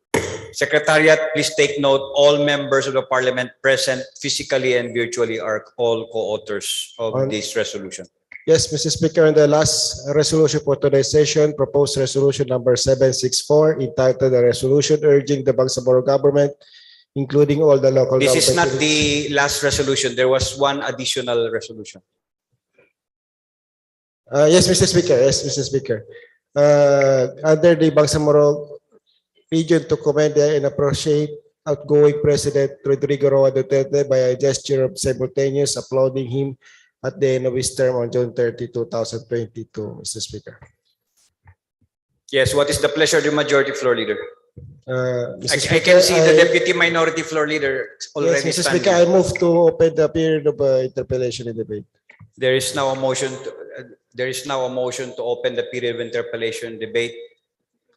Secretariat, please take note, all members of the parliament present physically and virtually are all co-authors of this resolution. Yes, Mr. Speaker, and the last resolution for today's session, proposed resolution number 764, entitled a resolution urging the Bangsamoro government, including all the local This is not units. the last resolution. There was one additional resolution. Yes, Mr. Speaker. Yes, Mr. Speaker. Under the Bangsamoro region to commend and appreciate outgoing President Rodrigo Roa Duterte by a gesture of simultaneous applauding him at the end of his term on June 30, 2022, Mr. Speaker. Yes, what is the pleasure of the majority floor leader? Mr. I can see the deputy minority floor leader already Yes, Mr. standing. Speaker, I move to open the period of interpellation and debate. There is now a motion to open the period of interpellation debate.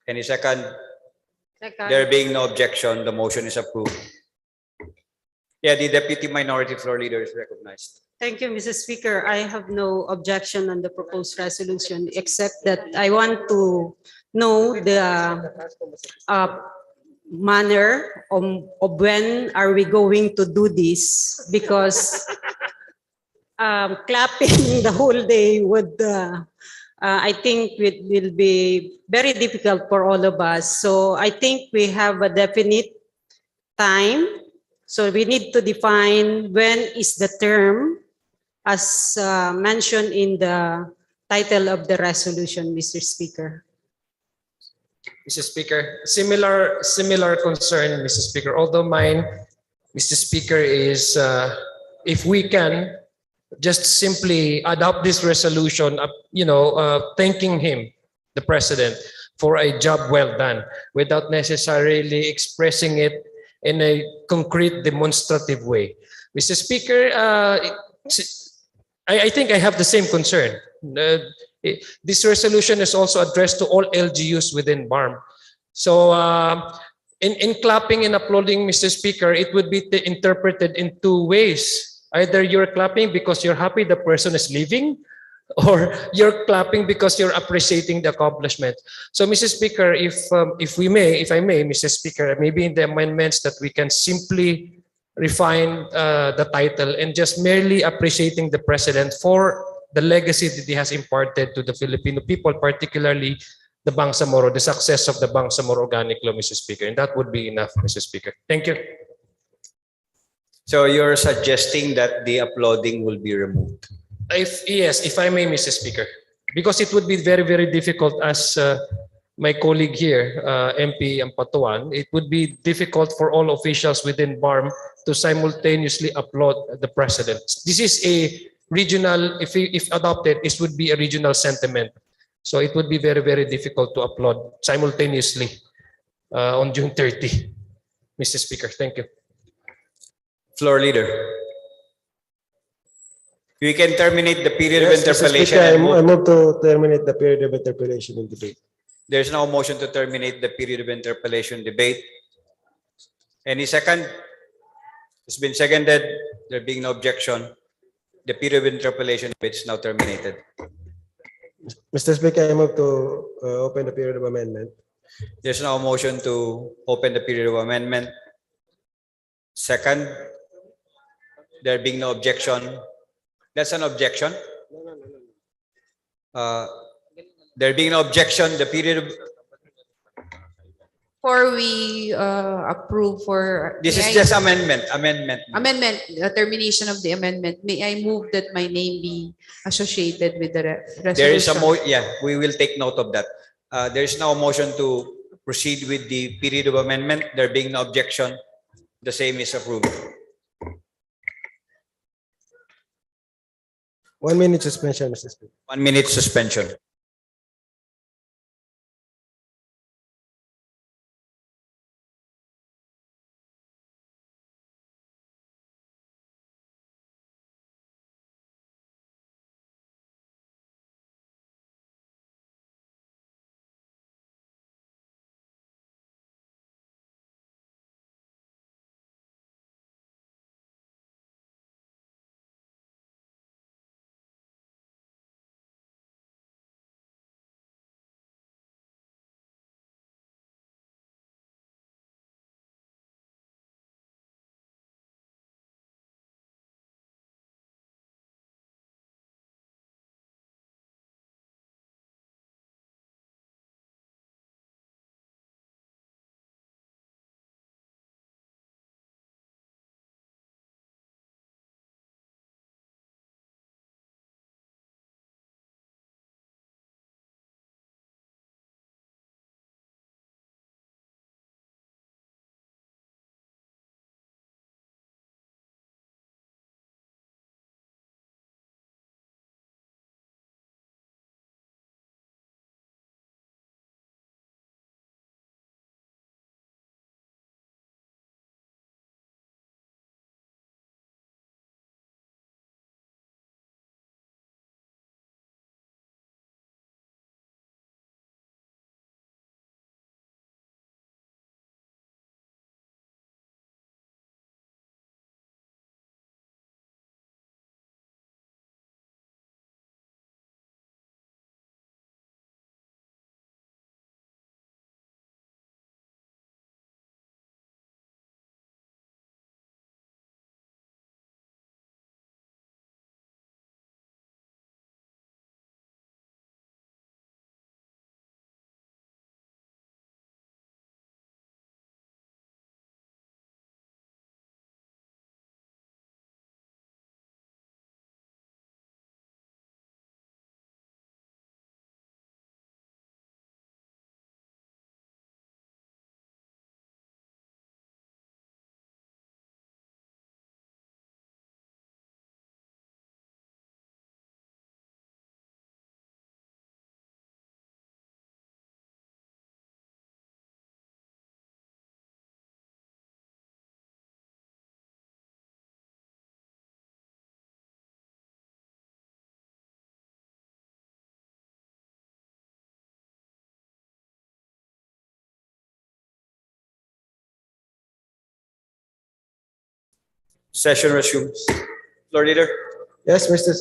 Any second? Second. There being no objection, the motion is approved. Yeah, the deputy minority floor leader is recognized. Thank you, Mr. Speaker. I have no objection on the proposed resolution, except that I want to know the manner of when are we going to do this, because clapping the whole day would, I think it will be very difficult for all of us. So I think we have a definite time. So we need to define when is the term as mentioned in the title of the resolution, Mr. Speaker. Mr. Speaker, similar concern, Mr. Speaker. Although mine, Mr. Speaker, is if we can just simply adopt this resolution, thanking him, the President, for a job well done, without necessarily expressing it in a concrete, demonstrative way. Mr. Speaker, I think I have the same concern. This resolution is also addressed to all LGUs within BARM. So in clapping and applauding, Mr. Speaker, it would be interpreted in two ways. Either you're clapping because you're happy the person is leaving, or you're clapping because you're appreciating the accomplishment. So, Mr. Speaker, if I may, Mr. Speaker, maybe in the amendments that we can simply refine the title and just merely appreciating the President for the legacy that he has imparted to the Filipino people, particularly the Bangsamoro, the success of the Bangsamoro Organic Law, Mr. Speaker. And that would be enough, Mr. Speaker. Thank you. So you're suggesting that the applauding will be removed? Yes, if I may, Mr. Speaker, because it would be very, very difficult as my colleague here, MP Ampatuan, it would be difficult for all officials within BARM to simultaneously applaud the President. This is a regional, if adopted, this would be a regional sentiment. So it would be very, very difficult to applaud simultaneously on June 30. Mr. Speaker, thank you. Floor leader. We can terminate the period of Yes, Mr. interpellation. Speaker, and I move to terminate the period of interpellation and debate. There's no motion to terminate the period of interpellation debate. Any second? It's been seconded. There being no objection, the period of interpellation debate is now terminated. Mr. Speaker, I move to open the period of amendment. There's no motion to open the period of amendment. Second, there being no objection. That's an objection. There being no objection, the period of... Before we approve for... This is just amendment. Amendment. Termination of the amendment. May I move that my name be associated with the resolution? There is a yeah, we will take note of that. There is no motion to proceed with the period of amendment. There being no objection, the same is approved. 1 minute suspension, Mr. Speaker. 1 minute suspension. Session resumes. Floor Leader. Yes, Mr.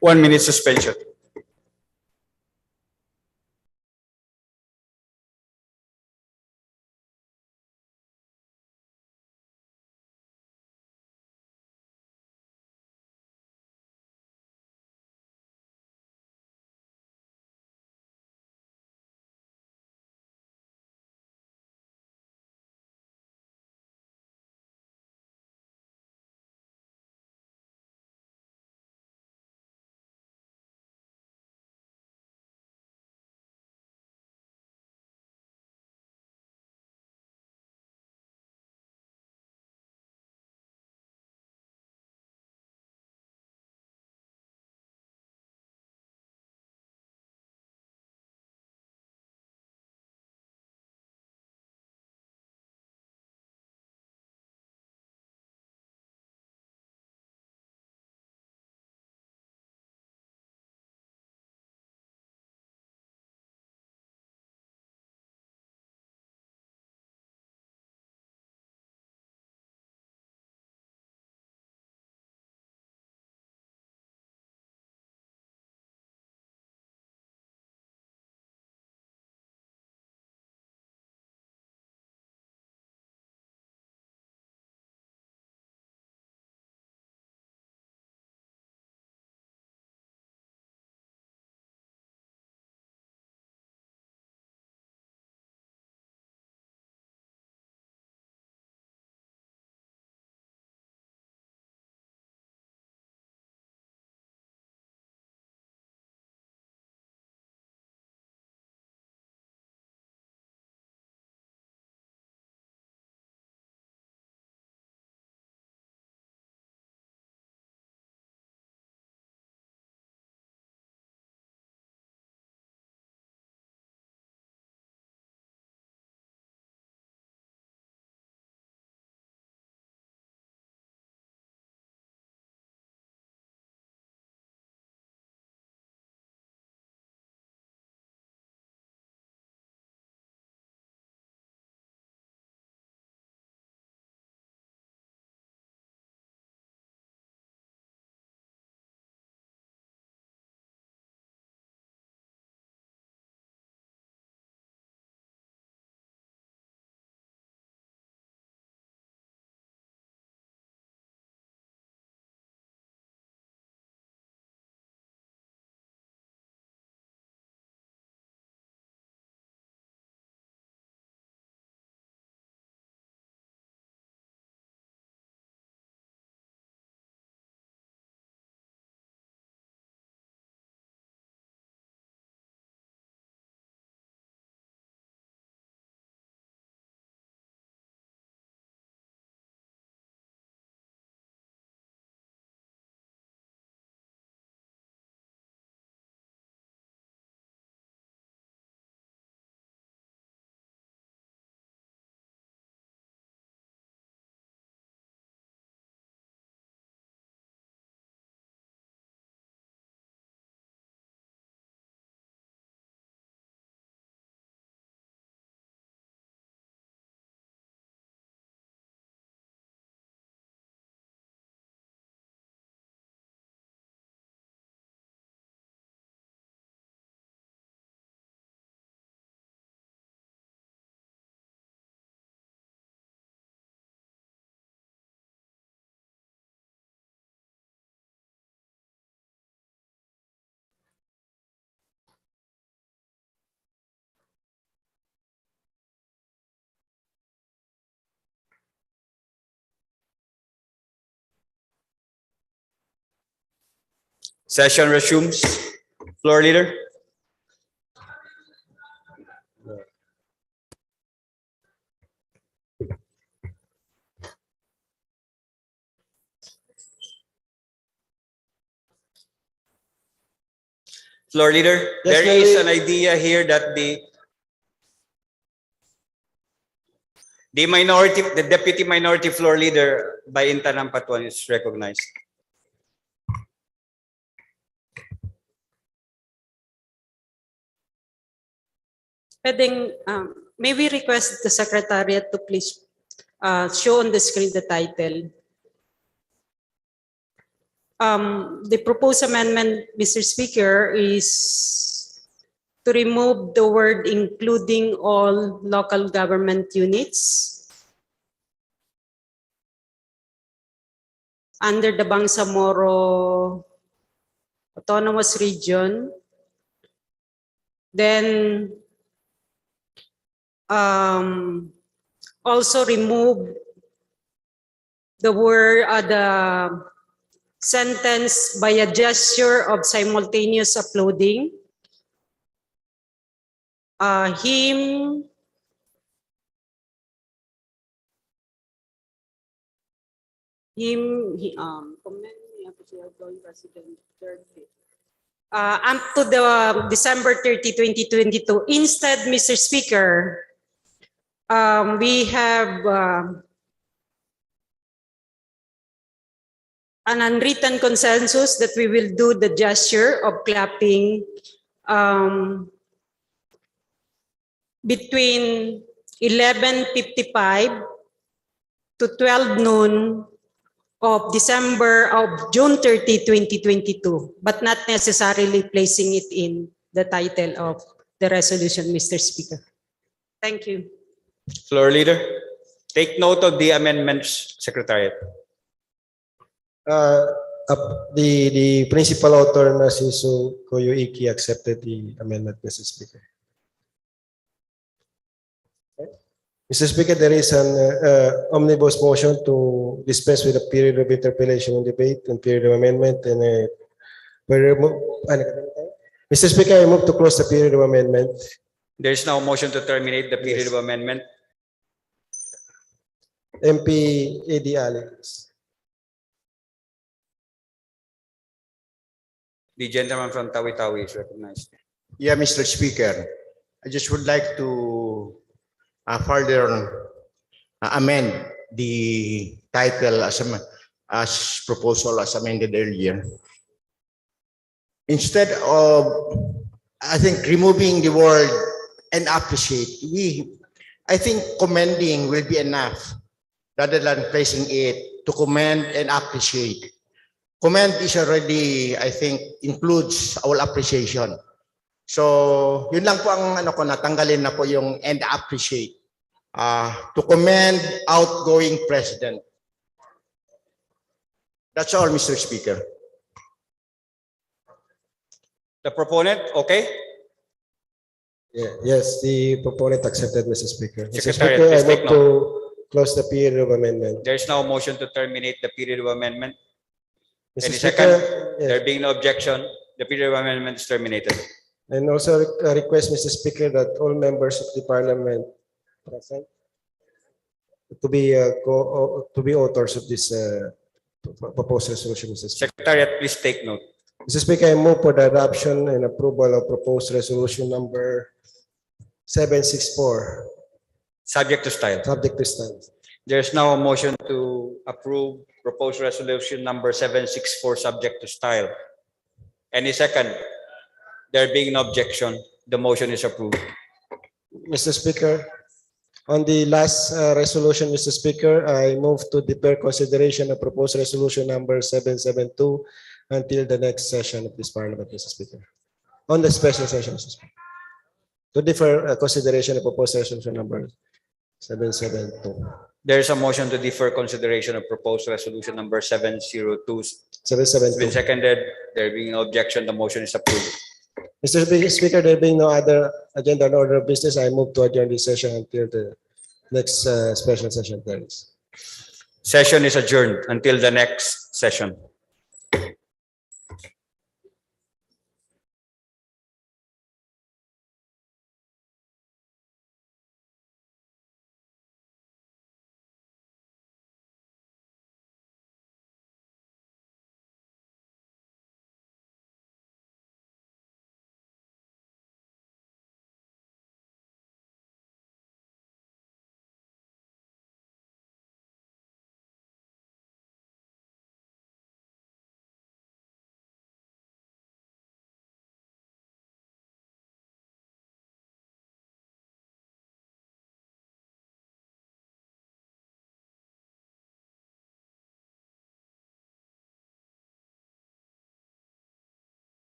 One minute suspension. Session resumes. Floor Leader. Floor Leader, Yes, there is Larry. an idea here that the deputy minority floor leader by Intanam Patuan is recognized. Heading, may we request the Secretariat to please show on the screen the title. The proposed amendment, Mr. Speaker, is to remove the word including all local government units under the Bangsamoro Autonomous Region. Then also remove the word, the sentence by a gesture of simultaneous uploading. Him up to the December 30, 2022. Instead, Mr. Speaker, we have an unwritten consensus that we will do the gesture of clapping between 11:55 to 12 noon of June 30, 2022, but not necessarily placing it in the title of the resolution, Mr. Speaker. Thank you. Floor Leader, take note of the amendments, Secretariat. The principal author na si Koyo Iki accepted the amendment, Mr. Speaker. Mr. Speaker, there is an omnibus motion to dispense with the period of interpellation and debate and period of amendment. And Mr. Speaker, I move to close the period of amendment. There is now a motion to terminate the period of amendment. MP A.D. Alex. The gentleman from Tawi-Tawi is recognized. Yeah, Mr. Speaker, I just would like to further amend the title as proposal as amended earlier. Instead of, I think, removing the word and appreciate, I think commending will be enough rather than placing it to commend and appreciate. Commend is already, I think, includes all appreciation. So, yun lang po ang ano ko, natanggalin na po yung and appreciate. To commend outgoing president. That's all, Mr. Speaker. The proponent, okay? Yeah, yes, the proponent accepted, Mr. Speaker. Mr. Secretariat, Speaker, I please take move to close the period of amendment. There is now a motion to terminate the period of amendment. Mr. Any Speaker, second? There being no objection, the period of amendment is terminated. And also request, Mr. Speaker, that all members of the parliament present to be authors of this proposed resolution, Mr. Speaker. Secretariat, please take note. Mr. Speaker, I move for the adoption and approval of proposed resolution number 764. Subject to style. Subject to style. There is now a motion to approve proposed resolution number 764 subject to style. Any second? There being no objection, the motion is approved. Mr. Speaker, on the last resolution, Mr. Speaker, I move to defer consideration of proposed resolution number 772 until the next session of this parliament, Mr. Speaker. On the special session, Mr. Speaker. To defer consideration of proposed resolution number 772. There is a motion to defer consideration of proposed resolution number 702. 772. Been seconded. There being no objection, the motion is approved. Mr. Speaker, there being no other agenda and order of business, I move to adjourn this session until the next special session there is. Session is adjourned until the next session.